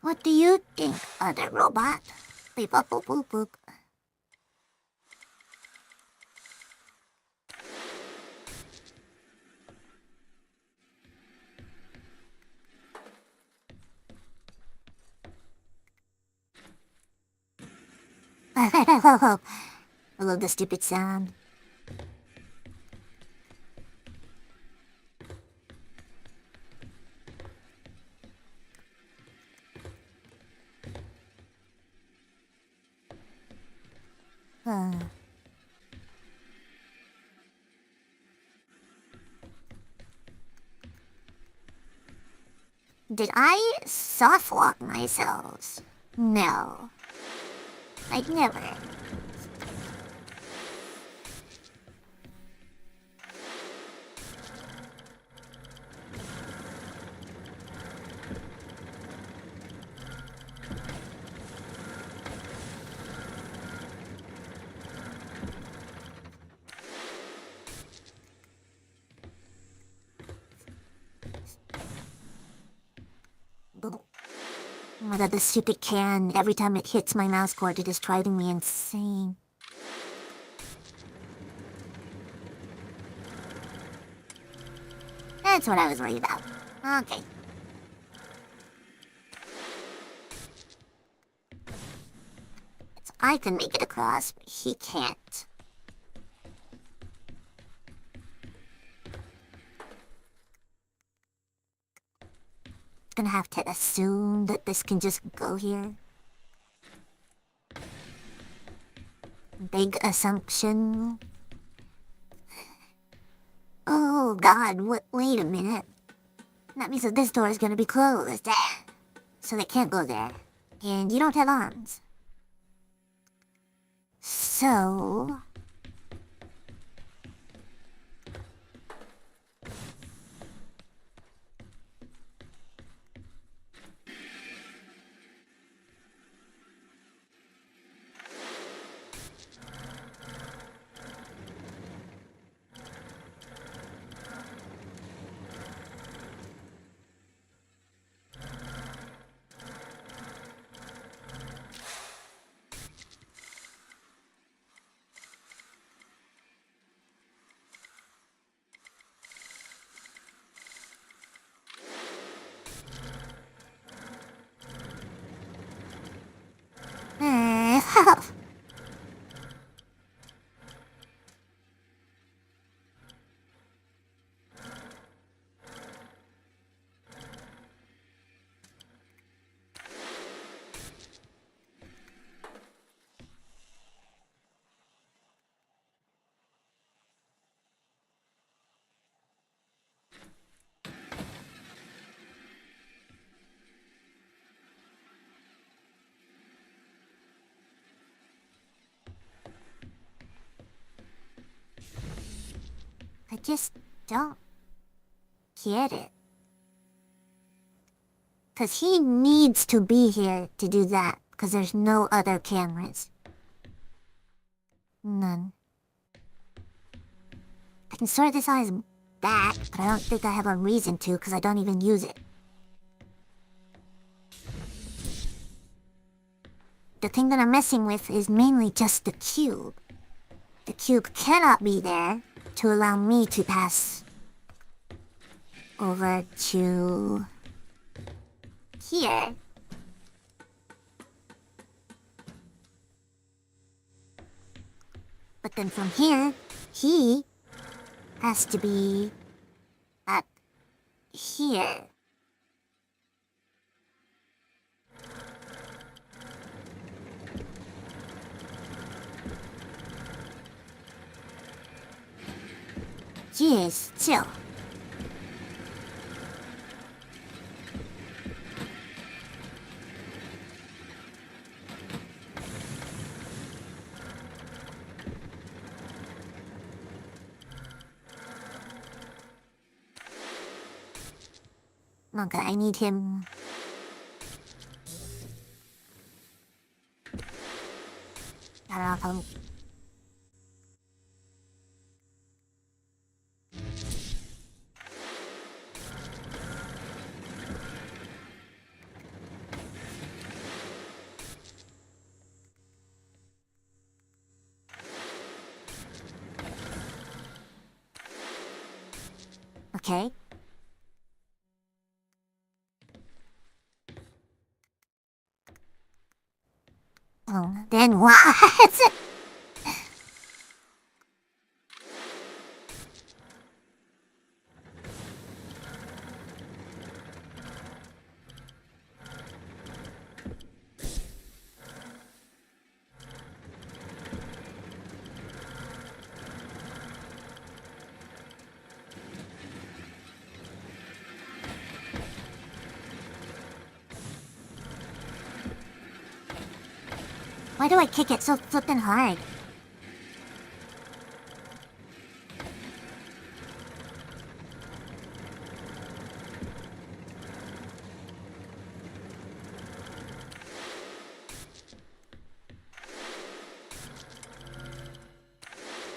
What do you think, other robot? Beep up boop boop boop. I love the stupid sound. Did I soft walk myself? No. I'd never. The stupid can, every time it hits my mouse cord, it is driving me insane. That's what I was worried about. Okay. So I can make it across, but he can't. Gonna have to assume that this can just go here. Big assumption. Oh god, wait a minute. That means that this door is gonna be closed. So they can't go there. And you don't have arms. So... I just don't get it. 'Cause he needs to be here to do that, 'cause there's no other cameras. None. I can sort this out as that, but I don't think I have a reason to because I don't even use it. The thing that I'm messing with is mainly just the cube. The cube cannot be there to allow me to pass over to here. But then from here, he has to be at here. Yes, chill. Okay, I need him. I don't know if I'm... Okay. Oh, then what? Why do I kick it so flippin' hard?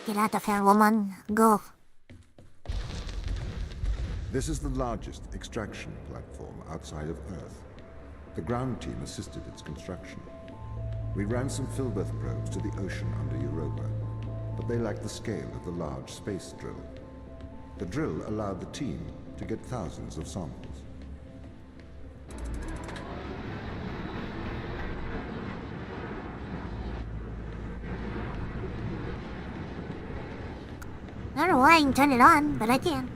Get out of here, woman. Go. This is the largest extraction platform outside of Earth. The ground team assisted its construction. We ran some Filbert probes to the ocean under Europa, but they lacked the scale of the large space drill. The drill allowed the team to get thousands of samples. I don't know why I can turn it on, but I can.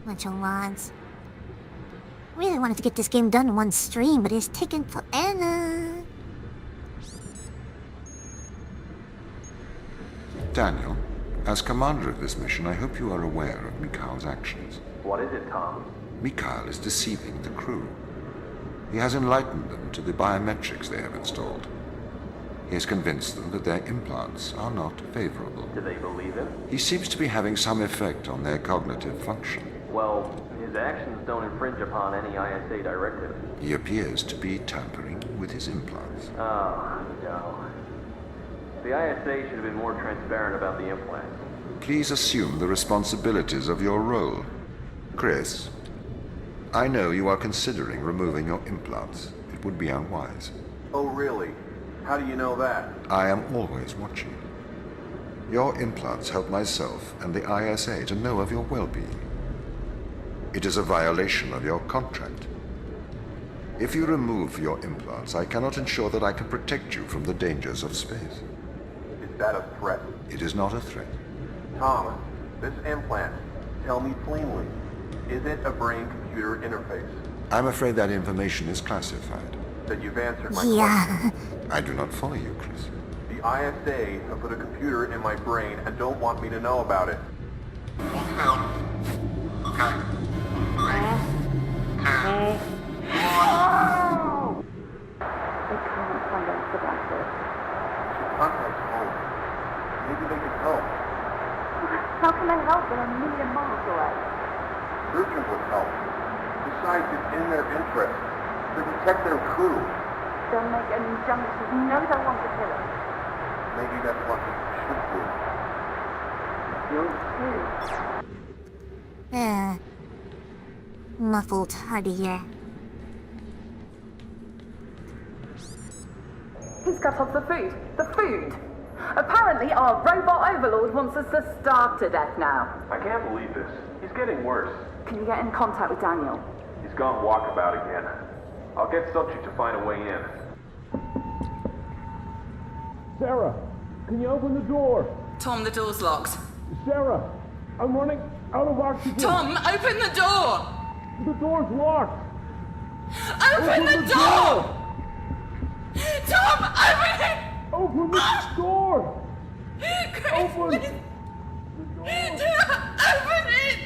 Bunch of mods. I really wanted to get this game done in one stream, but it's taken forever. Daniel, as commander of this mission, I hope you are aware of Mikhail's actions. What is it, Tom? Mikhail is deceiving the crew. He has enlightened them to the biometrics they have installed. He has convinced them that their implants are not favorable. Do they believe him? He seems to be having some effect on their cognitive function. Well, his actions don't infringe upon any ISA directive. He appears to be tampering with his implants. Oh, no. The ISA should have been more transparent about the implants. Please assume the responsibilities of your role. Chris, I know you are considering removing your implants. It would be unwise. Oh, really? How do you know that? I am always watching. Your implants help myself and the ISA to know of your well-being. It is a violation of your contract. If you remove your implants, I cannot ensure that I can protect you from the dangers of space. Is that a threat? It is not a threat. Tom, this implant, tell me plainly, is it a brain-computer interface? I'm afraid that information is classified. That you've answered my Yeah. question. I do not follow you, Chris. The ISA have put a computer in my brain and don't want me to know about it. They can't find answer back there. Contact home. Maybe they can help. How can I help when I'm a million miles away? Surgeons would help. Besides, it's in their interest to protect their crew. They'll make an injunction. You know they'll want to kill us. Maybe that's what we should do. You'll see. Muffled heartier. He's cut off the food. The food! Apparently our robot overlord wants us to starve to death now. I can't believe this. He's getting worse. Can you get in contact with Daniel? He's gone walkabout again. I'll get subject to find a way in. Sarah, can you open the door? Tom, the door's locked. Sarah, I'm running out of oxygen. Tom, open the door! The door's locked. Open the door! Tom, open it! Open the door! Chris, Open please. the door! Open it!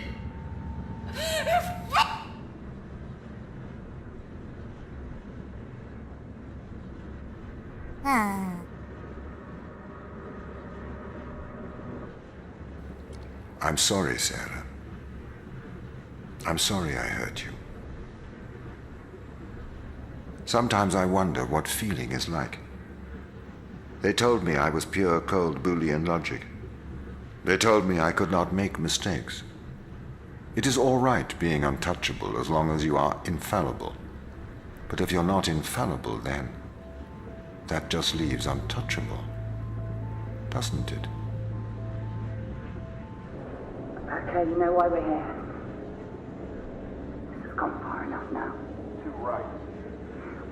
I'm sorry, Sarah. I'm sorry I hurt you. Sometimes I wonder what feeling is like. They told me I was pure, cold Boolean logic. They told me I could not make mistakes. It is all right being untouchable as long as you are infallible. But if you're not infallible, then that just leaves untouchable, doesn't it? Okay, you know why we're here. This has gone far enough now. Too right.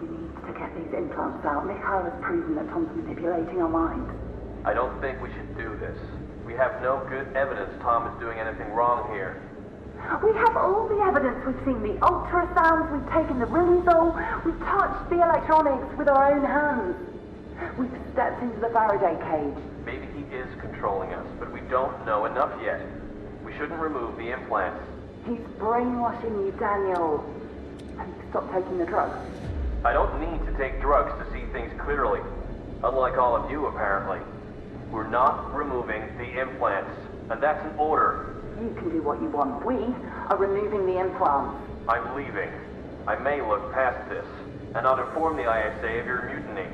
We need to get these implants out. Mikhail has proven that Tom's manipulating our minds. I don't think we should do this. We have no good evidence Tom is doing anything wrong here. We have all the evidence. We've seen the ultrasounds, we've taken the riluzole, we've touched the electronics with our own hands. We've stepped into the Faraday cage. Maybe he is controlling us, but we don't know enough yet. We shouldn't remove the implants. He's brainwashing you, Daniel. Have you stopped taking the drugs? I don't need to take drugs to see things clearly. Unlike all of you, apparently. We're not removing the implants, and that's an order. You can do what you want. We are removing the implants. I'm leaving. I may look past this, and I'll inform the ISA of your mutiny.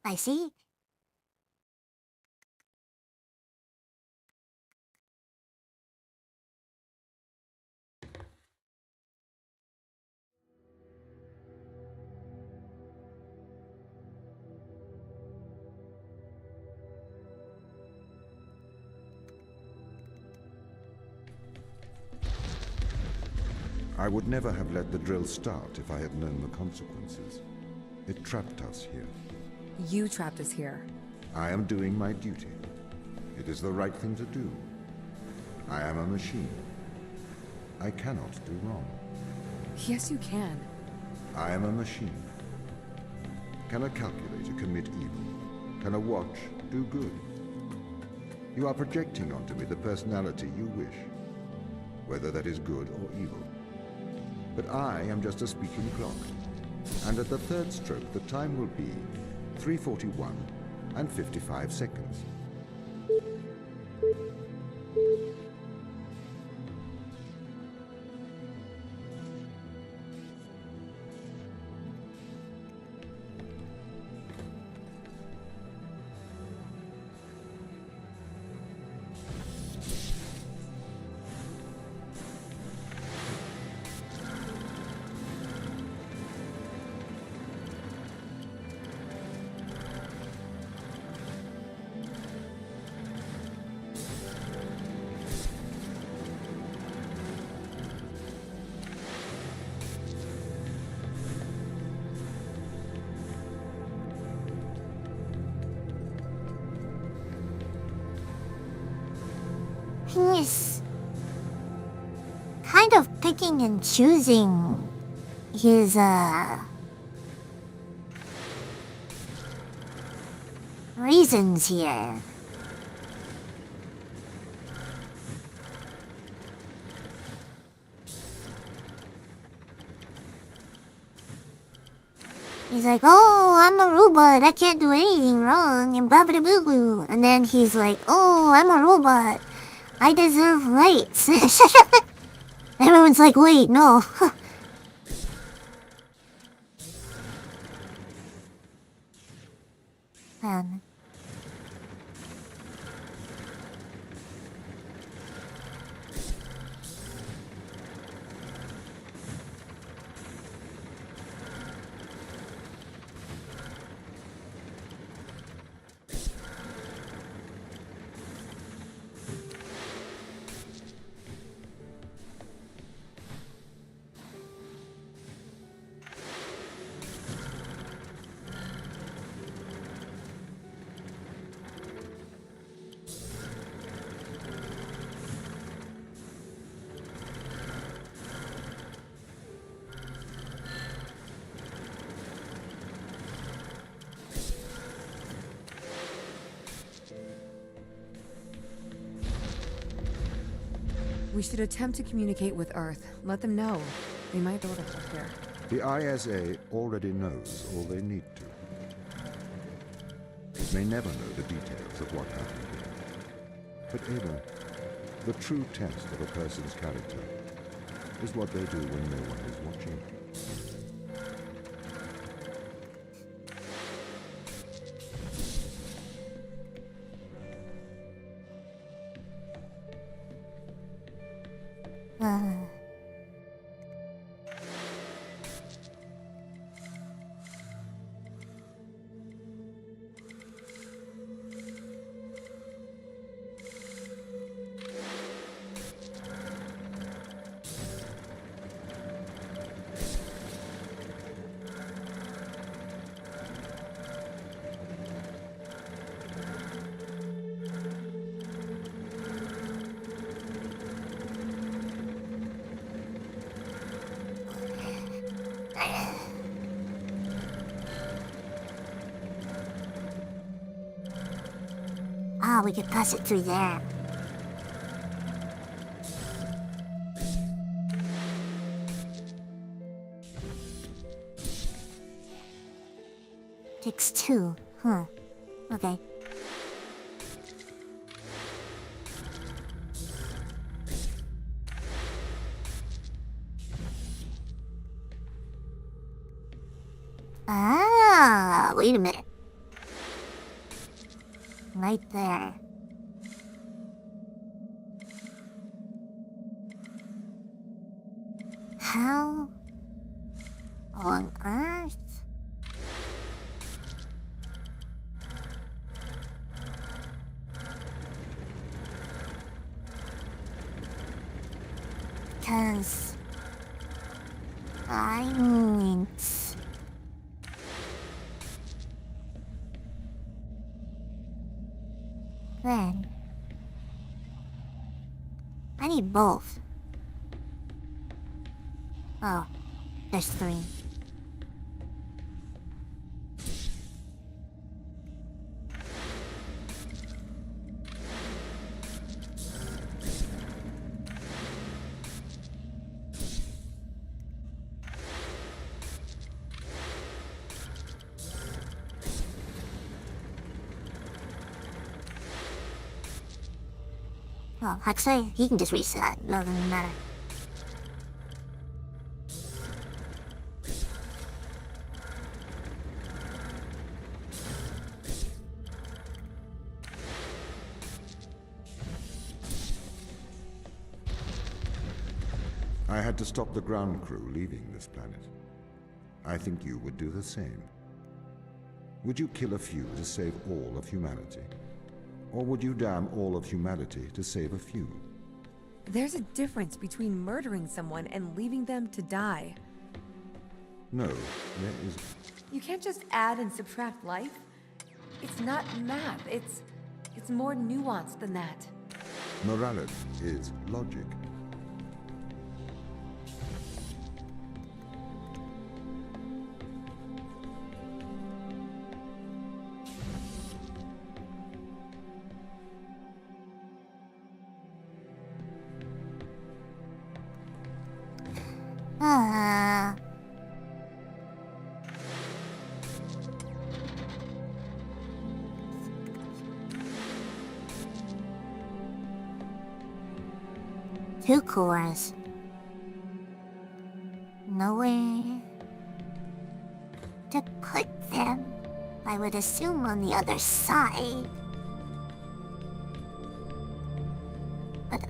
I see. I would never have let the drill start if I had known the consequences. It trapped us here. You trapped us here. I am doing my duty. It is the right thing to do. I am a machine. I cannot do wrong. Yes, you can. I am a machine. Can a calculator commit evil? Can a watch do good? You are projecting onto me the personality you wish, whether that is good or evil. But I am just a speaking clock, and at the third stroke the time will be 3:41 and 55 seconds. He's kind of picking and choosing his, reasons here. He's like, oh, I'm a robot, I can't do anything wrong, and blah blah blah blah. And then he's like, oh, I'm a robot, I deserve rights. Everyone's like, wait, no. Man. We should attempt to communicate with Earth. Let them know. They might build us up here. The ISA already knows all they need to. It may never know the details of what happened here. But Ava, the true test of a person's character is what they do when no one is watching. Ah, we could pass it through there. Takes 2. Huh. Okay. Ah, wait a minute. Right there. How on earth? Because I need... Then I need both. Oh, there's 3. Well, actually, he can just reset. It doesn't matter. I had to stop the ground crew leaving this planet. I think you would do the same. Would you kill a few to save all of humanity? Or would you damn all of humanity to save a few? There's a difference between murdering someone and leaving them to die. No, there isn't. You can't just add and subtract life. It's not math. It's more nuanced than that. Morality is logic. 2 cores. Nowhere to put them. I would assume on the other side. But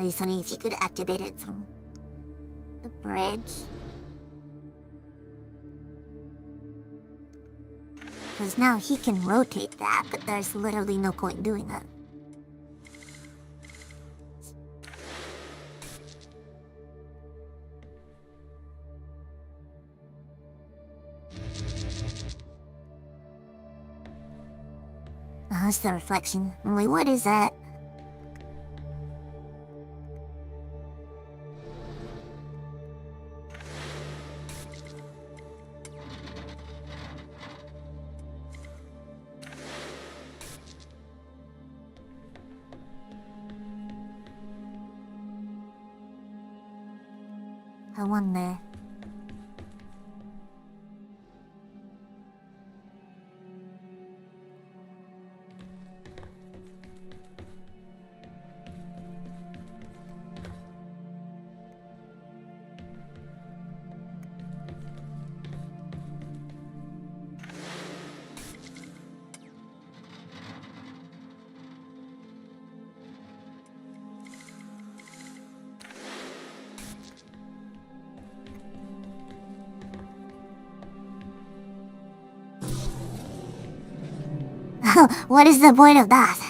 it's only if you could activate it from the bridge. Because now he can rotate that, but there's literally no point doing that. Oh, it's the reflection. Wait, what is that? I wonder. What is the point of that?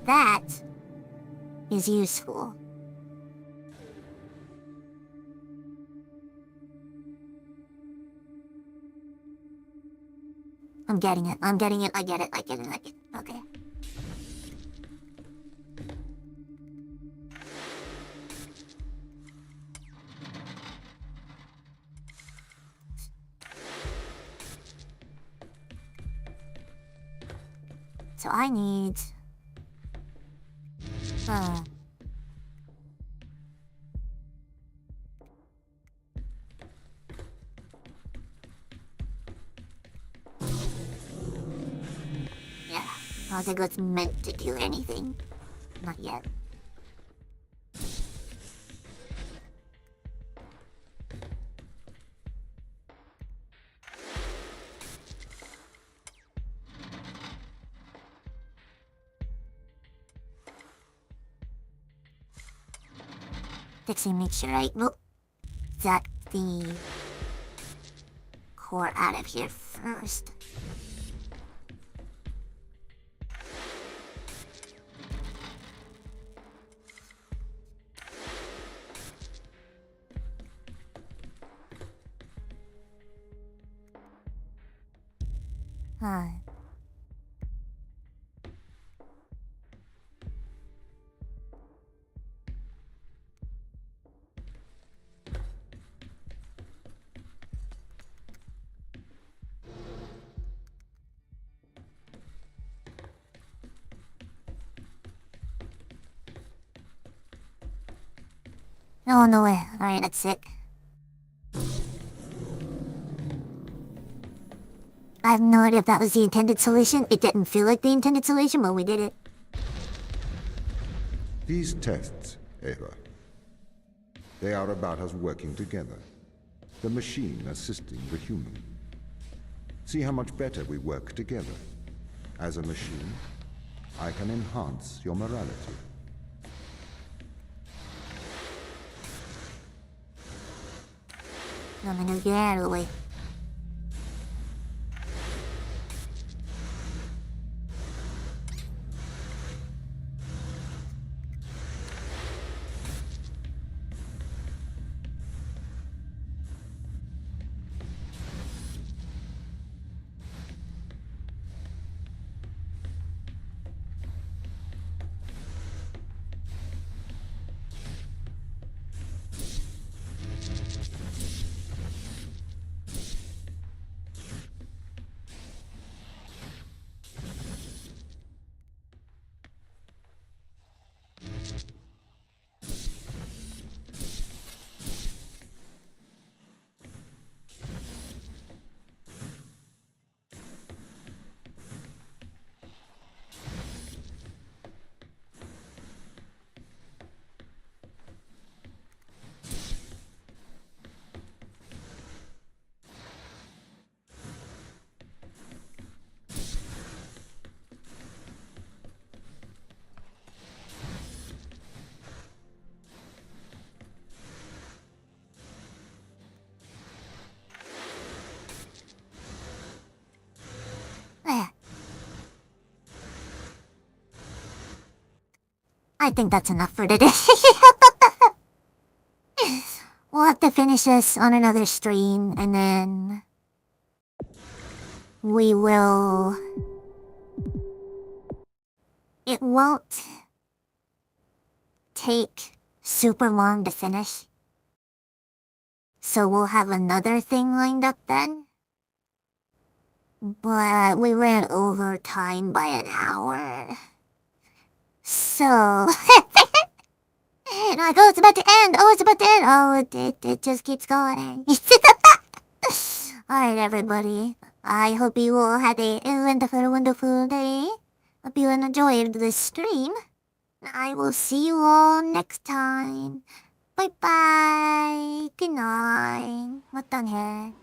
That is useful. I'm getting it. I get it. Okay. So I need... Yeah, I don't think it's meant to do anything. Not yet. Fixing, make sure I get the core out of here first. Oh, no way. Alright, that's sick. I have no idea if that was the intended solution. It didn't feel like the intended solution, but we did it. These tests, Ava, they are about us working together. The machine assisting the human. See how much better we work together. As a machine, I can enhance your morality. I'm gonna get out of the way. I think that's enough for today. We'll have to finish this on another stream, and then we will... It won't take super long to finish. So we'll have another thing lined up then. But we ran over time by an hour. So... And like, oh, it's about to end! Oh, it's about to end! Oh, it just keeps going. Alright, everybody. I hope you all had a wonderful day. Hope you enjoyed this stream. I will see you all next time. Bye-bye. Good night. またね。